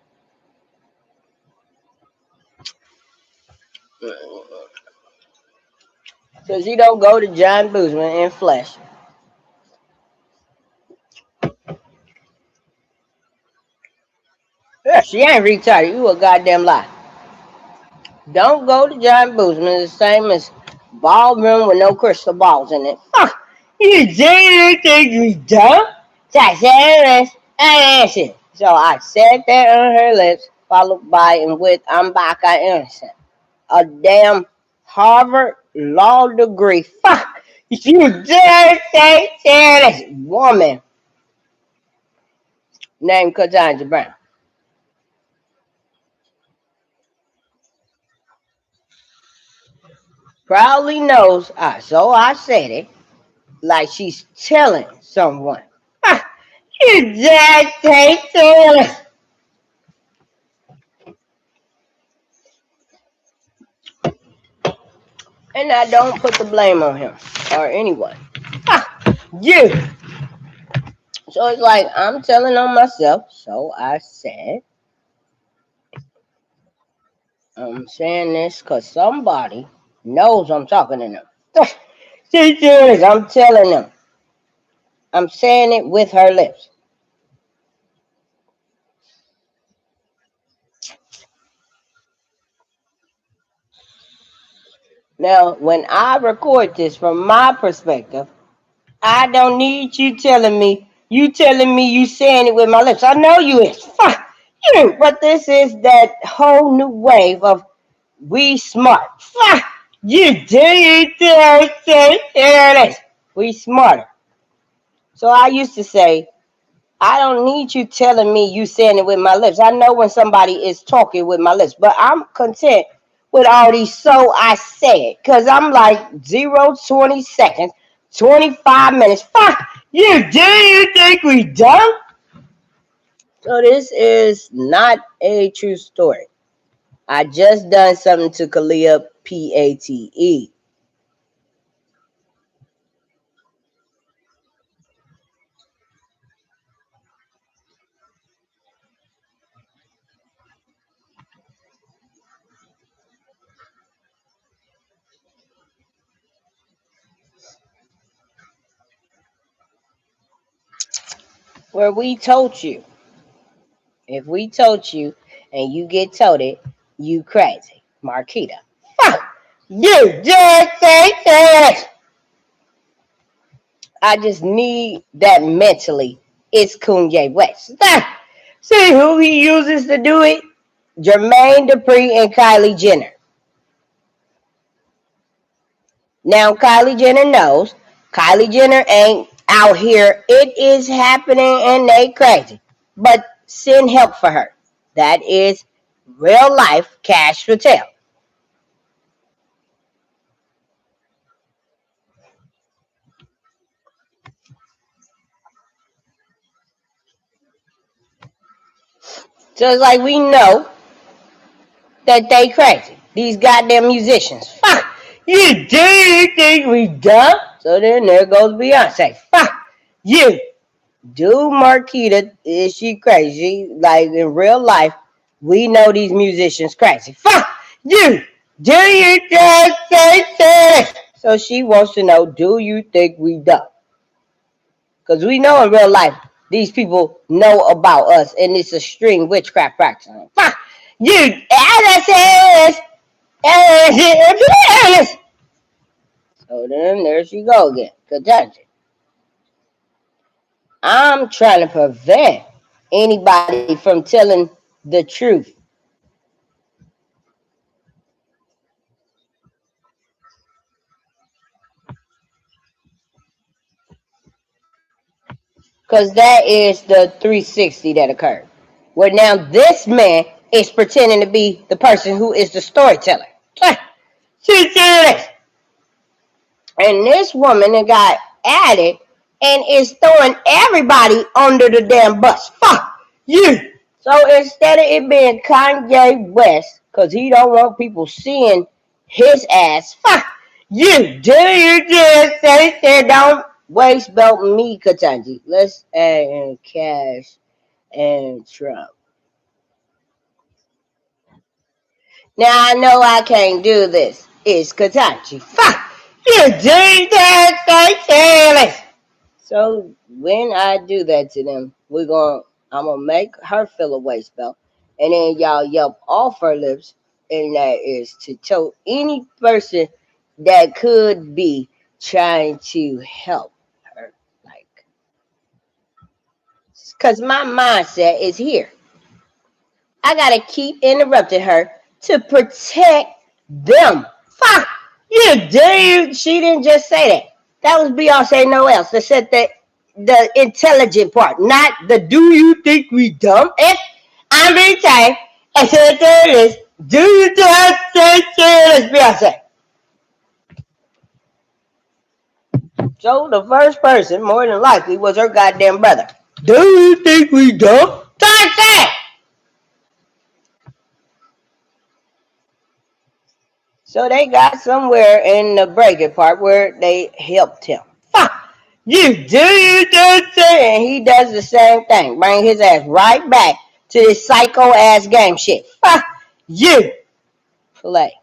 Because you don't go to John Boozman in flesh. Yeah, she ain't retarded. You a goddamn lie. Don't go to John Boozman. The same as ballroom with no crystal balls in it. You think we dumb? So I said I answered. So I said that on her lips, followed by and with I'm back, I innocent. A damn Harvard law degree. You dare say this woman named Katanja Brown. Proudly knows, so I said it, like she's telling someone. You just say this. And I don't put the blame on him or anyone. You. So it's like I'm telling on myself. So I said, I'm saying this because somebody knows I'm talking to them. See, serious, I'm telling them. I'm saying it with her lips. Now, when I record this from my perspective, I don't need you telling me. You telling me you saying it with my lips. I know you is. Fuck you. But this is that whole new wave of we smart. Fuck you. Do you say we smarter. So I used to say, I don't need you telling me you saying it with my lips. I know when somebody is talking with my lips, but I'm content with all these so I said. Because I'm like 20 seconds, 25 minutes. Fuck you, do you think we dumb? So this is not a true story. I just done something to Kalia Pate. Where we told you. If we told you and you get told it, you crazy. Marquita. Fuck You just say serious. I just need that mentally. It's Kanye West. See who he uses to do it? Jermaine Dupri and Kylie Jenner. Now Kylie Jenner knows. Kylie Jenner ain't out here. It is happening and they crazy. But send help for her. That is real life cash Patel. So it's like we know that they crazy. These goddamn musicians. Fuck. You do you think we dumb? So then there goes Beyonce. Fuck. You do Marquita, is she crazy? Like in real life, we know these musicians crazy. Fuck you. Do you just say this? So she wants to know, do you think we dumb? Because we know in real life, these people know about us, and it's a string witchcraft practice. Fuck you. As I said, so then there she go again. KETANJIAN. I'm trying to prevent anybody from telling the truth. Because that is the 360 that occurred. Where now this man is pretending to be the person who is the storyteller. She said this. And this woman that got added and is throwing everybody under the damn bus. Fuck you. So instead of it being Kanye West, because he don't want people seeing his ass, fuck you. Do you just say that? Don't waste belt me, KETANJIAN. Let's add in Cash and Trump. Now I know I can't do this. It's KETANJIAN. Fuck you. Do that say So when I do that to them, I'm gonna make her feel a waist belt, and then y'all yelp off her lips, and that is to tell any person that could be trying to help her, like, cause my mindset is here. I gotta keep interrupting her to protect them. Fuck you, dude. She didn't just say that. That was Beyonce, no else. That said that the intelligent part, not the do you think we dumb? If I'm being tired, I said there it is. Do you just say this, Beyonce? So the first person, more than likely, was her goddamn brother. Do you think we dumb? Start that. So they got somewhere in the breaking part where they helped him. Fuck you, do you do say? And he does the same thing. Bring his ass right back to this psycho ass game shit. Fuck you. Play.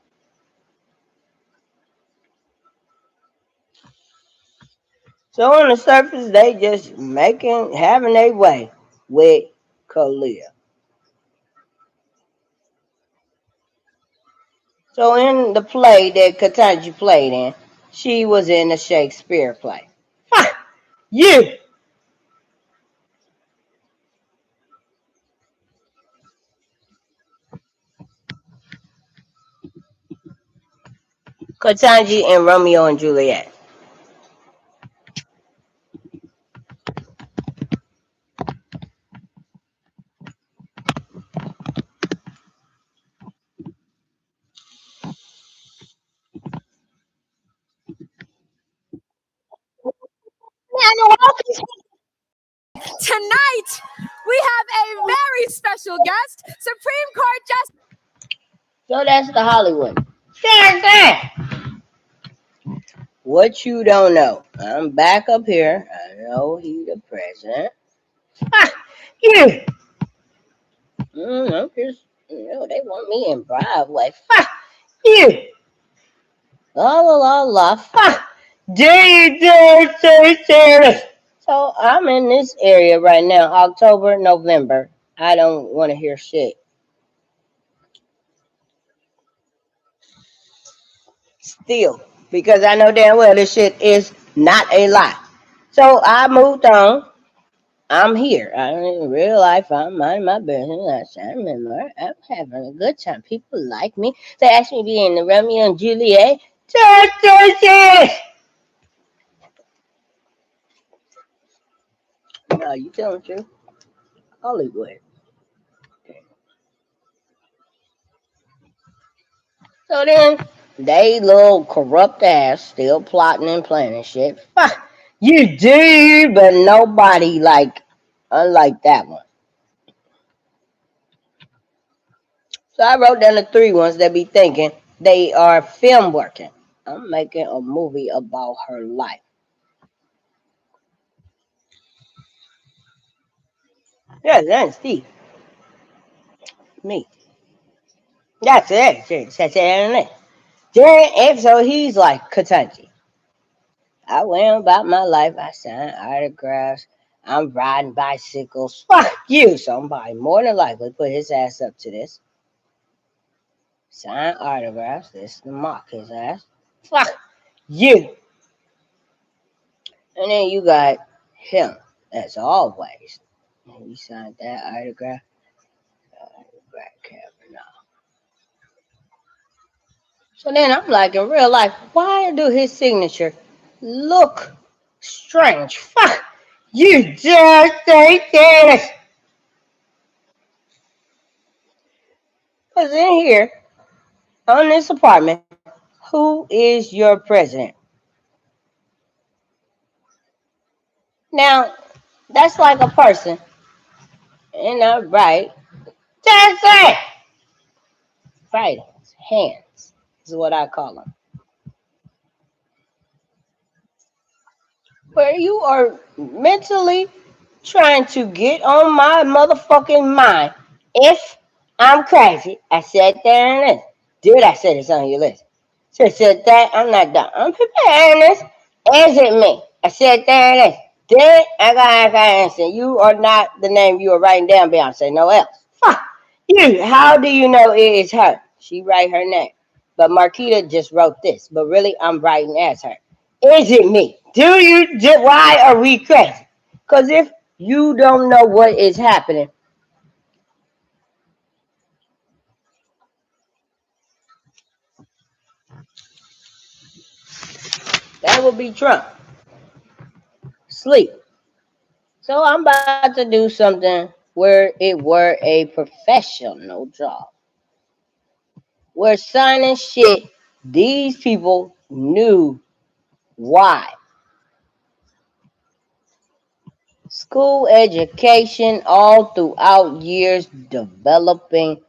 So on the surface, they just having their way with Kalia. So in the play that KETANJIAN played in, she was in a Shakespeare play. Fuck you. KETANJIAN and Romeo and Juliet. Tonight, we have a very special guest, Supreme Court Justice. So that's the Hollywood. Seriously. What you don't know. I'm back up here. I know he the president. Ah, you. I'm just, they want me in Broadway. Fuck you. La la la la. Fuck. Do you dare say serious? So I'm in this area right now, October, November. I don't want to hear shit. Still, because I know damn well this shit is not a lie. So I moved on. I'm here. In real life, I'm minding my business. I remember I'm having a good time. People like me. They asked me to be in the Romeo and Juliet. No, you telling the truth? Hollywood. So then, they little corrupt ass still plotting and planning shit. Fuck, you do, but nobody like, unlike that one. So I wrote down the three ones that be thinking they are film working. I'm making a movie about her life. Yeah, that's Steve. Me. That's it. That's it. Then, so he's like, Ketanjian. I went about my life. I signed autographs. I'm riding bicycles. Fuck you. Somebody more than likely put his ass up to this. Sign autographs. This to mock his ass. Fuck you. And then you got him, as always. He signed that autograph. Back Kavanaugh. So then I'm like, in real life, why do his signature look strange? Fuck you, just say this. Because in here, on this apartment, who is your president? Now, that's like a person in a right, just say, right hands is what I call them. Where you are mentally trying to get on my motherfucking mind. If I'm crazy, I said that and this. Did I say this on your list? So I said that, I'm not done. I'm preparing this. Is it me? I said that and this. Then I got answer. You are not the name you are writing down, Beyonce. No else. Fuck you. How do you know it is her? She write her name. But Marquita just wrote this. But really, I'm writing as her. Is it me? Why are we crazy? Because if you don't know what is happening, that would be Trump. Sleep. So I'm about to do something where it were a professional job. Where signing shit, these people knew why. School education all throughout years developing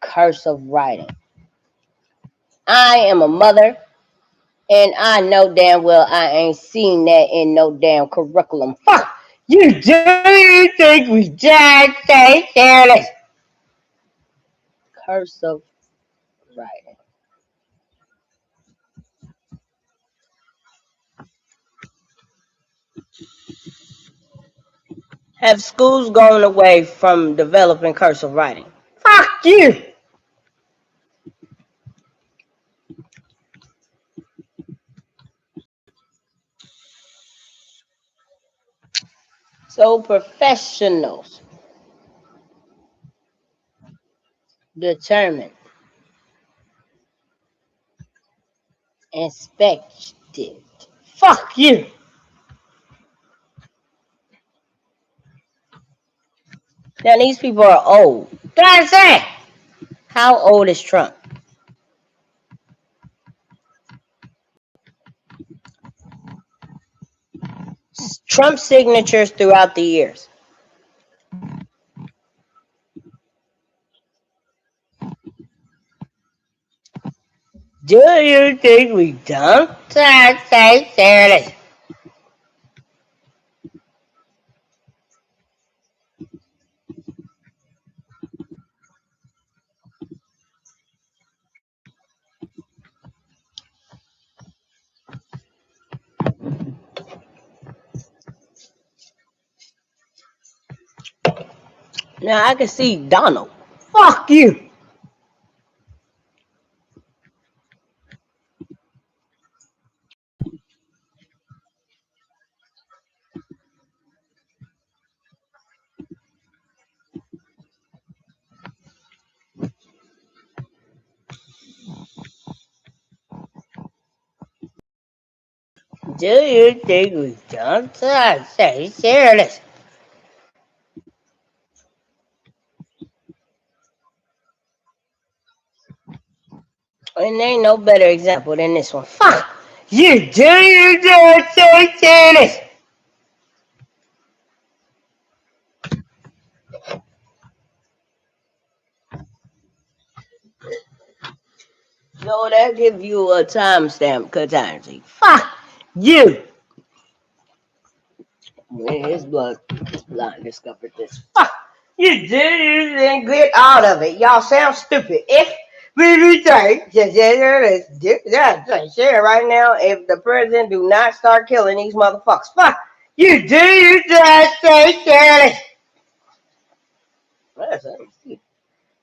cursive writing. I am a mother. And I know damn well I ain't seen that in no damn curriculum. Fuck you, do you think we just say careless? Cursive writing. Have schools gone away from developing cursive writing? Fuck you. So professionals determined, inspected. Fuck you. Now these people are old. That's it. How old is Trump? Trump signatures throughout the years. Do you think we don't say seriously? Now I can see Donald. Fuck you. Do you think we've done that? Say, serious. And ain't no better example than this one. Fuck you. Do you dare say serious? So that give you a timestamp, Katanji. Fuck you. When his blood discovered this. Fuck you didn't get out of it. Y'all sound stupid. If we retake, share right now. If the president do not start killing these motherfuckers, fuck you do just say careless.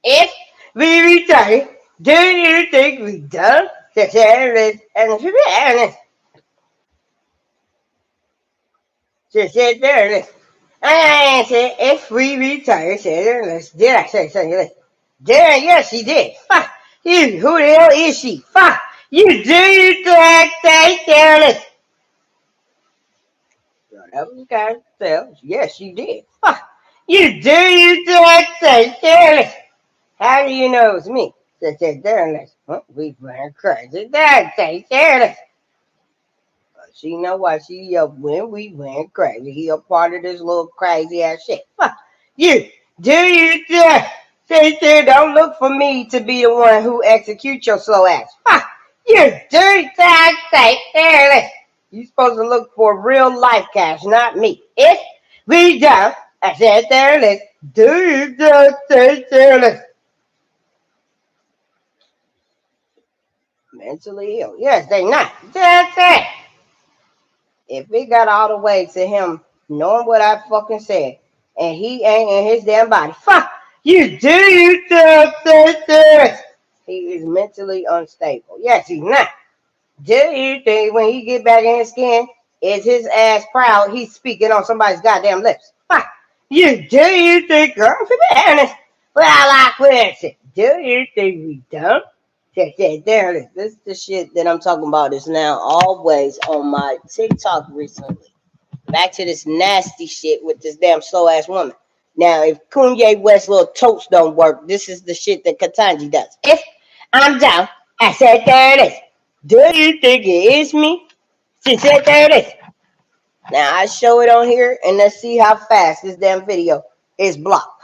If we retake, do you think we done? And she said there. I said, if we retire, did I say something like that? Yes, she did. Fuck you. Who the hell is she? Fuck you. Do you say careless? That was kind of tell. Yes, she did. Fuck you. Do you say careless? How do you know it's me? Said careless. We went crazy. That say careless. She know why she yelled when we went crazy. He a part of this little crazy ass shit. Fuck you. Do you say don't look for me to be the one who execute your slow ass. Fuck you. Do say careless. You supposed to look for real life cash, not me. If we don't, I said careless. Do you just say careless? Mentally ill. Yes, they not. That's it. If it got all the way to him knowing what I fucking said, and he ain't in his damn body, fuck you, do you this? He is mentally unstable. Yes, he's not. Do you think when he get back in his skin, is his ass proud he's speaking on somebody's goddamn lips? Fuck you, do you think, girl, for be honest, well, I like weird shit. Do you think we dumb? There it is. This is the shit that I'm talking about is now always on my TikTok recently. Back to this nasty shit with this damn slow ass woman. Now, if Kanye West little toast don't work, this is the shit that Ketanji does. If I'm down, I said there it is. Do you think it is me? She said there it is. Now I show it on here and let's see how fast this damn video is blocked.